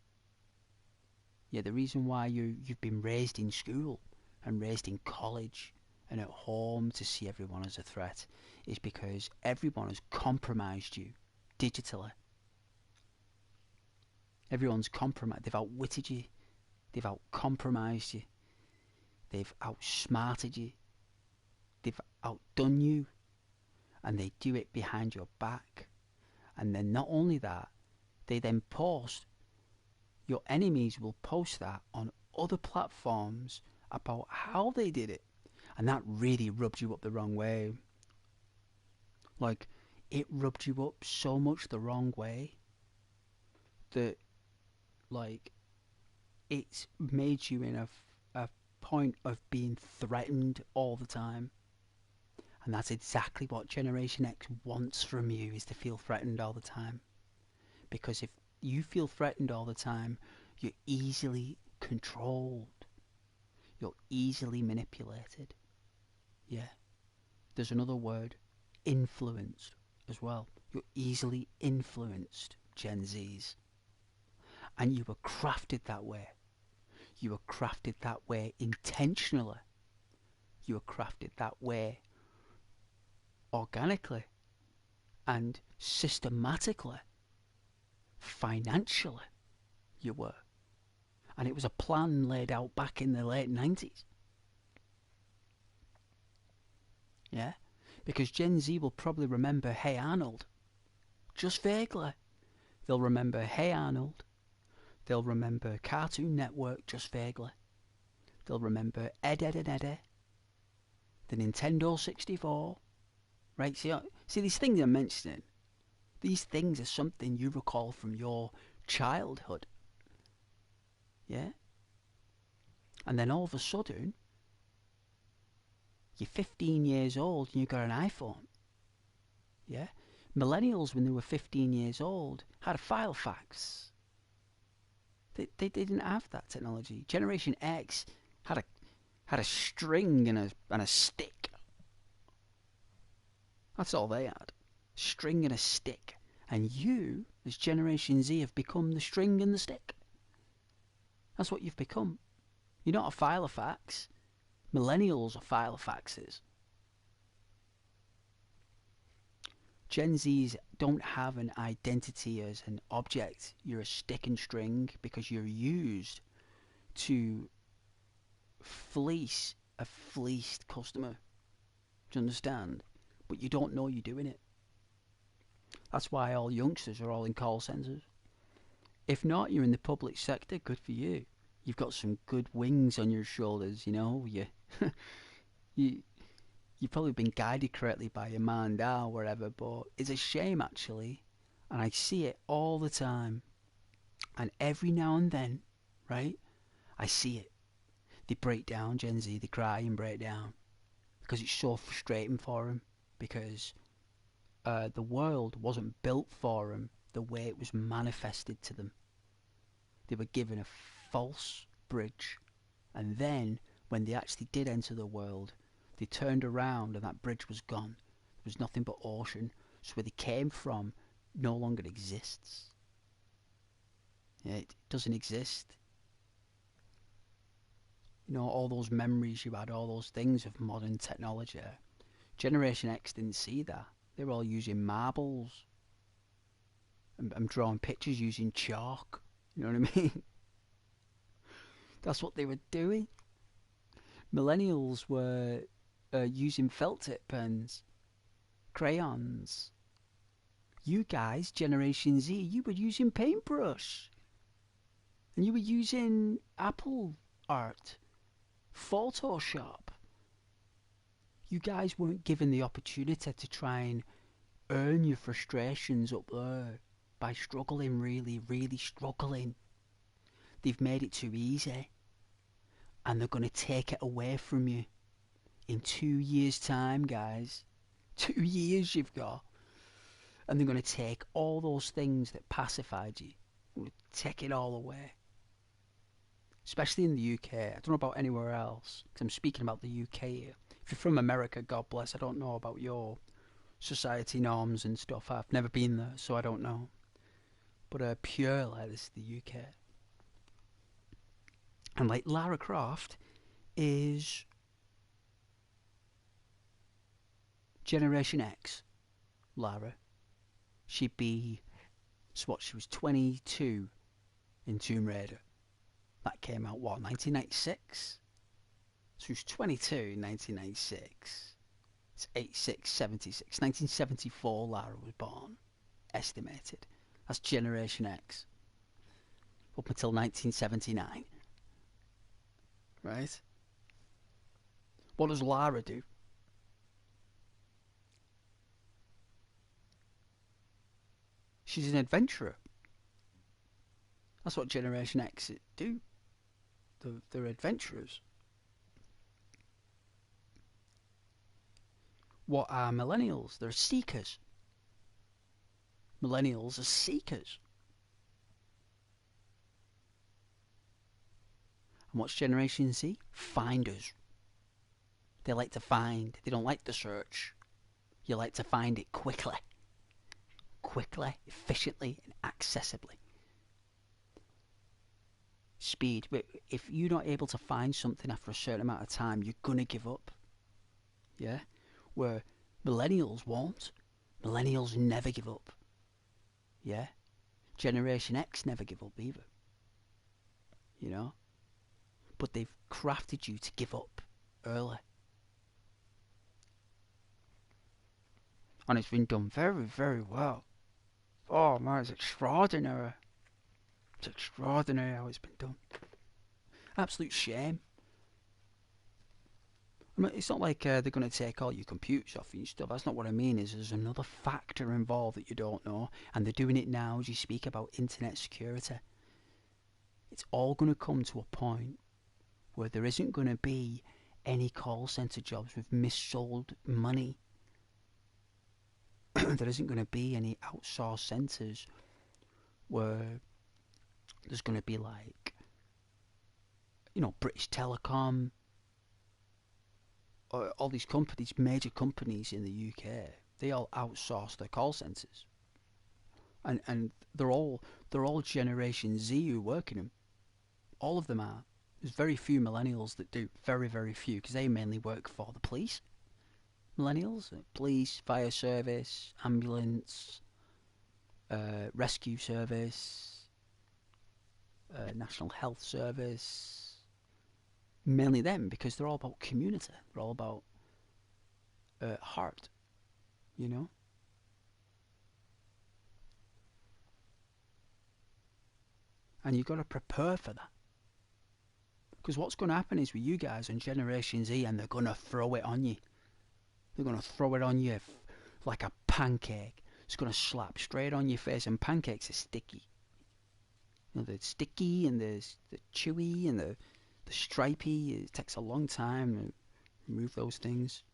Speaker 1: the reason why you've been raised in school and raised in college and at home to see everyone as a threat is because everyone has compromised you digitally. Everyone's compromised. They've outwitted you. They've outcompromised you. They've outsmarted you. They've outdone you. And they do it behind your back. And then not only that, they then post, your enemies will post that on other platforms about how they did it. And that really rubbed you up the wrong way. Like, it rubbed you up so much the wrong way that, like, it's made you in a point of being threatened all the time. And that's exactly what Generation X wants from you, is to feel threatened all the time. Because if you feel threatened all the time, you're easily controlled. You're easily manipulated. Yeah. There's another word, influenced as well. You're easily influenced, Gen Zs. And you were crafted that way. You were crafted that way intentionally. You were crafted that way organically and systematically, financially. You were. And it was a plan laid out back in the late 90s. Yeah? Because Gen Z will probably remember Hey Arnold. Just vaguely. They'll remember Hey Arnold. They'll remember Cartoon Network just vaguely. They'll remember Ed, Ed and Eddie. The Nintendo 64. Right? See these things I'm mentioning? These things are something you recall from your childhood. Yeah? And then all of a sudden, you're 15 years old and you've got an iPhone. Yeah? Millennials, when they were 15 years old, had a file fax. They didn't have that technology. Generation X had a string and a stick. That's all they had. String and a stick. And you, as Generation Z, have become the string and the stick. That's what you've become. You're not a file of fax. Millennials are file of faxes. Gen Zs don't have an identity as an object. You're a stick and string because you're used to fleece a fleeced customer. Do you understand? But you don't know you're doing it. That's why all youngsters are all in call centres. If not, you're in the public sector, good for you. You've got some good wings on your shoulders, you know. You've probably been guided correctly by your man, dad, or wherever, but it's a shame, actually. And I see it all the time. And every now and then, right, I see it. They break down, Gen Z, they cry and break down. Because it's so frustrating for them. Because the world wasn't built for them the way it was manifested to them. They were given a false bridge. And then, when they actually did enter the world, they turned around and that bridge was gone. There was nothing but ocean. So where they came from no longer exists. Yeah, it doesn't exist. You know, all those memories you had, all those things of modern technology. Generation X didn't see that. They were all using marbles. I'm drawing pictures using chalk. You know what I mean? That's what they were doing. Millennials were using felt tip pens, crayons. You guys, Generation Z, you were using paintbrush. And you were using Apple art, Photoshop. You guys weren't given the opportunity to try and earn your frustrations up there by struggling, really, really struggling. They've made it too easy. and they're going to take it away from you in 2 years' time, guys. 2 years you've got. And they're going to take all those things that pacified you. They're going to take it all away. Especially in the UK. I don't know about anywhere else, because I'm speaking about the UK here. If you're from America, God bless, I don't know about your society norms and stuff. I've never been there, so I don't know. But purely, this is the UK. And like Lara Croft is Generation X. Lara. She'd be, so what, she was 22 in Tomb Raider. That came out, what, 1996? So she was 22 in 1996. It's 86, 76. 1974 Lara was born, estimated. That's Generation X. Up until 1979. Right? What does Lara do? She's an adventurer. That's what Generation X do. They're adventurers. What are millennials? They're seekers. Millennials are seekers. And what's Generation Z? Finders. They like to find. They don't like to search. You like to find it quickly. Quickly, efficiently, and accessibly. Speed. If you're not able to find something after a certain amount of time, you're going to give up. Yeah? Where millennials won't. Millennials never give up. Yeah? Generation X never give up either. You know? But they've crafted you to give up early. And it's been done very, very well. Oh man, it's extraordinary. It's extraordinary how it's been done. Absolute shame. I mean, it's not like they're going to take all your computers off you and stuff. That's not what I mean. Is there's another factor involved that you don't know, and they're doing it now as you speak about internet security. It's all going to come to a point where there isn't going to be any call centre jobs with missold money. There isn't going to be any outsourced centres where there's going to be like, you know, British Telecom, all these companies, major companies in the UK, they all outsource their call centres, and they're all Generation Z who work in them. All of them are. There's very few millennials that do. Very, very few, because they mainly work for the police. Millennials, police, fire service, ambulance, rescue service, National Health Service. Mainly them, because they're all about community. They're all about heart, you know? And you've got to prepare for that. Because what's going to happen is with you guys on Generation Z, and they're going to throw it on you. They're going to throw it on you like a pancake. It's going to slap straight on your face, and pancakes are sticky. You know, they're sticky, and there's the chewy, and the stripy. It takes a long time to remove those things.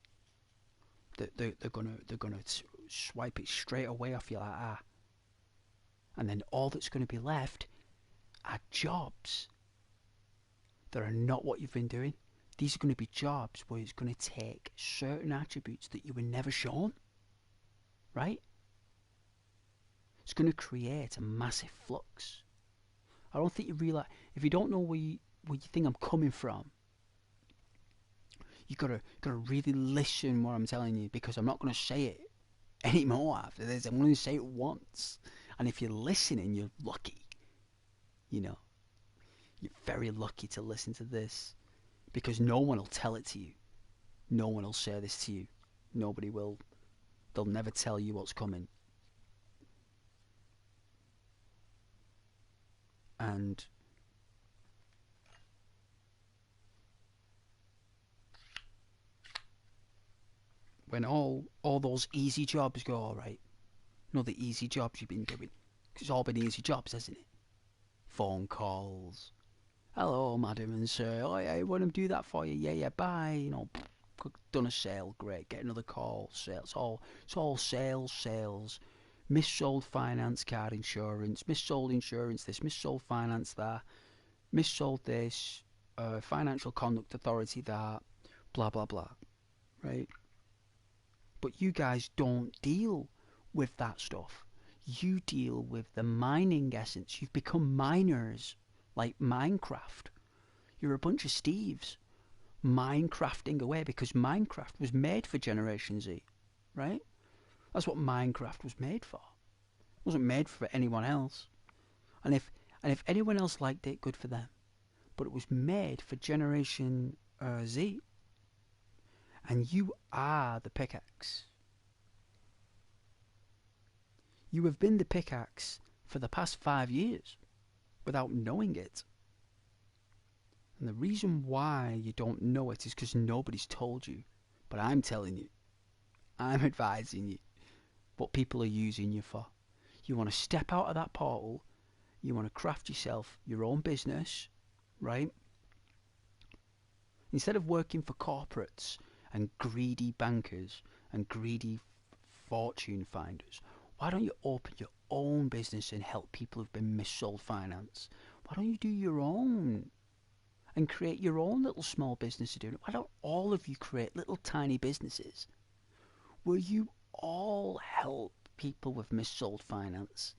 Speaker 1: They're gonna swipe it straight away off you like that. And then all that's going to be left are jobs that are not what you've been doing. These are going to be jobs where it's going to take certain attributes that you were never shown. Right? It's going to create a massive flux. I don't think you realise, if you don't know where you think I'm coming from, you gotta really listen what I'm telling you, because I'm not going to say it anymore after this. I'm going to say it once. And if you're listening, you're lucky. You know, you're very lucky to listen to this, because no one will tell it to you. No one will say this to you. Nobody will. They'll never tell you what's coming. And when all those easy jobs go, all right, you know, the easy jobs you've been doing, 'cause it's all been easy jobs, hasn't it? Phone calls, hello, madam and sir. Oh, yeah, I want to do that for you. Yeah, yeah, bye. You know, done a sale, great. Get another call, sales. It's all sales, sales. Missold finance, card insurance. Missold insurance, this. Missold finance, that. Missold this. Financial conduct authority, that. Blah, blah, blah. Right? But you guys don't deal with that stuff. You deal with the mining essence. You've become miners, like Minecraft. You're a bunch of Steves Minecrafting away because Minecraft was made for Generation Z, right? That's what Minecraft was made for. It wasn't made for anyone else. And if anyone else liked it, good for them. But it was made for Generation Z, and you are the pickaxe. You have been the pickaxe for the past 5 years without knowing it. And the reason why you don't know it is because nobody's told you. But I'm telling you, I'm advising you what people are using you for. You want to step out of that portal, you want to craft yourself your own business, right? Instead of working for corporates and greedy bankers and greedy fortune finders, why don't you open your own business and help people who've been missold finance? Why don't you do your own and create your own little small business to do it? Why don't all of you create little tiny businesses where you all help people with missold finance,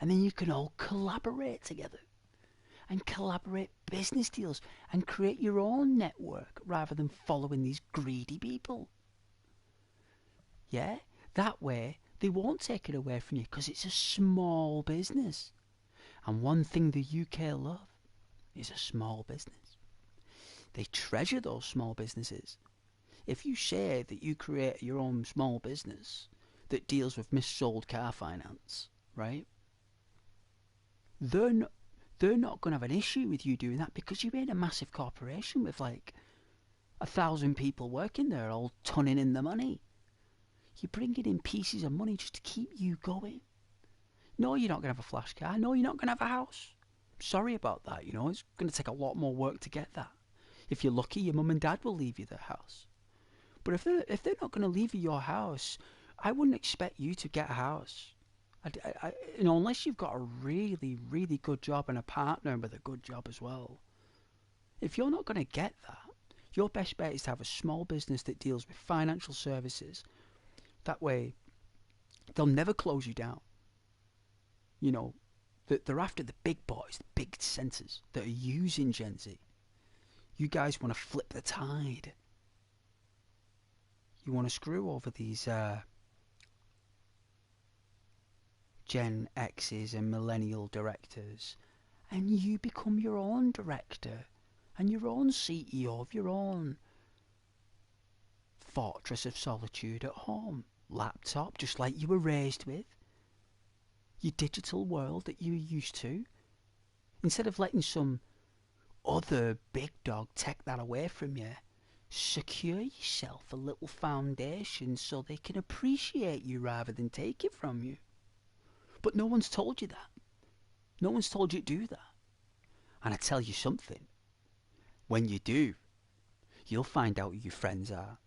Speaker 1: and then you can all collaborate together and collaborate business deals and create your own network rather than following these greedy people? Yeah? That way, they won't take it away from you because it's a small business. And one thing the UK love is a small business. They treasure those small businesses. If you say that you create your own small business that deals with missold car finance, right? They're not going to have an issue with you doing that because you ain't a massive corporation with like 1,000 people working there all tunning in the money. You're bringing in pieces of money just to keep you going. No, you're not going to have a flash car. No, you're not going to have a house. Sorry about that, you know. It's going to take a lot more work to get that. If you're lucky, your mum and dad will leave you their house. But if they're not going to leave you your house, I wouldn't expect you to get a house. Unless you've got a really, really good job and a partner with a good job as well. If you're not going to get that, your best bet is to have a small business that deals with financial services. That way, they'll never close you down. You know, they're after the big boys, the big centres that are using Gen Z. You guys want to flip the tide. You want to screw over these Gen X's and millennial directors, and you become your own director and your own CEO of your own fortress of solitude at home. Laptop, just like you were raised with. Your digital world that you were used to. Instead of letting some other big dog take that away from you, secure yourself a little foundation so they can appreciate you rather than take it from you. But no one's told you that. No one's told you to do that. And I tell you something, when you do, you'll find out who your friends are,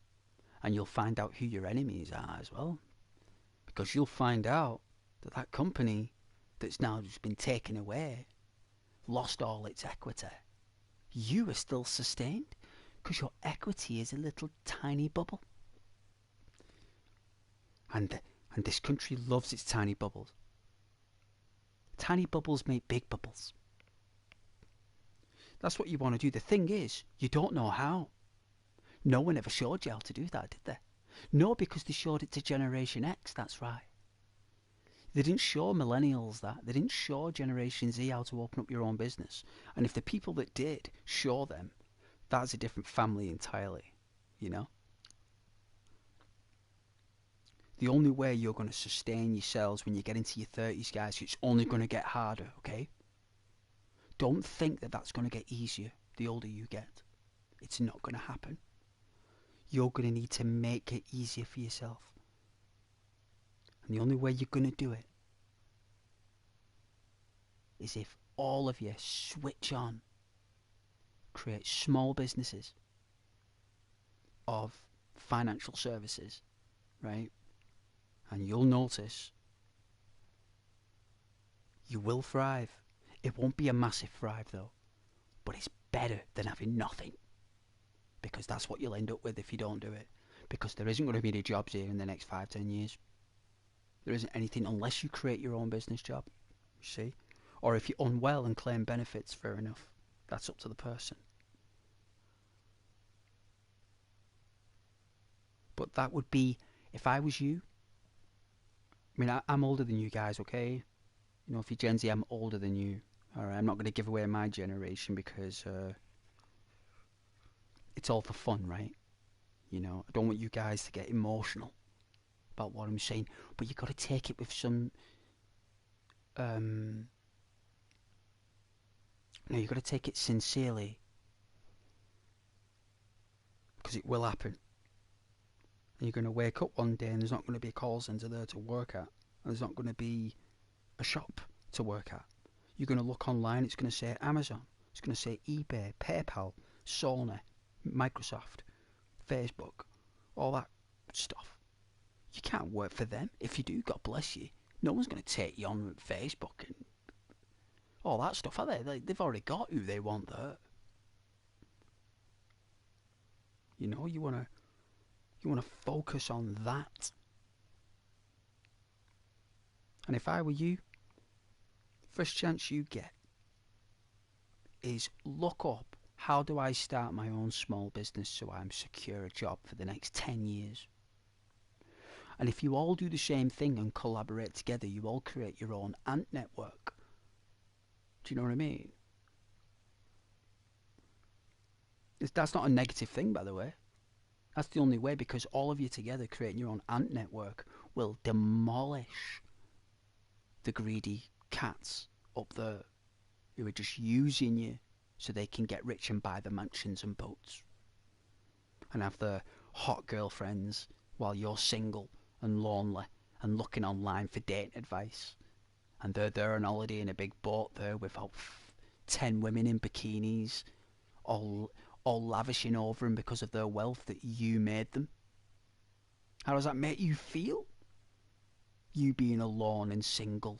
Speaker 1: and you'll find out who your enemies are as well. Because you'll find out that that company that's now just been taken away lost all its equity. You are still sustained because your equity is a little tiny bubble. And this country loves its tiny bubbles. Tiny bubbles make big bubbles. That's what you want to do. The thing is, you don't know how. No one ever showed you how to do that, did they? No, because they showed it to Generation X, that's right. They didn't show millennials that. They didn't show Generation Z how to open up your own business. And if the people that did show them, that's a different family entirely, you know? The only way you're going to sustain yourselves when you get into your 30s, guys, it's only going to get harder, okay? Don't think that that's going to get easier the older you get. It's not going to happen. You're going to need to make it easier for yourself. And the only way you're going to do it is if all of you switch on create small businesses of financial services, right? And you'll notice you will thrive. It won't be a massive thrive though, but it's better than having nothing, because that's what you'll end up with if you don't do it. Because there isn't going to be any jobs here in the next 5-10 years. There isn't anything unless you create your own business job, you see? Or if you're unwell and claim benefits, fair enough. That's up to the person. But that would be, if I was you, I mean, I'm older than you guys, okay? You know, if you're Gen Z, I'm older than you. Alright, I'm not going to give away my generation because it's all for fun, right? You know, I don't want you guys to get emotional about what I'm saying, but you got to take it with some. No, you got to take it sincerely, because it will happen. And you're going to wake up one day and there's not going to be a call centre there to work at, and there's not going to be a shop to work at. You're going to look online, it's going to say Amazon, it's going to say eBay, PayPal, Sony, Microsoft, Facebook, all that stuff. You can't work for them. If you do, God bless you. No one's going to take you on Facebook and all that stuff, are they? They've already got who they want there. You know, you want to focus on that. And if I were you, first chance you get is look up, how do I start my own small business so I'm secure a job for the next 10 years? And if you all do the same thing and collaborate together, you all create your own ant network. Do you know what I mean? That's not a negative thing, by the way. That's the only way, because all of you together creating your own ant network will demolish the greedy cats up there who are just using you so they can get rich and buy the mansions and boats and have their hot girlfriends while you're single and lonely and looking online for dating advice. And they're there on holiday in a big boat there with 10 women in bikinis, all lavishing over them because of their wealth that you made them. How does that make you feel? You being alone and single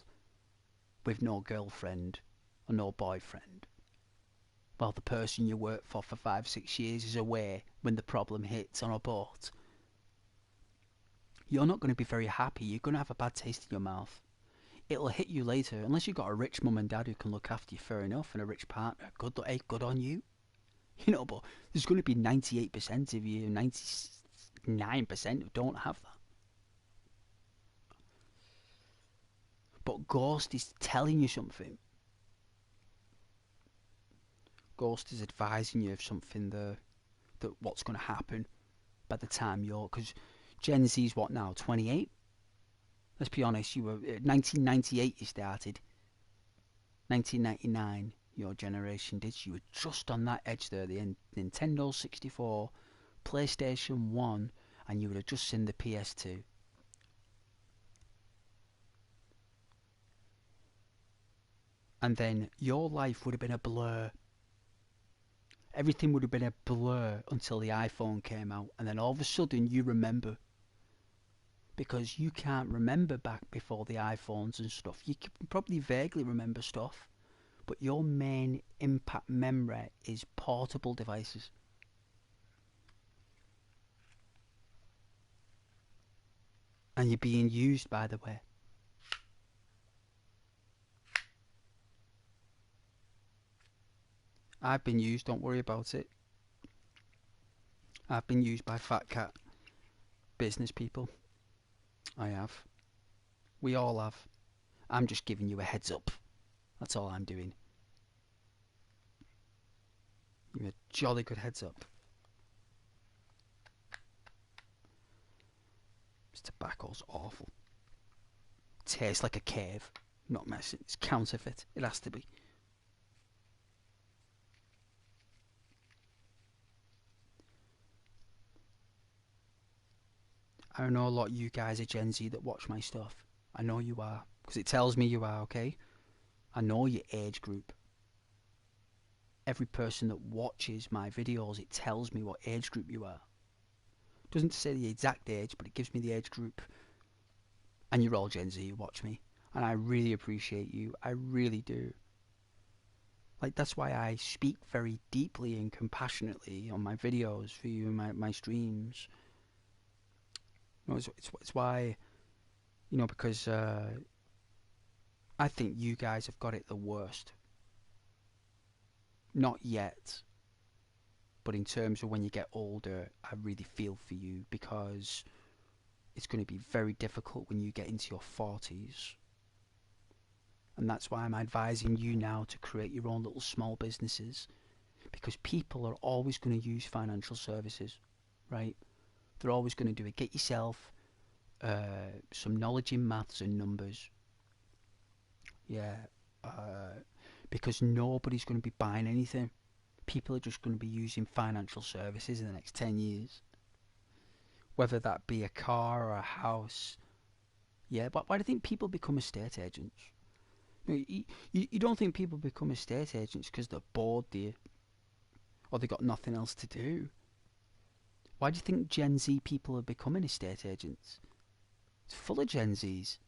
Speaker 1: with no girlfriend or no boyfriend, while the person you worked for 5-6 years is away when the problem hits on a boat. You're not going to be very happy. You're going to have a bad taste in your mouth. It'll hit you later, unless you've got a rich mum and dad who can look after you, fair enough, and a rich partner. Good on you. You know, but there's going to be 98% of you, 99% who don't have that. But Ghost is telling you something. Ghost is advising you of something that what's going to happen by the time you're... Because Gen Z's what now, 28? Let's be honest, you were 1998 you started. 1999 your generation did. You were just on that edge there. The Nintendo 64, PlayStation 1, and you would have just seen the PS2. And then your life would have been a blur. Everything would have been a blur until the iPhone came out, and then all of a sudden you remember. Because you can't remember back before the iPhones and stuff. You can probably vaguely remember stuff, but your main impact memory is portable devices. And you're being used, by the way. I've been used, don't worry about it. I've been used by fat cat business people. I have. We all have. I'm just giving you a heads up. That's all I'm doing. Give you a jolly good heads up. This tobacco's awful. Tastes like a cave. Not messing. It's counterfeit. It has to be. I know a lot of you guys are Gen Z that watch my stuff. I know you are, because it tells me you are, okay? I know your age group. every person that watches my videos, it tells me what age group you are. It doesn't say the exact age, but it gives me the age group. And you're all Gen Z, you watch me. And I really appreciate you. I really do. Like, that's why I speak very deeply and compassionately on my videos for you and my streams. You know, it's why, you know, because I think you guys have got it the worst. Not yet. But in terms of when you get older, I really feel for you, because it's going to be very difficult when you get into your 40s. And that's why I'm advising you now to create your own little small businesses, because people are always going to use financial services, right? They're always going to do it. Get yourself some knowledge in maths and numbers. Yeah. Because nobody's going to be buying anything. People are just going to be using financial services in the next 10 years. Whether that be a car or a house. Yeah, but why do you think people become estate agents? You don't think people become estate agents because they're bored, do you? Or they got nothing else to do? Why do you think Gen Z people are becoming estate agents? It's full of Gen Zs.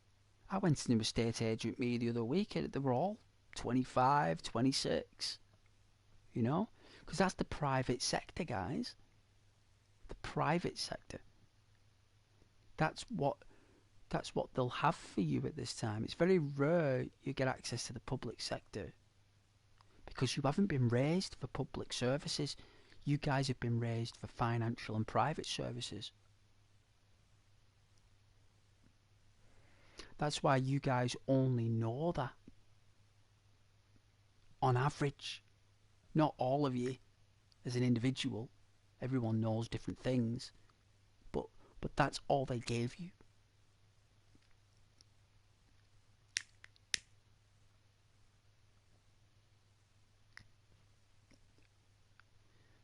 Speaker 1: I went to an estate agent me the other week, and they were all 25, 26. You know? Because that's the private sector, guys. The private sector. That's what they'll have for you at this time. It's very rare you get access to the public sector, because you haven't been raised for public services. You guys have been raised for financial and private services. That's why you guys only know that. On average. Not all of you as an individual. Everyone knows different things. But that's all they gave you.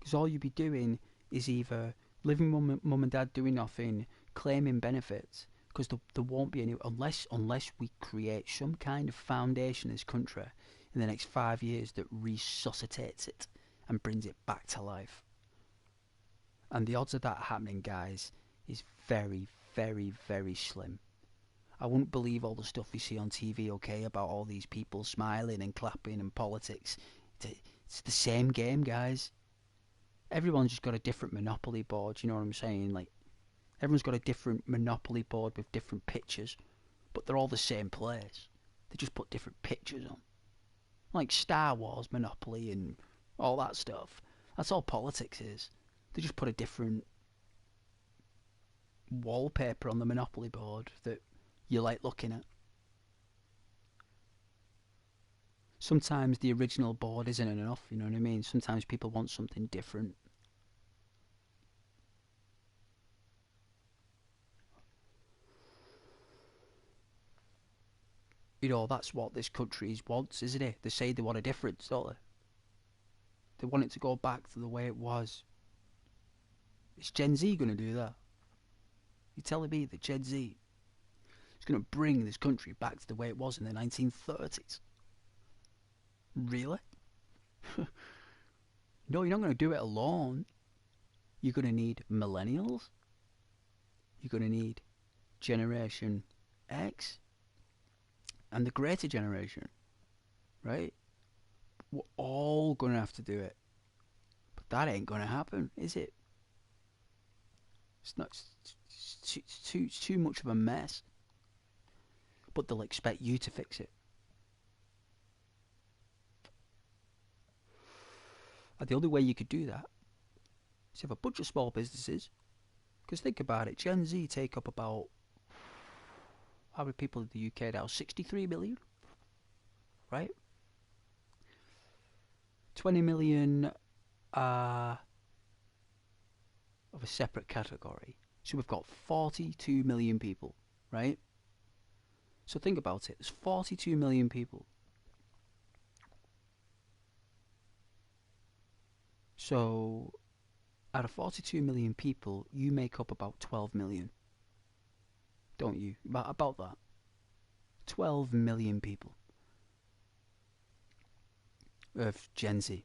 Speaker 1: Because all you'd be doing is either living mum and dad doing nothing, claiming benefits, because there won't be any, unless we create some kind of foundation in this country in the next 5 years that resuscitates it and brings it back to life. And the odds of that happening, guys, is very, very, very slim. I wouldn't believe all the stuff you see on TV, okay, about all these people smiling and clapping and politics. It's the same game, guys. Everyone's just got a different Monopoly board, you know what I'm saying? Like, everyone's got a different Monopoly board with different pictures, but they're all the same place. They just put different pictures on. Like Star Wars, Monopoly, and all that stuff. That's all politics is. They just put a different wallpaper on the Monopoly board that you like looking at. Sometimes the original board isn't enough, you know what I mean? Sometimes people want something different. You know, that's what this country wants, isn't it? They say they want a difference, don't they? They want it to go back to the way it was. Is Gen Z going to do that? You're telling me that Gen Z is going to bring this country back to the way it was in the 1930s? Really? No, you're not going to do it alone. You're going to need millennials. You're going to need Generation X and the greater generation, right? We're all going to have to do it. But that ain't going to happen, is it? It's not. It's too much of a mess. But they'll expect you to fix it. And the only way you could do that is have a bunch of small businesses. Because think about it, Gen Z take up about, how many people in the UK now? 63 million, right? 20 million of a separate category. So we've got 42 million people, right? So think about it. There's 42 million people. So out of 42 million people, you make up about 12 million. Don't you? About that. 12 million people of Gen Z.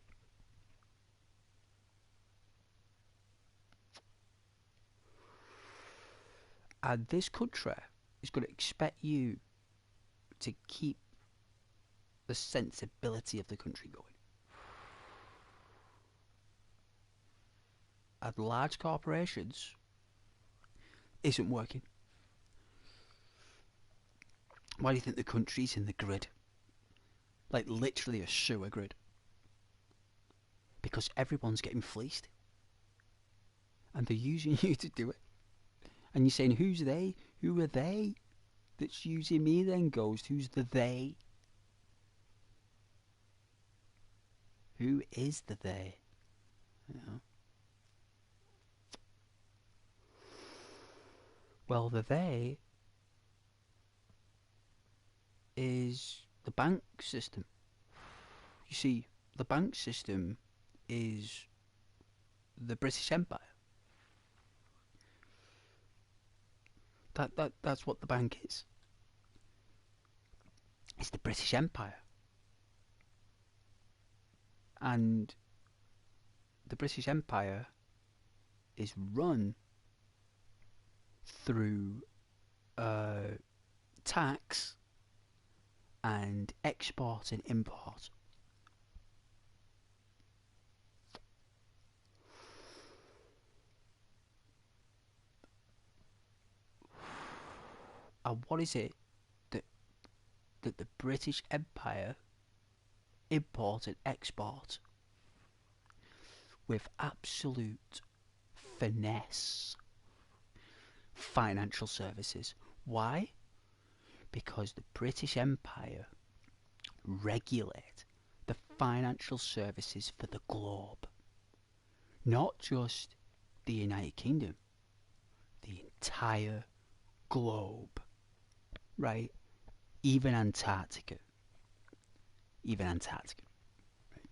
Speaker 1: And this country is going to expect you to keep the sensibility of the country going. And large corporations isn't working. Why do you think the country's in the grid? Like literally a sewer grid. Because everyone's getting fleeced. And they're using you to do it. And you're saying, who's they? Who are they that's using me then, Ghost? Who's the they? Who is the they? You know? Well, the they is the bank system. You see, the bank system is the British Empire. That's what the bank is. It's the British Empire. And the British Empire is run through tax and export and import. And what is it that the British Empire import and export with absolute finesse? Financial services. Why? Because the British Empire regulate the financial services for the globe. Not just the United Kingdom, the entire globe. Right? Even Antarctica. Even Antarctica. Right?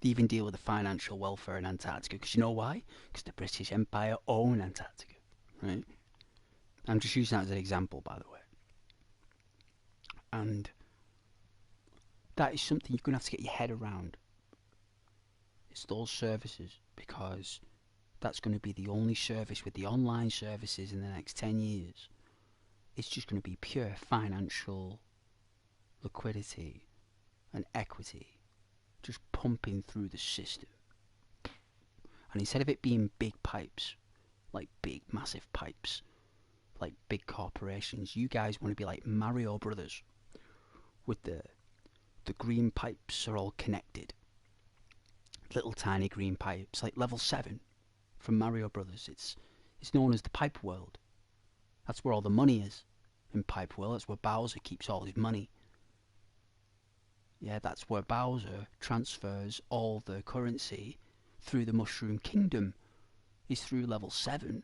Speaker 1: They even deal with the financial welfare in Antarctica. Because you know why? Because the British Empire own Antarctica. Right? I'm just using that as an example, by the way. And that is something you're going to have to get your head around. It's those services, because that's going to be the only service with the online services in the next 10 years. It's just going to be pure financial liquidity and equity just pumping through the system. And instead of it being big pipes, like big massive pipes, like big corporations, you guys want to be like Mario Brothers, with the green pipes are all connected. Little tiny green pipes, like level 7 from Mario Brothers. It's known as the pipe world. That's where all the money is in Pipe World. That's where Bowser keeps all his money. Yeah, that's where Bowser transfers all the currency through the Mushroom Kingdom, is through level 7.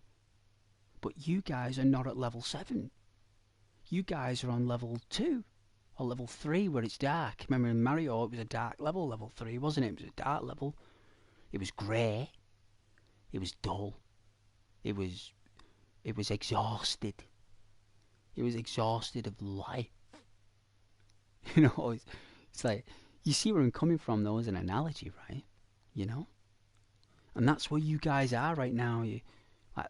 Speaker 1: But you guys are not at level 7. You guys are on level 2 or level 3 where it's dark. Remember in Mario it was a dark level, level 3, wasn't it? It was a dark level. It was grey. It was dull. It was exhausted. It was exhausted of life. You know, it's like, you see where I'm coming from though as an analogy, right? You know? And that's where you guys are right now. You,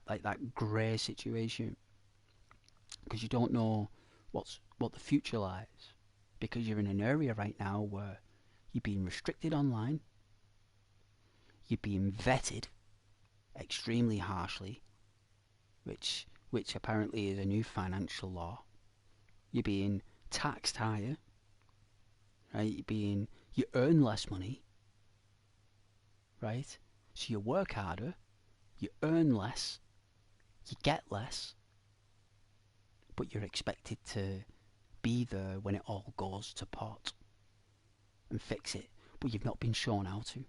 Speaker 1: like that grey situation. Because you don't know what the future lies. Because you're in an area right now where you're being restricted online. You're being vetted extremely harshly, which apparently is a new financial law. You're being taxed higher, right? You earn less money, right? So you work harder, you earn less, you get less, but you're expected to be there when it all goes to pot and fix it, but you've not been shown how to.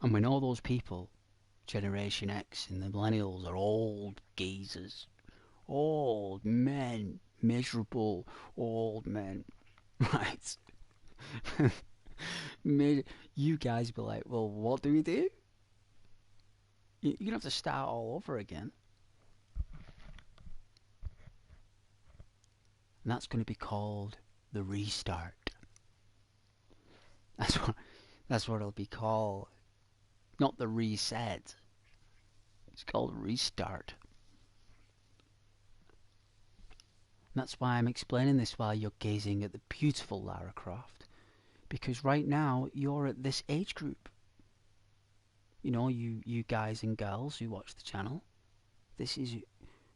Speaker 1: And when all those people, Generation X and the millennials, are old geezers, old men, miserable old men, right? You guys be like, well, what do we do? You're going to have to start all over again. And that's going to be called the restart. That's what it'll be called. Not the reset. It's called restart. And that's why I'm explaining this while you're gazing at the beautiful Lara Croft. Because right now, you're at this age group. You know, you guys and girls who watch the channel. This is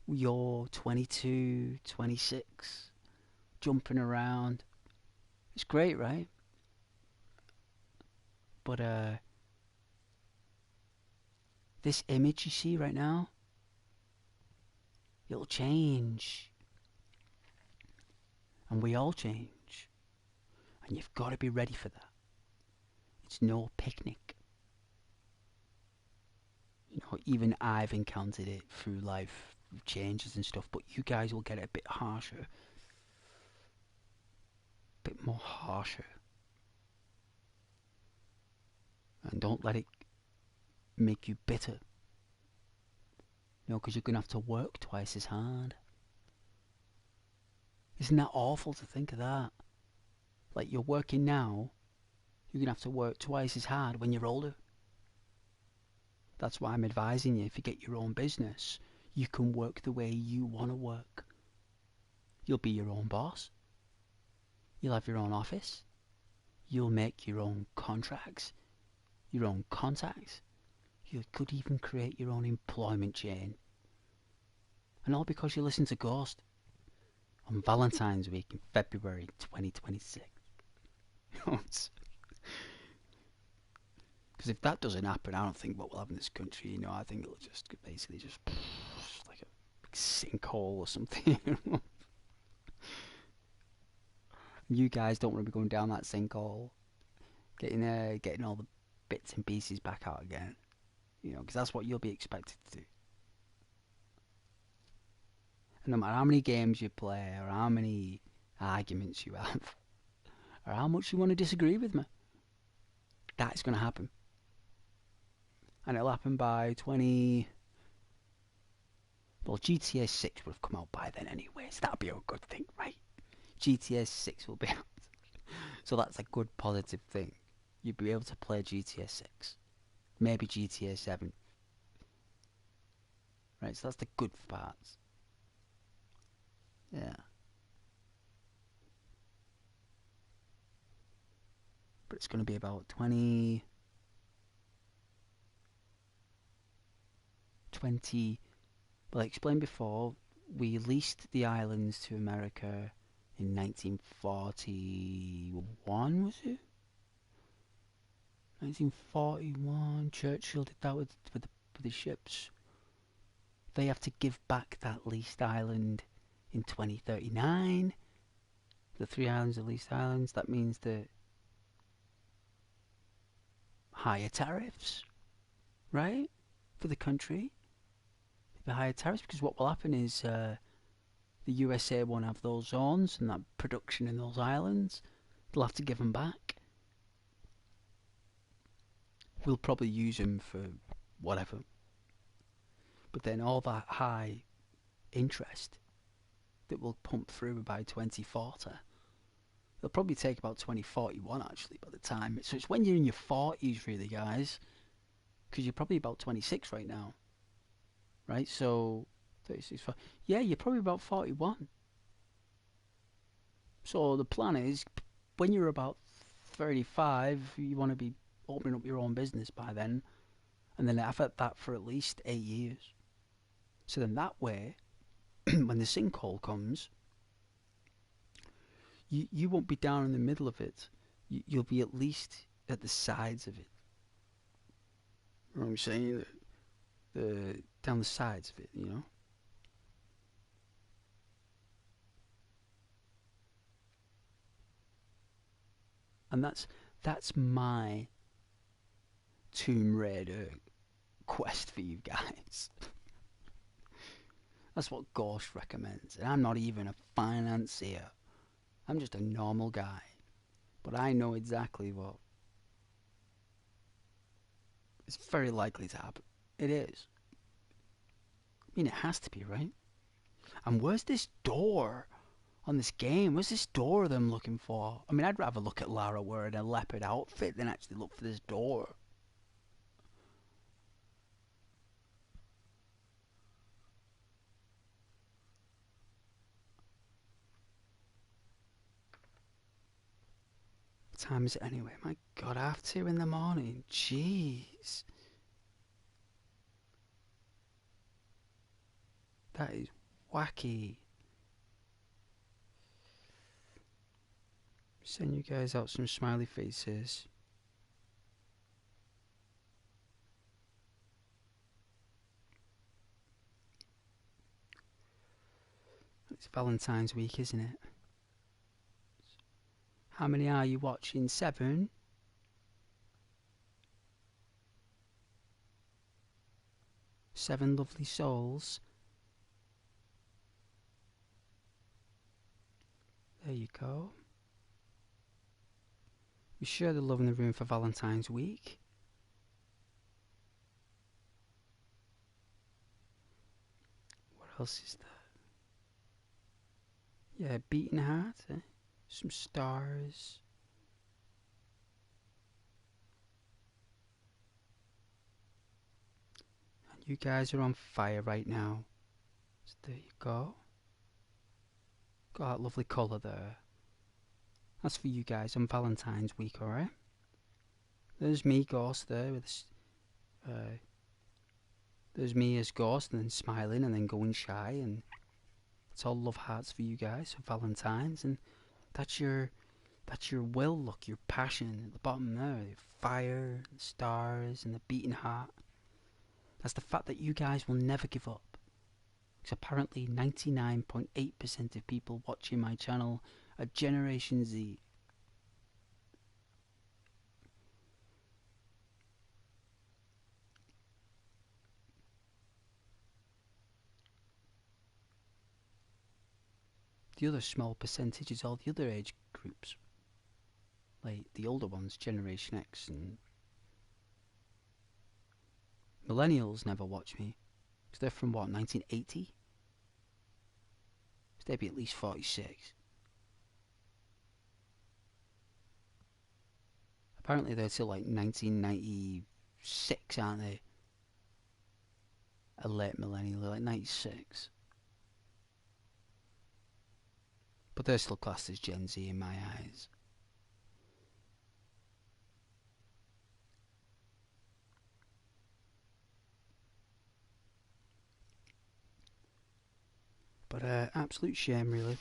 Speaker 1: you're 22, 26, jumping around. It's great, right? But this image you see right now, it'll change. And we all change. And you've got to be ready for that. It's no picnic. You know, even I've encountered it through life changes and stuff, but you guys will get it a bit harsher. A bit more harsher. And don't let it make you bitter. You know, because you're going to have to work twice as hard. Isn't that awful to think of that? Like, you're working now, you're going to have to work twice as hard when you're older. That's why I'm advising you, if you get your own business, you can work the way you want to work. You'll be your own boss. You'll have your own office. You'll make your own contracts, your own contacts. You could even create your own employment chain. And all because you listen to Ghost on Valentine's week in February 2026. Because if that doesn't happen, I don't think what we'll have in this country, you know, I think it'll just basically just like a big sinkhole or something. You guys don't want to be going down that sinkhole, getting all the bits and pieces back out again, you know, because that's what you'll be expected to do. And no matter how many games you play, or how many arguments you have, or how much you want to disagree with me, that's going to happen. And it'll happen by 20... Well, GTA 6 would have come out by then anyway, so that'll be a good thing, right? GTA 6 will be out. So that's a good positive thing. You'll be able to play GTA 6. Maybe GTA 7. Right, so that's the good parts. Yeah. But it's going to be about 20... Well, I explained before, we leased the islands to America in 1941, was it? 1941, Churchill did that with the ships. They have to give back that leased island in 2039. The 3 islands are leased islands. That means the higher tariffs, right? For the country. The higher tariffs, because what will happen is the USA won't have those zones and that production in those islands. They'll have to give them back. We'll probably use them for whatever. But then all that high interest that will pump through by 2040, it'll probably take about 2041 actually by the time. So it's when you're in your 40s really, guys, because you're probably about 26 right now. Right, so 36, 40. Yeah, you're probably about 41. So the plan is, when you're about 35, you want to be opening up your own business by then, and then I've had that for at least 8 years. So then that way, when the sinkhole comes, you won't be down in the middle of it. You'll be at least at the sides of it. You know what I'm saying? Down the sides of it, you know. And that's my Tomb Raider quest for you guys. That's what Ghost recommends. And I'm not even a financier. I'm just a normal guy. But I know exactly what is very likely to happen. It is. I mean, it has to be, right? And where's this door on this game? Where's this door that I'm looking for? I mean, I'd rather look at Lara wearing a leopard outfit than actually look for this door. time is it anyway? My God, 2:30 in the morning. Jeez. That is wacky. Send you guys out some smiley faces. It's Valentine's week, isn't it? How many are you watching? 7? 7 lovely souls. There you go. We share the love in the room for Valentine's week. What else is there? Yeah, beating heart. Some stars. And you guys are on fire right now. So there you go. Got that lovely colour there. That's for you guys on Valentine's week, alright? There's me, Ghost, there with this. There's me as Ghost, and then smiling, and then going shy, and it's all love hearts for you guys for Valentine's, and that's your will, look, your passion at the bottom there, the fire, the stars, and the beating heart. That's the fact that you guys will never give up. Because apparently 99.8% of people watching my channel are Generation Z. The other small percentage is all the other age groups. Like the older ones, Generation X and Millennials never watch me. Because they're from what, 1980? So they'd be at least 46. Apparently they're till like 1996, aren't they? A late millennial, like 96. But they're still classed as Gen Z in my eyes. But absolute shame, really.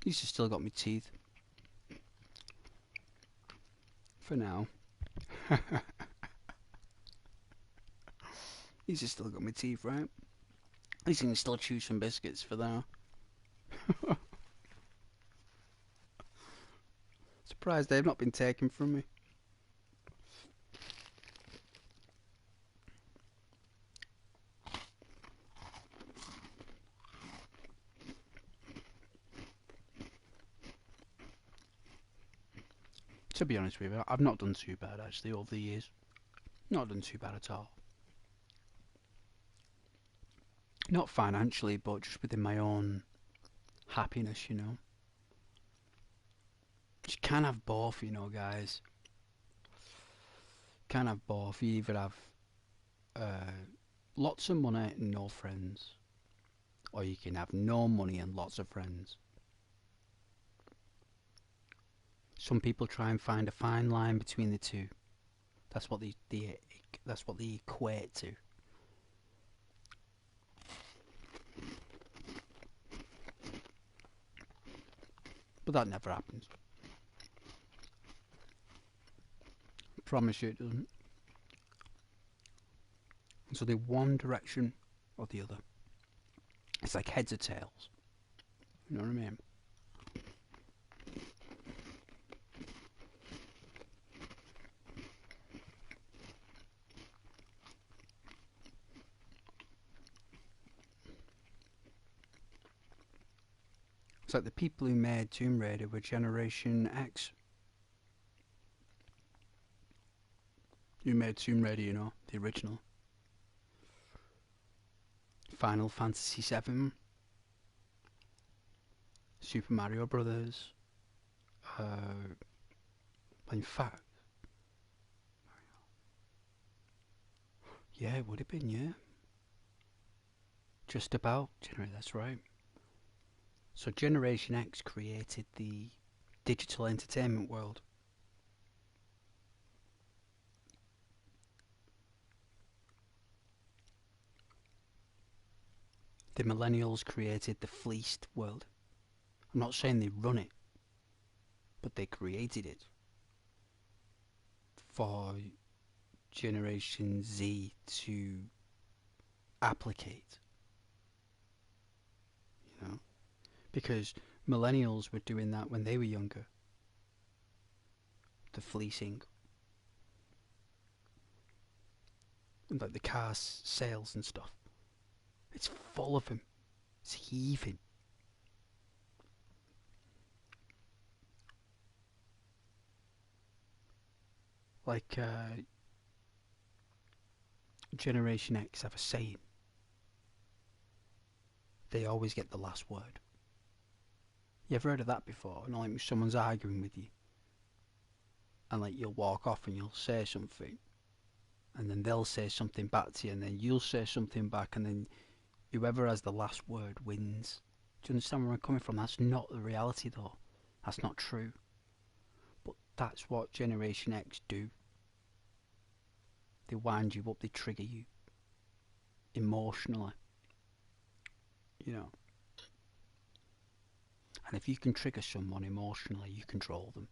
Speaker 1: These have still got me teeth. For now. These have still got my teeth, right? At least I can still chew some biscuits for now. Surprised they've not been taken from me. To be honest with you, I've not done too bad actually over the years. Not done too bad at all. Not financially, but just within my own happiness, you know. You can have both, you know, guys. Can have both. You either have lots of money and no friends, or you can have no money and lots of friends. Some people try and find a fine line between the two. That's what they equate to. But that never happens. I promise you it doesn't. So they're one direction or the other. It's like heads or tails. You know what I mean? It's like the people who made Tomb Raider were Generation X. Who made Tomb Raider, you know, the original. Final Fantasy VII, Super Mario Brothers. In fact, yeah, it would have been, yeah. Just about, that's right. So Generation X created the digital entertainment world. The millennials created the fleeced world. I'm not saying they run it, but they created it for Generation Z to applicate, you know? Because millennials were doing that when they were younger. The fleecing. And like the car sales and stuff. It's full of them. It's heaving. Like, Generation X have a saying. They always get the last word. You ever heard of that before? You know, like someone's arguing with you, and like you'll walk off and you'll say something, and then they'll say something back to you, and then you'll say something back, and then whoever has the last word wins. Do you understand where I'm coming from? That's not the reality, though. That's not true. But that's what Generation X do. They wind you up, they trigger you emotionally, you know. And if you can trigger someone emotionally, you control them.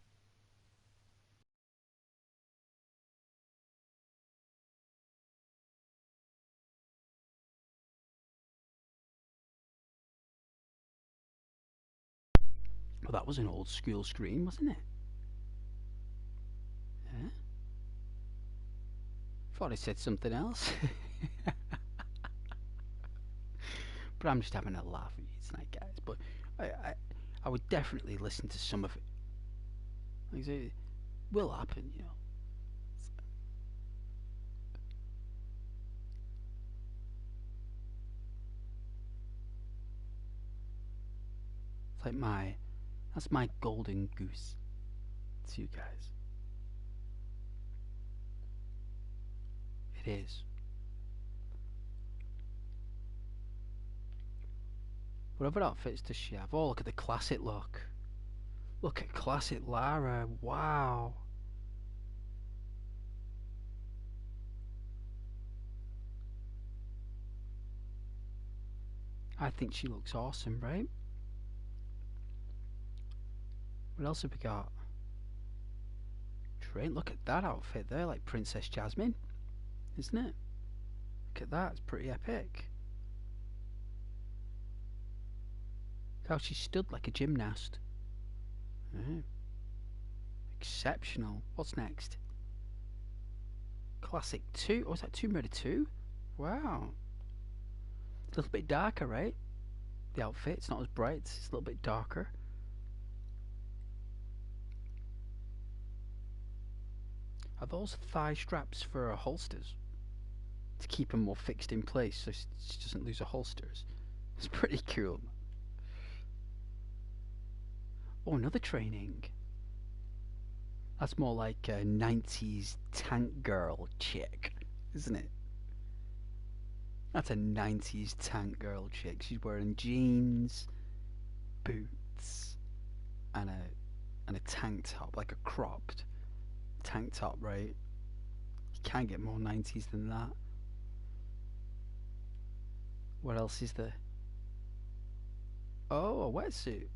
Speaker 1: Well, that was an old school scream, wasn't it? Yeah? Thought I said something else. But I'm just having a laugh at you tonight, guys. But I would definitely listen to some of it. Like I say, it will happen, you know. It's like that's my golden goose to you guys. It is. Whatever outfits does she have? Oh, look at the classic look. Look at classic Lara. Wow. I think she looks awesome, right? What else have we got? Great, look at that outfit there, like Princess Jasmine, isn't it? Look at that, it's pretty epic. Look how she stood like a gymnast. Yeah. Exceptional. What's next? Classic 2. Oh, is that Tomb Raider 2? Wow. A little bit darker, right? The outfit, it's not as bright, it's a little bit darker. Are those thigh straps for her holsters? To keep them more fixed in place so she doesn't lose her holsters. It's pretty cool. Oh, another training. That's more like a 90s tank girl chick, isn't it? That's a 90s tank girl chick. She's wearing jeans, boots, and a tank top, like a cropped tank top, right? You can't get more 90s than that. What else is there? Oh, a wetsuit.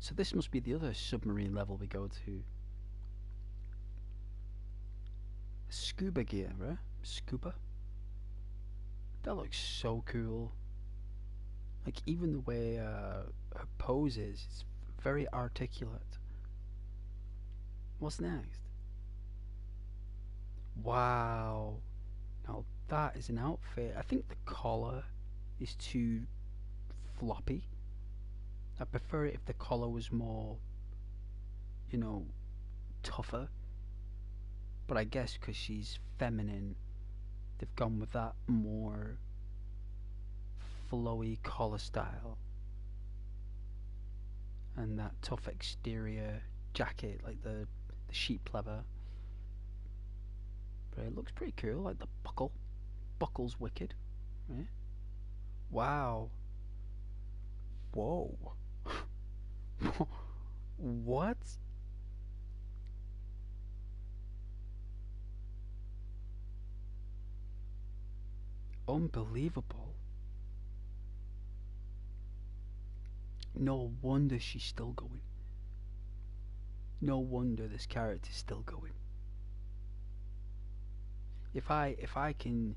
Speaker 1: So this must be the other submarine level we go to. Scuba gear, right? Scuba? That looks so cool. Like, even the way her pose is, it's very articulate. What's next? Wow. Now that is an outfit. I think the collar is too floppy. I prefer it if the collar was more, you know, tougher. But I guess because she's feminine, they've gone with that more flowy collar style and that tough exterior jacket, like the sheep leather. But it looks pretty cool, like the buckle. Buckle's wicked. Right? Wow. Whoa. What? Unbelievable. No wonder she's still going. No wonder this character's still going. If I can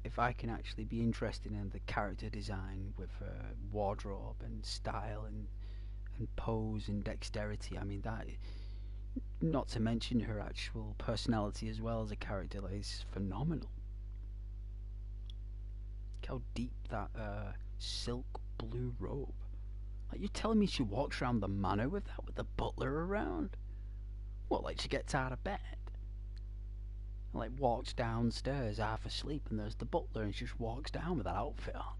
Speaker 1: if I can actually be interested in the character design with wardrobe and style and pose and dexterity, I mean that, not to mention her actual personality as well as a character, that is phenomenal. Look how deep that silk blue robe. Like, you're telling me she walks around the manor with that, with the butler around? What, like she gets out of bed? And, like, walks downstairs half asleep and there's the butler and she just walks down with that outfit on?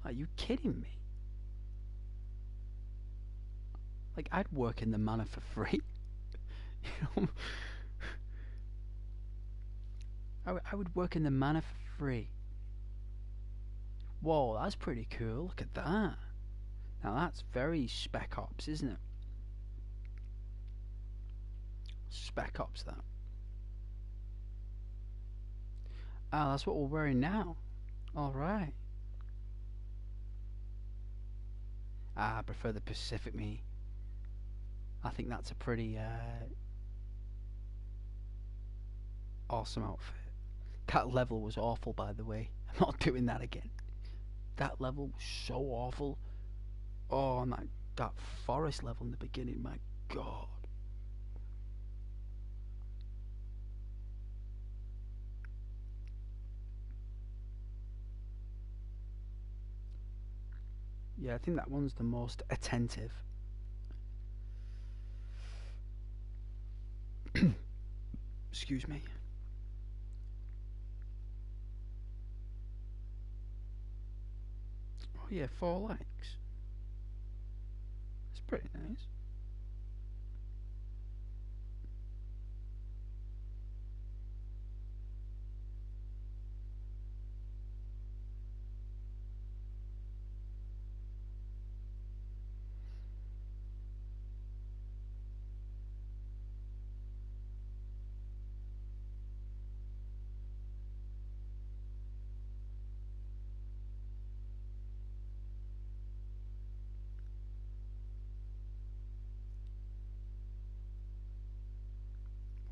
Speaker 1: Are you kidding me? Like, I'd work in the manor for free. You know? I would work in the manor for free. Whoa, that's pretty cool. Look at that. Now that's very Spec Ops, isn't it? Spec Ops, that. Ah, that's what we're wearing now. Alright. Ah, I prefer the Pacific me. I think that's a pretty awesome outfit. That level was awful, by the way. I'm not doing that again. That level was so awful. Oh, and that forest level in the beginning, my god. Yeah, I think that one's the most attentive. Excuse me. Oh yeah, 4 likes. That's pretty nice.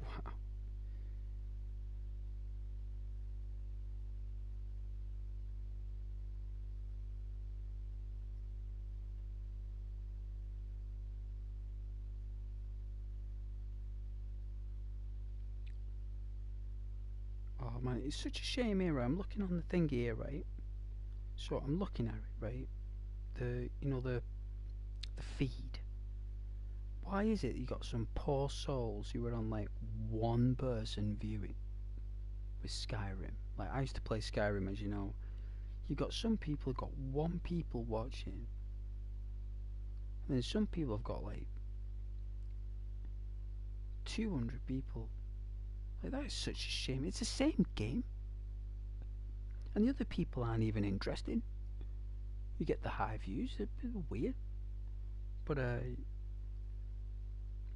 Speaker 1: Wow. Oh man, it's such a shame here. I'm looking on the thing here, right? So I'm looking at it, right? The the feed. Why is it you got some poor souls who are on like one person viewing with Skyrim? Like, I used to play Skyrim, as you know. You got some people who got one people watching, and then some people have got like 200 people. Like, that is such a shame. It's the same game, and the other people aren't even interested. You get the high views. It's a bit weird, but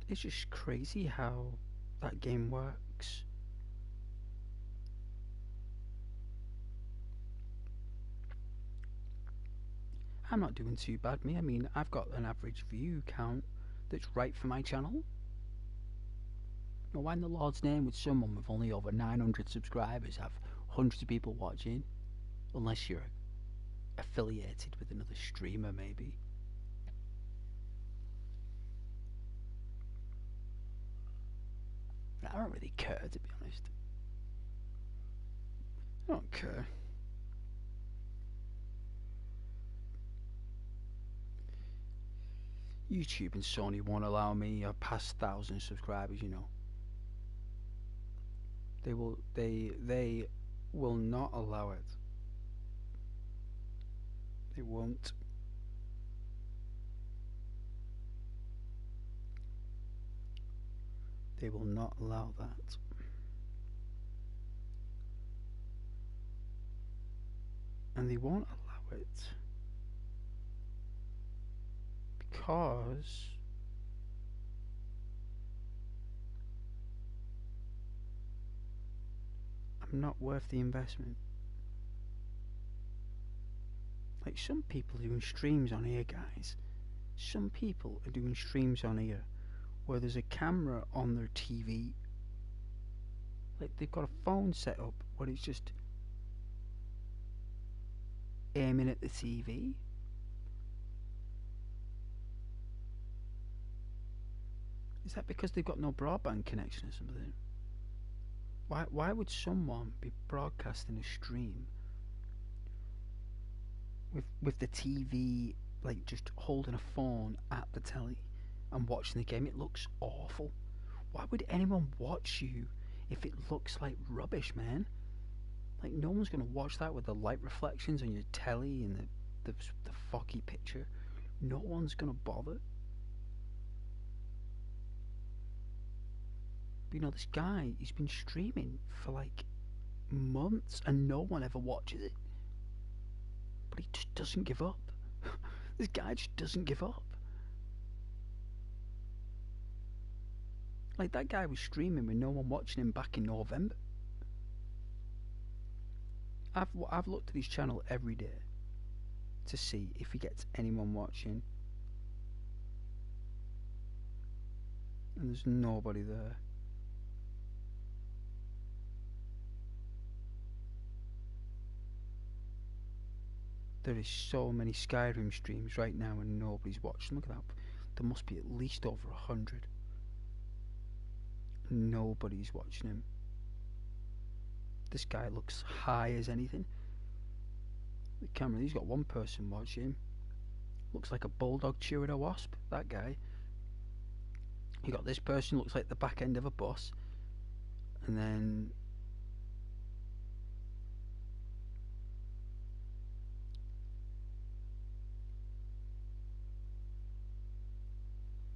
Speaker 1: it's just crazy how that game works. I'm not doing too bad, me. I mean, I've got an average view count that's right for my channel. Now, why in the Lord's name would someone with only over 900 subscribers have hundreds of people watching? Unless you're affiliated with another streamer, maybe. I don't really care, to be honest. I don't care. YouTube and Sony won't allow me past 1,000 subscribers, you know. They will not allow it. They won't. They will not allow that. And they won't allow it because I'm not worth the investment. Like, some people are doing streams on here, guys. Some people are doing streams on here where there's a camera on their TV. Like, they've got a phone set up where it's just aiming at the TV. Is that because they've got no broadband connection or something? Why would someone be broadcasting a stream with the TV, like, just holding a phone at the telly and watching the game? It looks awful. Why would anyone watch you if it looks like rubbish, man? Like, no one's going to watch that with the light reflections on your telly and the foggy picture. No one's going to bother. But, you know, this guy, he's been streaming for like months and no one ever watches it. But he just doesn't give up. This guy just doesn't give up. Like, that guy was streaming with no one watching him back in November. I've looked at his channel every day to see if he gets anyone watching, and there's nobody there. There is so many Skyrim streams right now and nobody's watching. Look at that. There must be at least over 100. Nobody's watching him. This guy looks high as anything. The camera, he's got one person watching him. Looks like a bulldog chewing a wasp, that guy. You got this person, looks like the back end of a bus. And then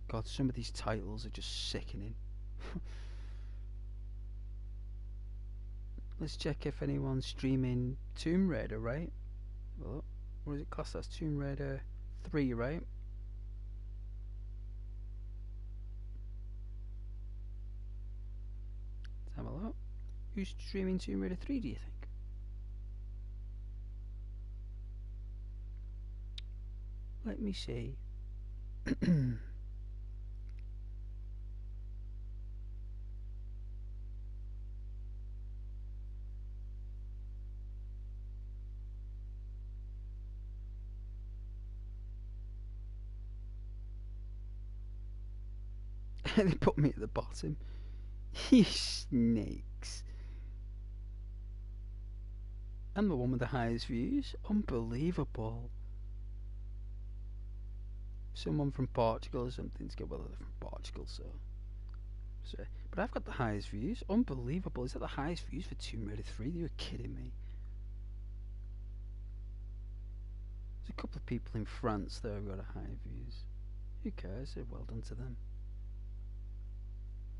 Speaker 1: God, some of these titles are just sickening. Let's check if anyone's streaming Tomb Raider, right? Well, what does it cost? That's Tomb Raider 3, right? Let's have a look. Who's streaming Tomb Raider 3, do you think? Let me see. They put me at the bottom. You snakes. I'm the one with the highest views. Unbelievable. Someone from Portugal or something to go, well, they're from Portugal, so. But I've got the highest views. Unbelievable. Is that the highest views for Tomb Raider 3? You're kidding me. There's a couple of people in France that have got a high views. Who cares? Well done to them.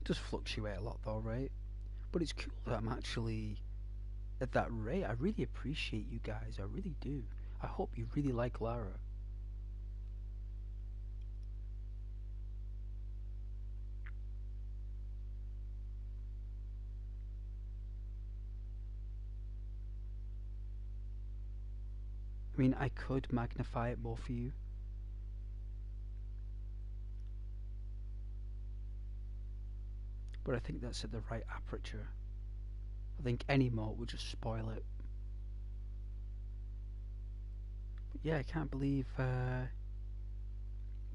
Speaker 1: It does fluctuate a lot though, right? But it's cool that I'm actually at that rate. I really appreciate you guys. I really do. I hope you really like Lara. I mean, I could magnify it more for you. But I think that's at the right aperture. I think any more would just spoil it. But yeah, I can't believe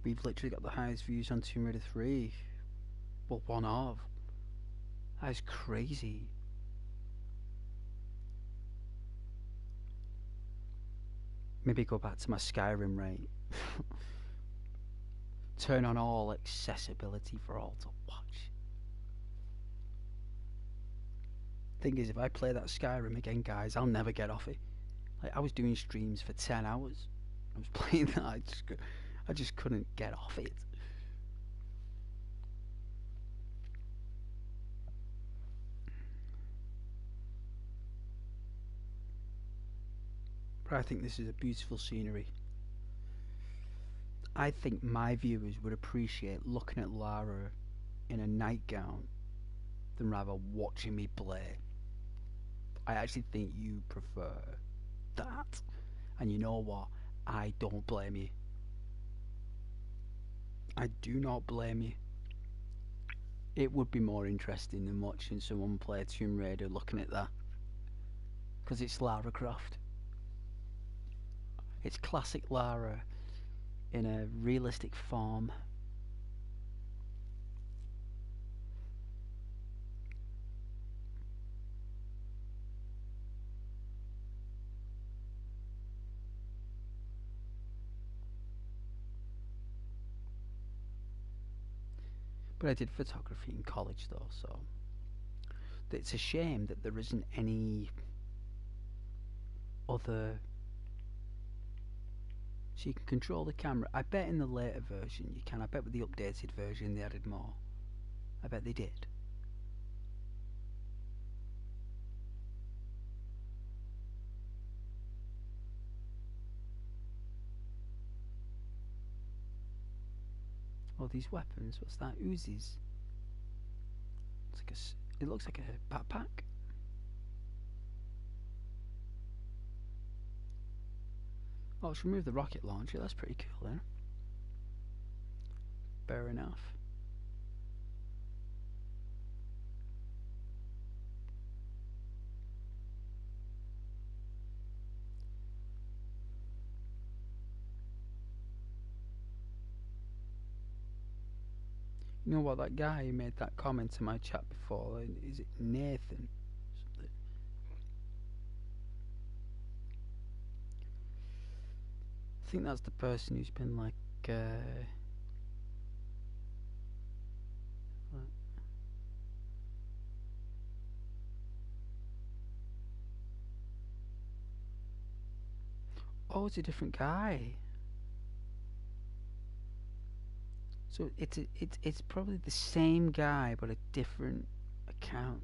Speaker 1: we've literally got the highest views on Tomb Raider 3. Well, one of. That is crazy. Maybe go back to my Skyrim rate. turn on all accessibility for all to watch. Thing is, if I play that Skyrim again, guys, I'll never get off it. Like, I was doing streams for 10 hours. I was playing that. I just couldn't get off it. But I think this is a beautiful scenery. I think my viewers would appreciate looking at Lara in a nightgown than rather watching me play. I actually think you prefer that. And you know what? I don't blame you. I do not blame you. It would be more interesting than watching someone play Tomb Raider looking at that. Because it's Lara Croft. It's classic Lara in a realistic form. But I did photography in college though, so it's a shame that there isn't any other, so you can control the camera. I bet in the later version you can. I bet with the updated version they added more. I bet they did. Oh, these weapons, what's that? Uzis. It's like it looks like a backpack. Oh, let's remove the rocket launcher. That's pretty cool then. Fair enough. You know what, that guy who made that comment in my chat before, is it Nathan? I think that's the person who's been like, oh, it's a different guy. So it's probably the same guy but a different account.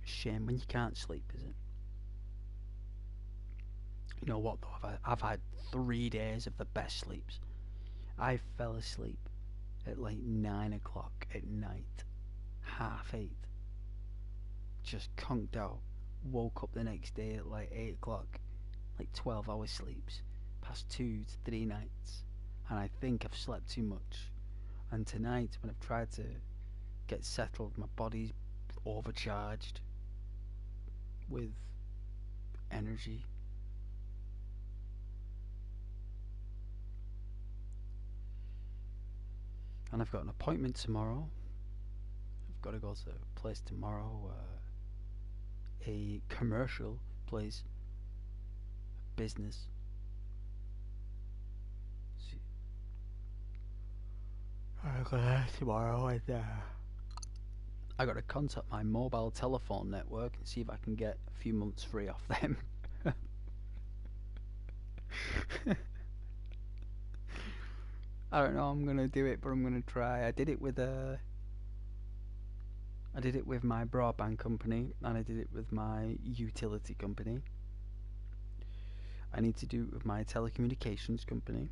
Speaker 1: Shame when you can't sleep, is it? You know what though? I've had 3 days of the best sleeps. I fell asleep at like 9 o'clock at night, 8:30. Just conked out. Woke up the next day at like 8 o'clock. Like 12-hour sleeps. Past 2 to 3 nights. And I think I've slept too much. And tonight, when I've tried to get settled, my body's overcharged with energy. And I've got an appointment tomorrow. I've got to go to a place tomorrow, a commercial place, business. I got that tomorrow, and I got to contact my mobile telephone network and see if I can get a few months free off them. I don't know. I'm gonna do it, but I'm gonna try. I did it with my broadband company, and I did it with my utility company. I need to do it with my telecommunications company.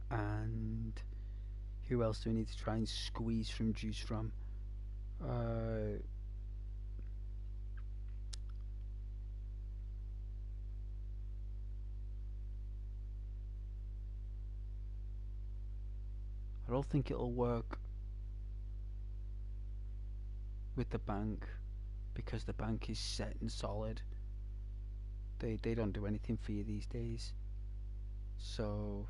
Speaker 1: And who else do I need to try and squeeze from juice from? I don't think it'll work with the bank because the bank is set and solid. They don't do anything for you these days. So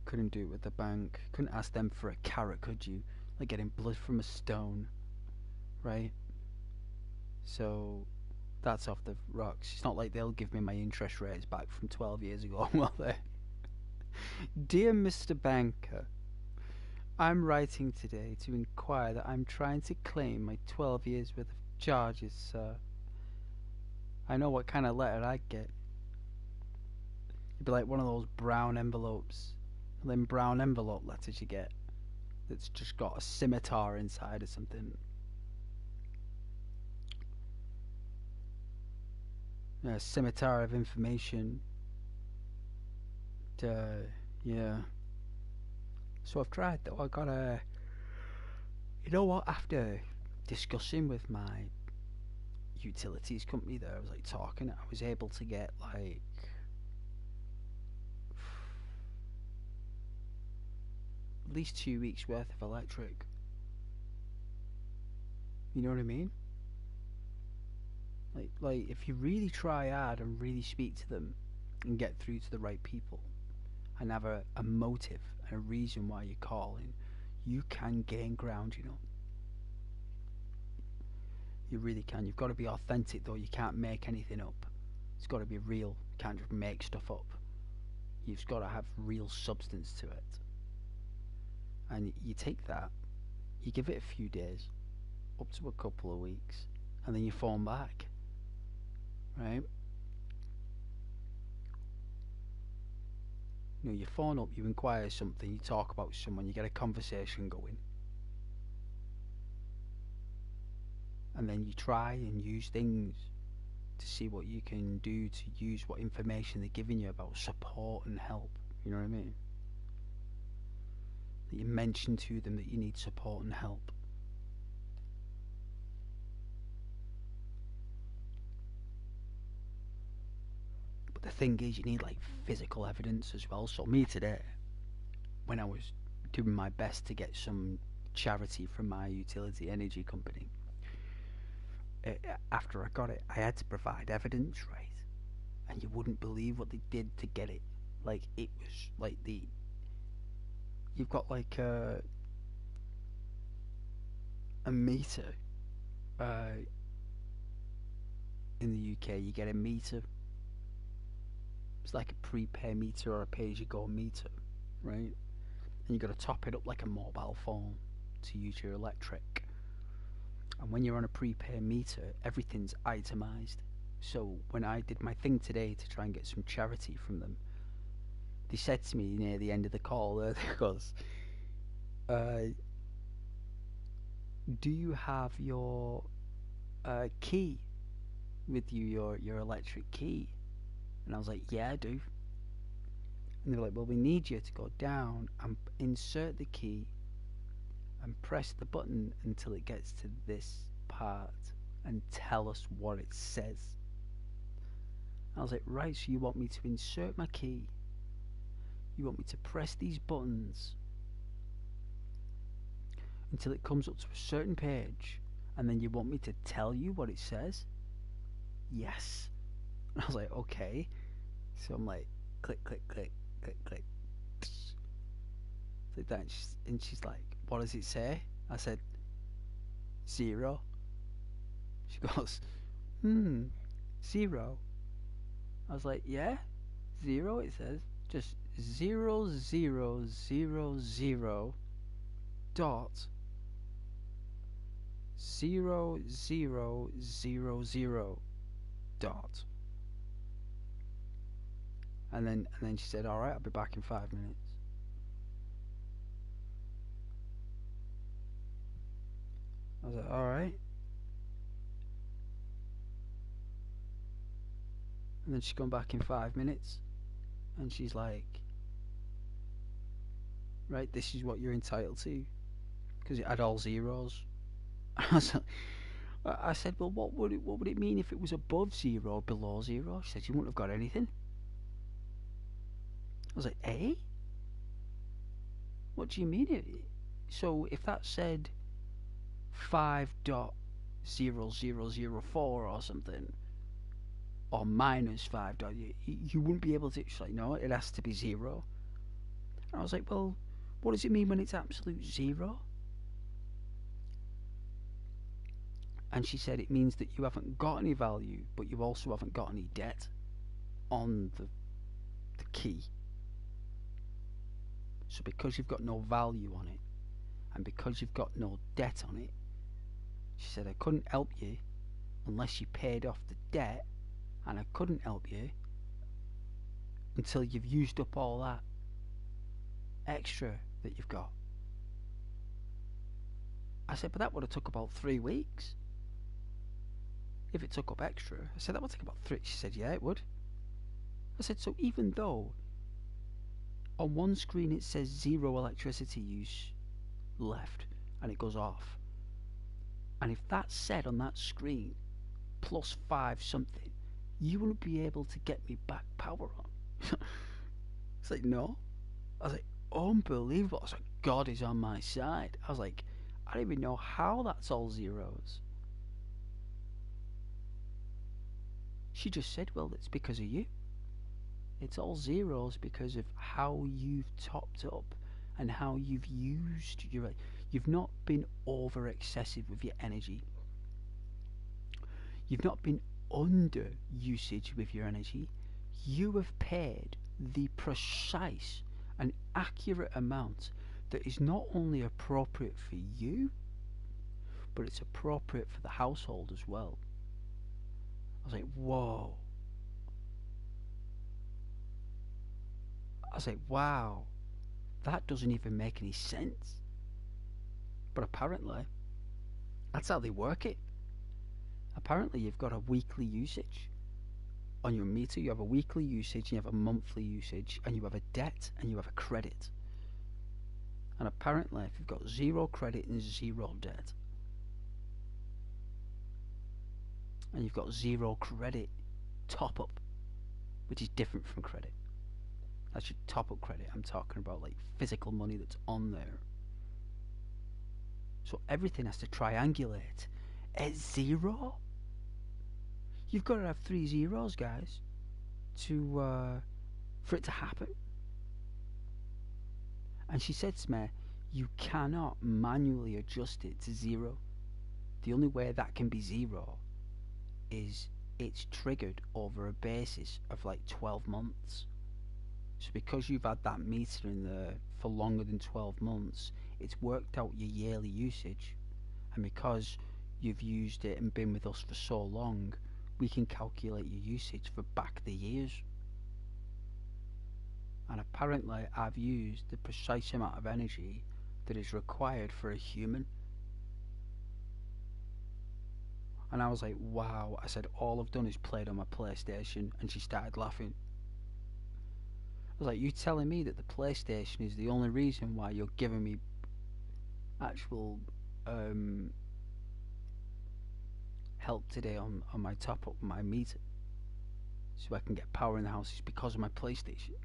Speaker 1: couldn't do it with the bank. Couldn't ask them for a carrot, could you? Like getting blood from a stone, right? So that's off the rocks. It's not like they'll give me my interest rates back from 12 years ago, will they? Dear Mr. Banker, I'm writing today to inquire that I'm trying to claim my 12 years worth of charges, sir. I know what kind of letter I'd get. It'd be like one of those brown envelopes. Them brown envelope letters you get that's just got a scimitar inside or something. A scimitar of information. Yeah. So I've tried though. I got a. You know what? After discussing with my utilities company there, I was like talking. I was able to get like at least 2 weeks worth of electric. You know what I mean? Like if you really try hard and really speak to them and get through to the right people and have a motive and a reason why you're calling, you can gain ground, you know. You really can. You've got to be authentic though. You can't make anything up. It's got to be real. You can't just make stuff up. You've got to have real substance to it. And you take that, you give it a few days, up to a couple of weeks, and then you phone back. Right? You know, you phone up, you inquire something, you talk about someone, you get a conversation going. And then you try and use things to see what you can do to use what information they're giving you about support and help. You know what I mean? That you mention to them that you need support and help. But the thing is, you need like physical evidence as well. So me today, when I was doing my best to get some charity from my utility energy company, after I got it, I had to provide evidence, right? And you wouldn't believe what they did to get it. Like, it was like you've got like a meter in the UK. You get a meter. It's like a prepay meter or a pay-as-you-go meter, right? And you got to top it up like a mobile phone to use your electric. And when you're on a prepay meter, everything's itemized. So when I did my thing today to try and get some charity from them, they said to me near the end of the call, because do you have your key with you, your electric key? And I was like, yeah, I do. And they were like, well, we need you to go down and insert the key and press the button until it gets to this part and tell us what it says. I was like, right, so you want me to insert my key, you want me to press these buttons until it comes up to a certain page, and then you want me to tell you what it says? Yes. And I was like, okay. So I'm like, click, click, click, click, click. Like that, and she's like, what does it say? I said, 0. She goes, 0. I was like, yeah, 0 it says. Just 0000 dot 0000 dot. And then she said, alright, I'll be back in 5 minutes. I was like, alright. And then she's gone back in 5 minutes. And she's like, right, this is what you're entitled to. Because it had all zeros. I said, well, what would it mean if it was above 0 or below 0? She said, you wouldn't have got anything. I was like, eh? What do you mean? So if that said 5.0004 or something, or minus 5 dollars. You wouldn't be able to. She's like, no, it has to be 0. And I was like, well, what does it mean when it's absolute 0? And she said it means that you haven't got any value, but you also haven't got any debt on the key. So because you've got no value on it, and because you've got no debt on it, she said, I couldn't help you unless you paid off the debt, and I couldn't help you until you've used up all that extra that you've got. I said, but that would have took about 3 weeks. If it took up extra. I said, that would take about 3. She said, yeah, it would. I said, so even though on one screen it says 0 electricity use left and it goes off, and if that's said on that screen plus 5 something, you wouldn't be able to get me back power on. It's like, no. I was like, unbelievable. I was like, God is on my side. I was like, I don't even know how that's all zeros. She just said, well, it's because of you. It's all zeros because of how you've topped up and how you've used your... You've not been over excessive with your energy. You've not been under usage with your energy. You have paid the precise and accurate amount that is not only appropriate for you, but it's appropriate for the household as well. I was like, whoa. I was like, wow, that doesn't even make any sense. But apparently, that's how they work it. Apparently, you've got a weekly usage. On your meter, you have a weekly usage, you have a monthly usage, and you have a debt, and you have a credit. And apparently, if you've got 0 credit and 0 debt, and you've got 0 credit top up, which is different from credit. That's your top up credit. I'm talking about like physical money that's on there. So everything has to triangulate at 0. You've got to have 3 zeros, guys, to for it to happen. And she said to me, you cannot manually adjust it to 0. The only way that can be 0 is it's triggered over a basis of like 12 months. So because you've had that meter in there for longer than 12 months, it's worked out your yearly usage. And because you've used it and been with us for so long, we can calculate your usage for back the years. And apparently I've used the precise amount of energy that is required for a human. And I was like, wow. I said, all I've done is played on my PlayStation. And she started laughing. I was like, you telling me that the PlayStation is the only reason why you're giving me actual help today on my top up, my meter, so I can get power in the house, is because of my PlayStation?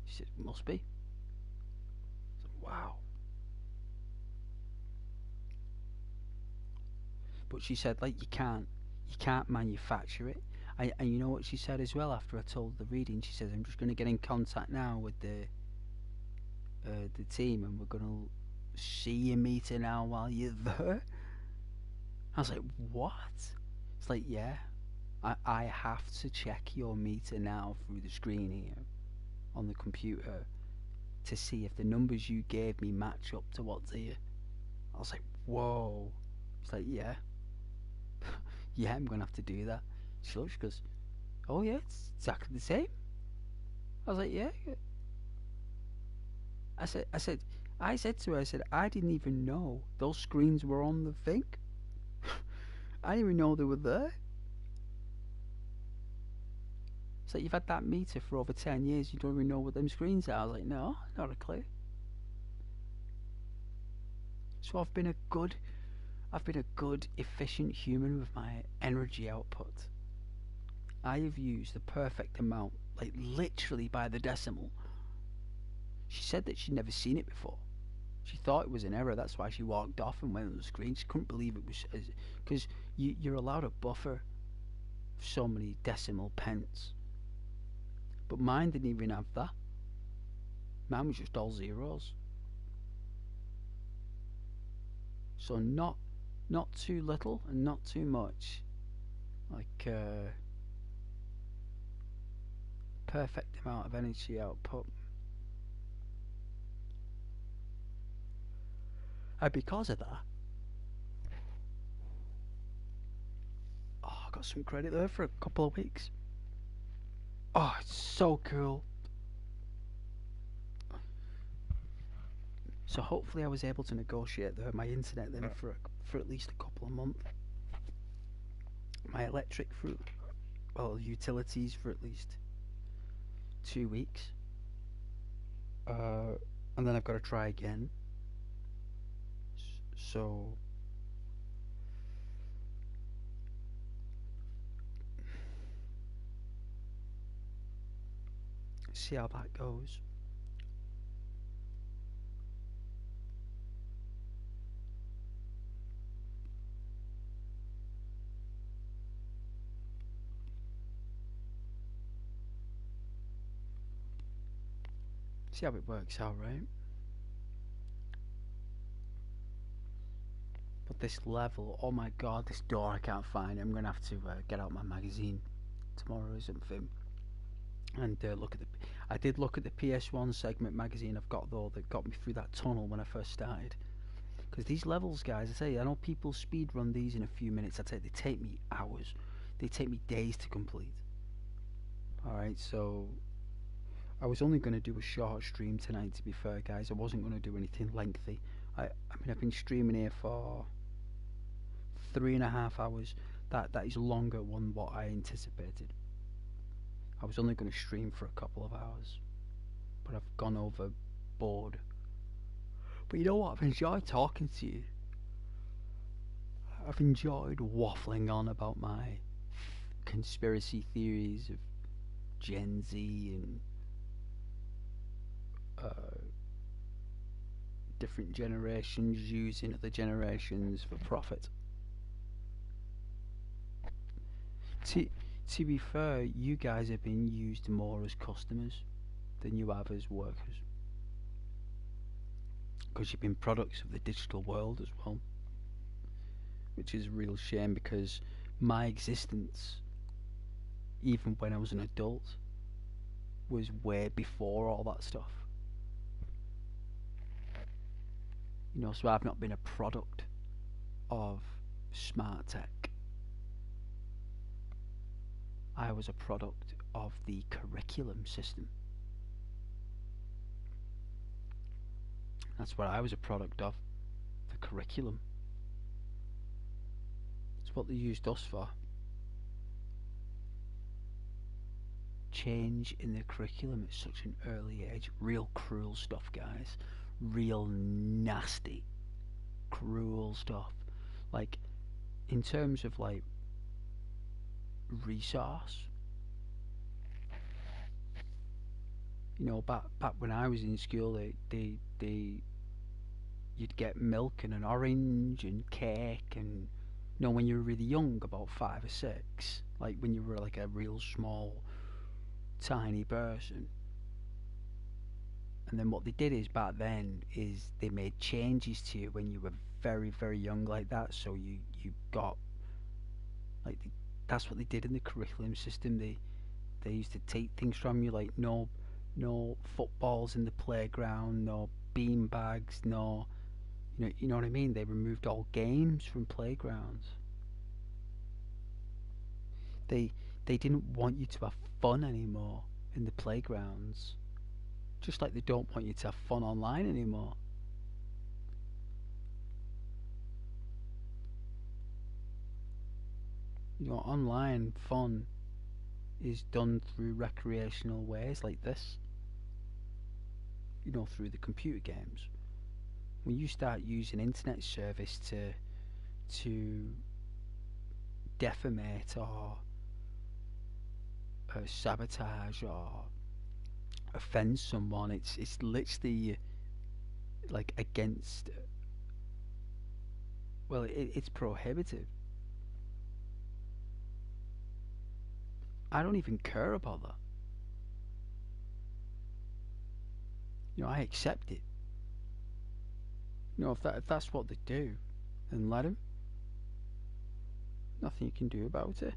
Speaker 1: She said, it must be. I said, wow. But she said, like, you can't manufacture it. And you know what she said as well after I told the reading? She says, I'm just going to get in contact now with the team, and we're going to see your meter now while you're there. I was like, what? It's like, yeah, I have to check your meter now through the screen here on the computer to see if the numbers you gave me match up to what's here. I was like, whoa. It's like, yeah. Yeah, I'm going to have to do that. She goes, oh yeah, it's exactly the same. I was like, yeah. I said to her, I said, I didn't even know those screens were on the thing. I didn't even know they were there. So you've had that meter for over 10 years, you don't even know what them screens are. I was like, no, not a clue. So I've been a good, efficient human with my energy output. I have used the perfect amount, like literally by the decimal. She said that she'd never seen it before. She thought it was an error, that's why she walked off and went on the screen. She couldn't believe it was, because you're allowed a buffer so many decimal pence. But mine didn't even have that. Mine was just all zeros. So not too little and not too much. Like perfect amount of energy output. And because of that, I got some credit there for a couple of weeks. Oh, it's so cool. So hopefully I was able to negotiate my internet then for at least a couple of months. My electric for, well, utilities for at least 2 weeks. And then I've got to try again. So see how that goes. See how it works out, right? But this level, oh my god, this door I can't find. I'm gonna have to get out my magazine tomorrow or something and look at the. I did look at the PS1 segment magazine I've got though that got me through that tunnel when I first started. Because these levels, guys, I tell you, I know people speed run these in a few minutes. I tell you, they take me hours. They take me days to complete. Alright, so I was only going to do a short stream tonight, to be fair, guys. I wasn't going to do anything lengthy. I mean, I've been streaming here for 3.5 hours. That is longer than what I anticipated. I was only going to stream for a couple of hours, but I've gone overboard. But you know what? I've enjoyed talking to you. I've enjoyed waffling on about my conspiracy theories of Gen Z and different generations using other generations for profit. To be fair, you guys have been used more as customers than you have as workers, because you've been products of the digital world as well, which is a real shame, because my existence, even when I was an adult, was way before all that stuff. You know, so I've not been a product of smart tech. I was a product of the curriculum system. That's what I was a product of, the curriculum. It's what they used us for. Change in the curriculum at such an early age. Real cruel stuff, guys. Real nasty, cruel stuff. Like, in terms of like resource, you know, back when I was in school, you'd get milk and an orange and cake, and you know, when you were really young, about 5 or 6, like when you were like a real small, tiny person. And then what they did is back then is they made changes to you when you were very, very young like that. So you got like that's what they did in the curriculum system. They used to take things from you, like no footballs in the playground, no bean bags, no, you know what I mean. They removed all games from playgrounds. They didn't want you to have fun anymore in the playgrounds. Just like they don't want you to have fun online anymore. You know, online fun is done through recreational ways like this. You know, through the computer games. When you start using internet service to defamate or sabotage or offend someone, it's literally like against. Well, it's prohibited. I don't even care about that. You know, I accept it. You know, if that's what they do, then let them. Nothing you can do about it.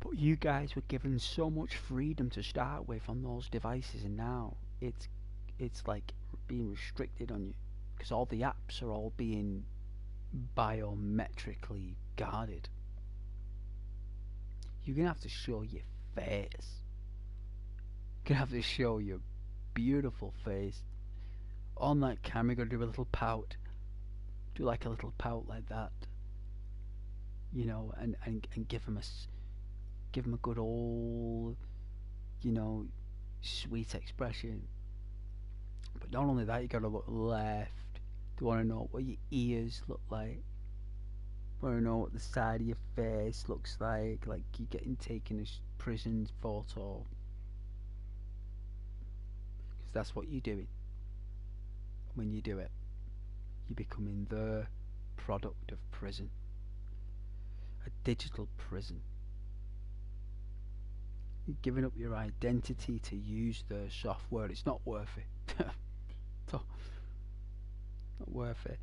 Speaker 1: But you guys were given so much freedom to start with on those devices, and now it's like being restricted on you because all the apps are all being biometrically guarded. You're gonna have to show your face. You're gonna have to show your beautiful face on that camera. You're gonna do a little pout, do like a little pout like that, you know, and give them a good old, you know, sweet expression. But not only that, you gotta look left. They want to know what your ears look like. Want to know what the side of your face looks like you're getting taken a prison photo. Because that's what you're doing. When you do it, you're becoming the product of prison. A digital prison. You're giving up your identity to use the software. It's not worth it. Not worth it.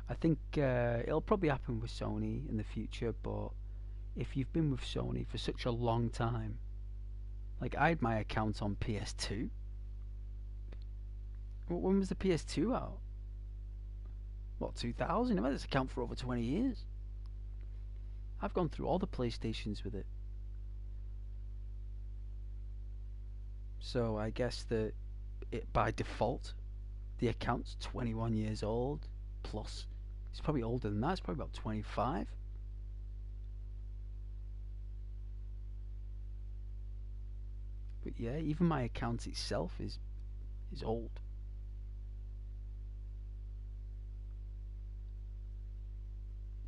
Speaker 1: I think it'll probably happen with Sony in the future, but if you've been with Sony for such a long time, like I had my account on PS2. When was the PS2 out? What, 2000? I've had this account for over 20 years. I've gone through all the PlayStations with it. So I guess that by default, the account's 21 years old, plus it's probably older than that. It's probably about 25. But yeah, even my account itself is old.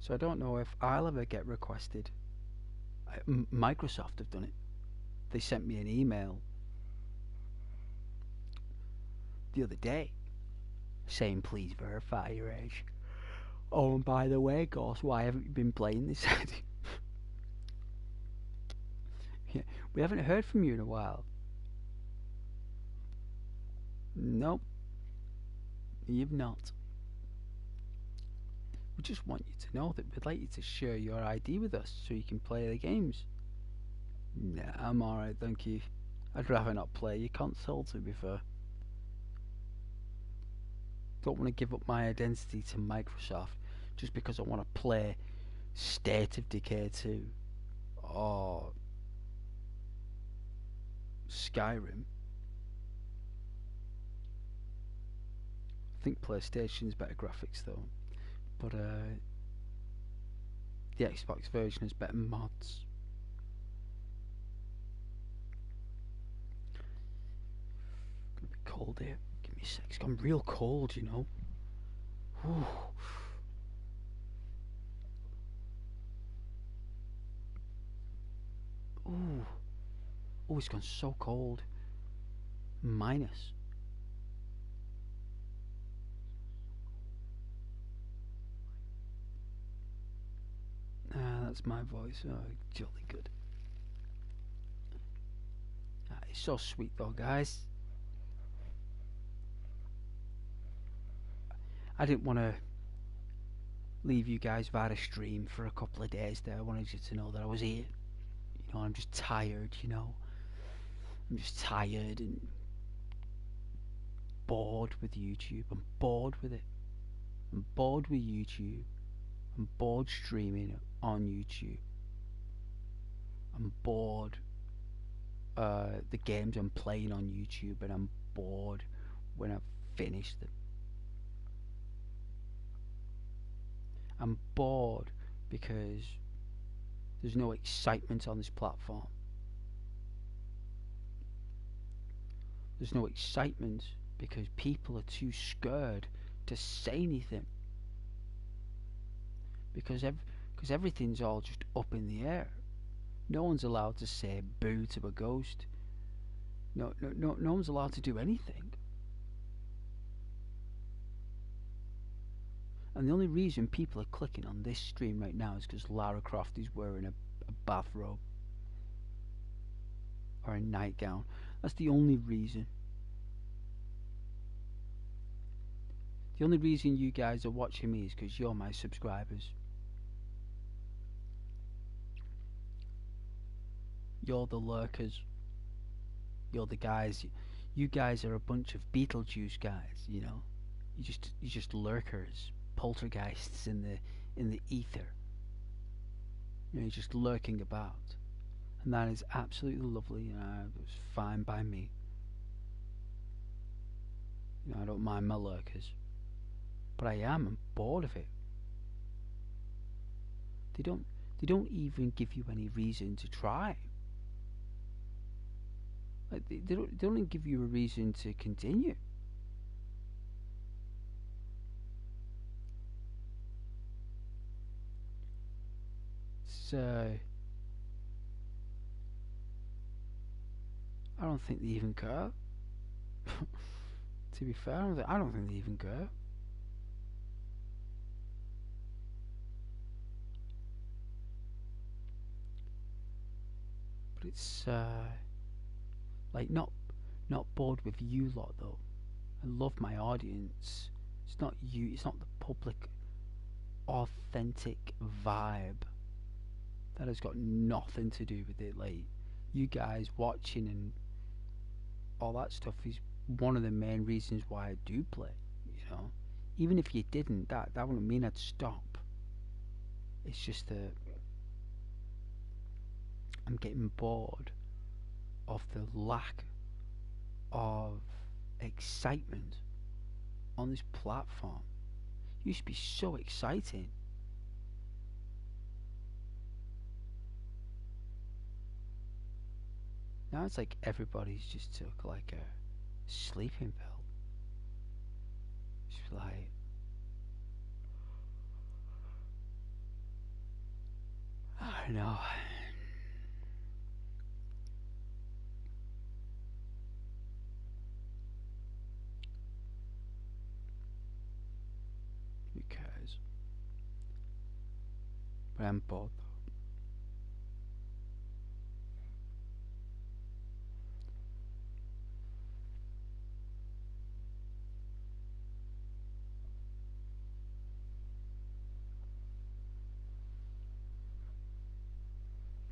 Speaker 1: So I don't know if I'll ever get requested. Microsoft have done it. They sent me an email the other day saying please verify your age. Oh, and by the way, Ghost, why haven't you been playing this? Yeah, we haven't heard from you in a while. Nope, you've not. We just want you to know that we'd like you to share your ID with us so you can play the games. Nah, I'm alright, thank you. I'd rather not play your console, to be fair. Don't want to give up my identity to Microsoft just because I want to play State of Decay 2 or Skyrim. I think PlayStation's better graphics though, but the Xbox version has better mods. It's gonna be cold here. Give me a sec. It's gone real cold, you know. Whew. Ooh. Oh, it's gone so cold. Minus. That's my voice. Oh, jolly good. It's so sweet though, guys. I didn't want to leave you guys without a stream for a couple of days there. I wanted you to know that I was here. You know, I'm just tired, you know. I'm just tired and bored with YouTube. I'm bored with it. I'm bored with YouTube. I'm bored streaming on YouTube. I'm bored the games I'm playing on YouTube, and I'm bored when I've finished them. I'm bored because there's no excitement on this platform. There's no excitement because people are too scared to say anything. Because everything's all just up in the air. No one's allowed to say boo to a ghost. No one's allowed to do anything. And the only reason people are clicking on this stream right now is because Lara Croft is wearing a bathrobe or a nightgown. That's the only reason. The only reason you guys are watching me is because you're my subscribers. You're the lurkers. You're the guys. You guys are a bunch of Beetlejuice guys. You know, you're just lurkers, poltergeists in the ether. You know, you're just lurking about, and that is absolutely lovely, and it was fine by me. You know, I don't mind my lurkers, but I'm bored of it. They don't even give you any reason to try. Like they don't even give you a reason to continue. So I don't think they even care. To be fair, I don't think they even care. But it's like not bored with you lot though. I love my audience. It's not you. It's not the public, authentic vibe. That has got nothing to do with it. Like you guys watching and all that stuff is one of the main reasons why I do play. You know, even if you didn't, that wouldn't mean I'd stop. It's just that I'm getting bored of the lack of excitement on this platform. It used to be so exciting. Now it's like everybody's just took like a sleeping pill. It's like I don't know. Who cares? But I'm bored though.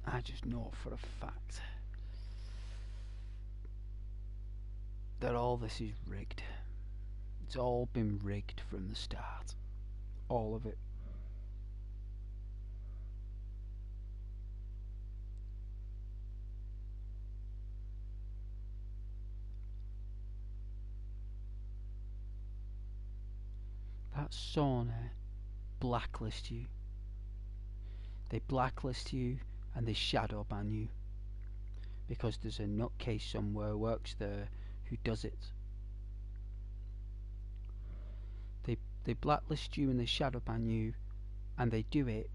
Speaker 1: I just know for a fact that all this is rigged. It's all been rigged from the start. All of it. That Sony blacklist you. They blacklist you and they shadow ban you because there's a nutcase somewhere who works there who does it. They blacklist you and they shadow ban you, and they do it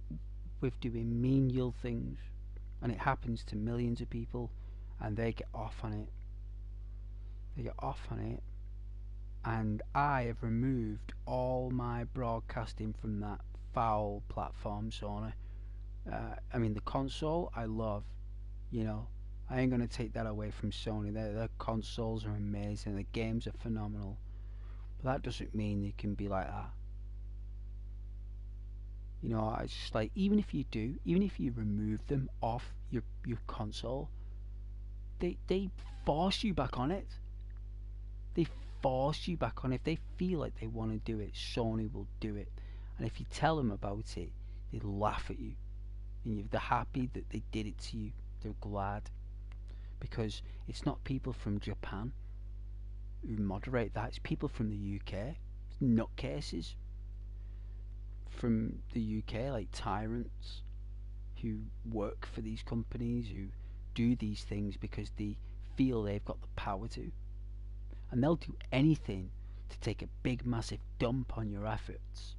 Speaker 1: with doing menial things, and it happens to millions of people, and they get off on it. They get off on it, and I have removed all my broadcasting from that foul platform, Sony. I mean, the console I love, you know. I ain't gonna take that away from Sony. Their consoles are amazing. The games are phenomenal. But that doesn't mean they can be like that. You know, it's just like even if you remove them off your console, they force you back on it. They force you back on it. If they feel like they want to do it, Sony will do it. And if you tell them about it, they laugh at you. And they're happy that they did it to you. They're glad. Because it's not people from Japan who moderate that. It's people from the UK. It's nutcases from the UK, like tyrants who work for these companies, who do these things because they feel they've got the power to. And they'll do anything to take a big massive dump on your efforts.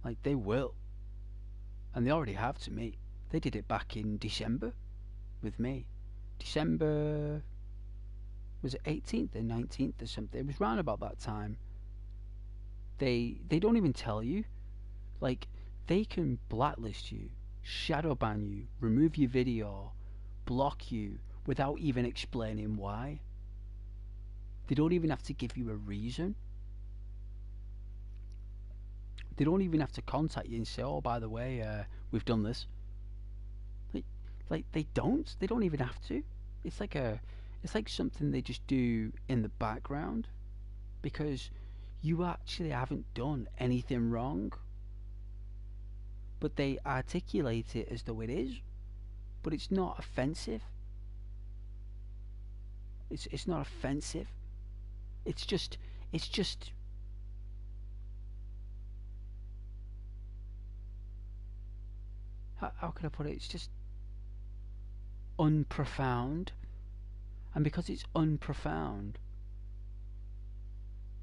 Speaker 1: Like they will. And they already have to me. They did it back in December with me. December, was it 18th or 19th or something? It was round about that time. They don't even tell you. Like, they can blacklist you, shadow ban you, remove your video, block you without even explaining why. They don't even have to give you a reason. They don't even have to contact you and say, "Oh, by the way, we've done this." Like they don't. They don't even have to. It's like something they just do in the background, because you actually haven't done anything wrong. But they articulate it as though it is. But it's not offensive. It's not offensive. It's just how can I put it? It's just unprofound. And because it's unprofound,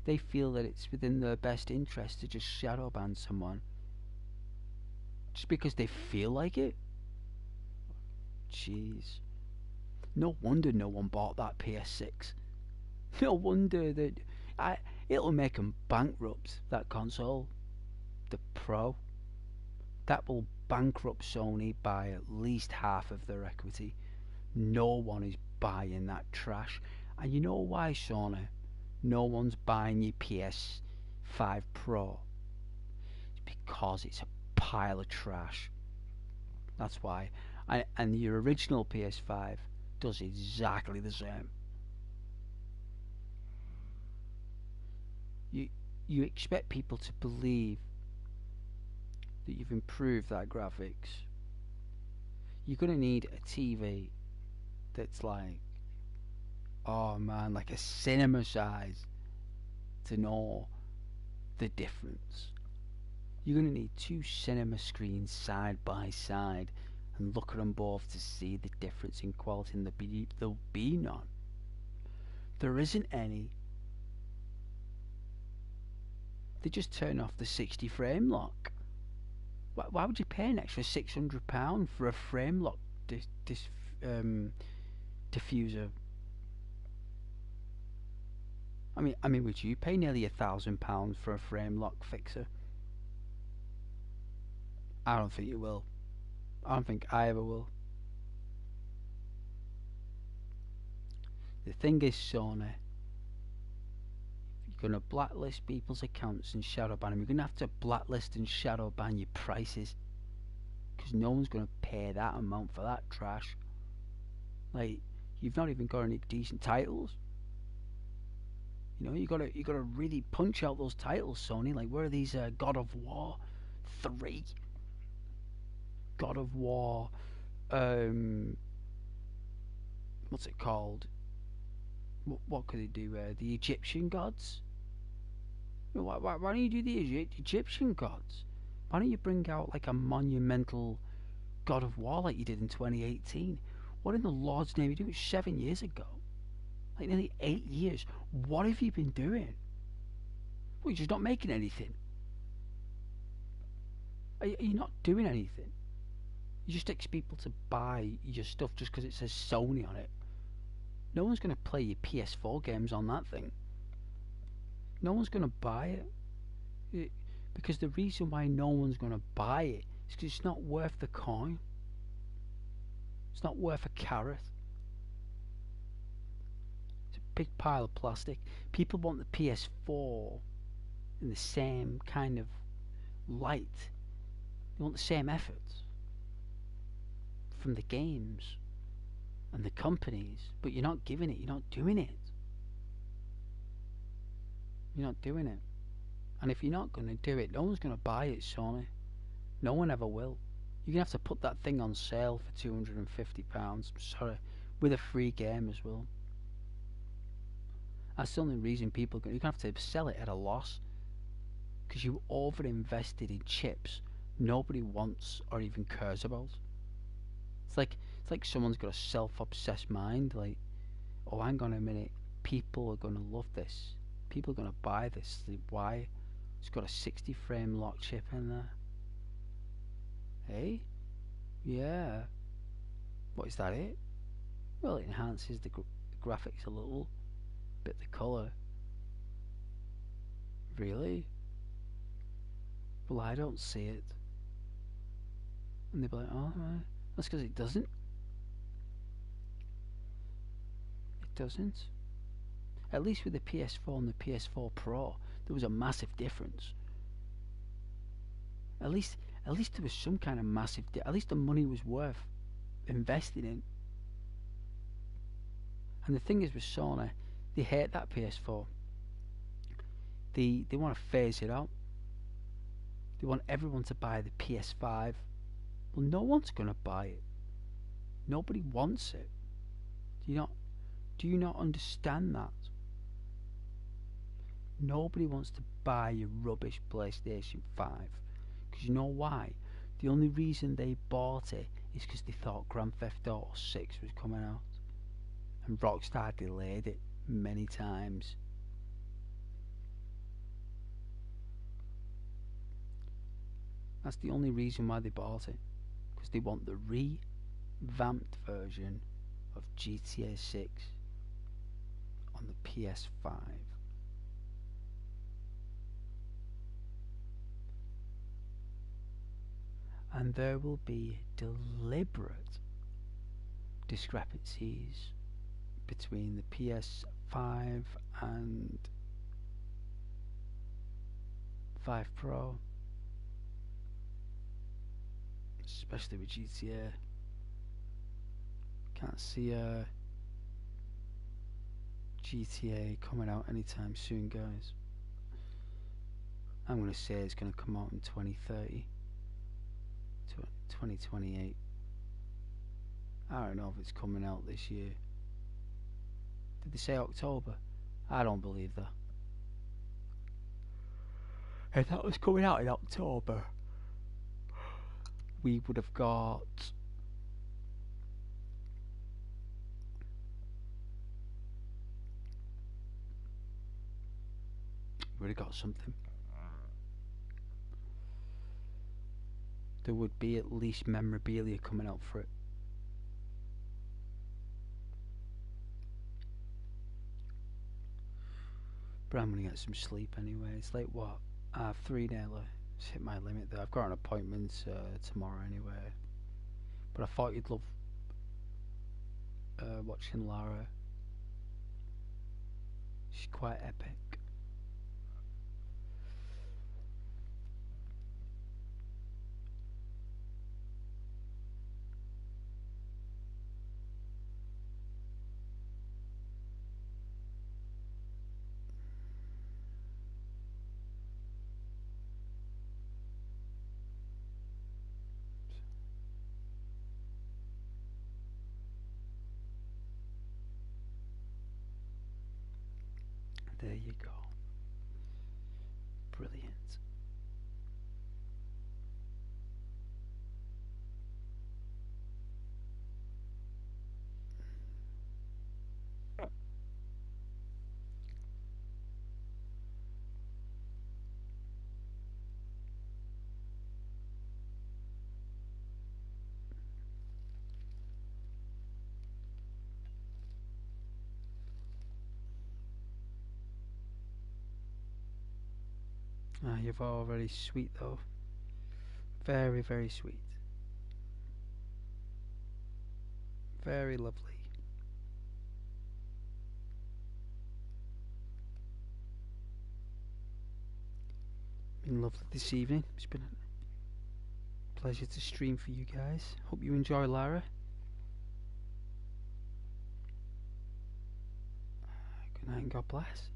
Speaker 1: they feel that it's within their best interest to just shadow ban someone just because they feel like it. Jeez. No wonder no one bought that PS6. No wonder that it'll make them bankrupt, that console. The Pro. That will bankrupt Sony by at least half of their equity. No one is buying that trash. And you know why, Sony? No one's buying your PS5 Pro. It's because it's a pile of trash. That's why. And your original PS5 does exactly the same. You expect people to believe that you've improved that graphics. You're going to need a TV that's like, oh man, like a cinema size to know the difference. You're going to need 2 cinema screens side by side and look at them both to see the difference in quality, and there'll be none. There isn't any. They just turn off the 60 frame lock. Why would you pay an extra £600 for a frame lock diffuser? I mean, would you pay nearly £1,000 for a frame lock fixer? I don't think you will. I don't think I ever will. The thing is, Sony, you're going to blacklist people's accounts and shadow ban them. You're going to have to blacklist and shadow ban your prices, because no one's going to pay that amount for that trash. Like, you've not even got any decent titles. You know, you gotta really punch out those titles, Sony. Like, where are these God of War 3, God of War, what's it called? What could they do? The Egyptian gods? Why don't you do the Egyptian gods? Why don't you bring out like a monumental God of War like you did in 2018? What in the Lord's name? You did it 7 years ago. Like nearly 8 years. What have you been doing? Well, you're just not making anything. Are you not doing anything? You just expect people to buy your stuff just because it says Sony on it. No one's going to play your PS4 games on that thing. No one's going to buy it. Because the reason why no one's going to buy it is because it's not worth the coin. It's not worth a carrot. It's a big pile of plastic. People want the PS4 in the same kind of light. They want the same efforts from the games and the companies, but you're not giving it. You're not doing it. You're not doing it. And if you're not going to do it, no one's going to buy it, Sony. No one ever will. You're going to have to put that thing on sale for £250. Sorry, with a free game as well. That's the only reason you're going to have to sell it at a loss, because you over-invested in chips nobody wants or even cares about. It's like someone's got a self-obsessed mind. Like, oh, hang on a minute, people are going to love this. People are going to buy this. Why? It's got a 60 frame lock chip in there. Hey? Yeah. What, is that it? Well, it enhances the graphics a little bit, the colour. Really? Well, I don't see it. And they'd be like, oh, that's because it doesn't. It doesn't. At least with the PS4 and the PS4 Pro, there was a massive difference. At least there was some kind of massive. At least the money was worth investing in. And the thing is with Sony, they hate that PS4. They want to phase it out. They want everyone to buy the PS5. Well, no one's going to buy it. Nobody wants it. Do you not understand that? Nobody wants to buy your rubbish PlayStation 5. Because you know why? The only reason they bought it is because they thought Grand Theft Auto 6 was coming out. And Rockstar delayed it many times. That's the only reason why they bought it. Because they want the revamped version of GTA 6 on the PS5. And there will be deliberate discrepancies between the PS5 and 5 Pro, especially with GTA. Can't see a GTA coming out anytime soon, guys. I'm going to say it's going to come out in 2030, 2028. I don't know if it's coming out this year. Did they say October? I don't believe that. If that was coming out in October, we would have got something. There would be at least memorabilia coming out for it. But I'm gonna get some sleep anyway. It's like what? 3 nearly. It's hit my limit there. I've got an appointment tomorrow anyway. But I thought you'd love watching Lara. She's quite epic. There you go. Brilliant. You've already sweet though. Very, very sweet. Very lovely. Been lovely this evening. It's been a pleasure to stream for you guys. Hope you enjoy, Lara. Good night and God bless.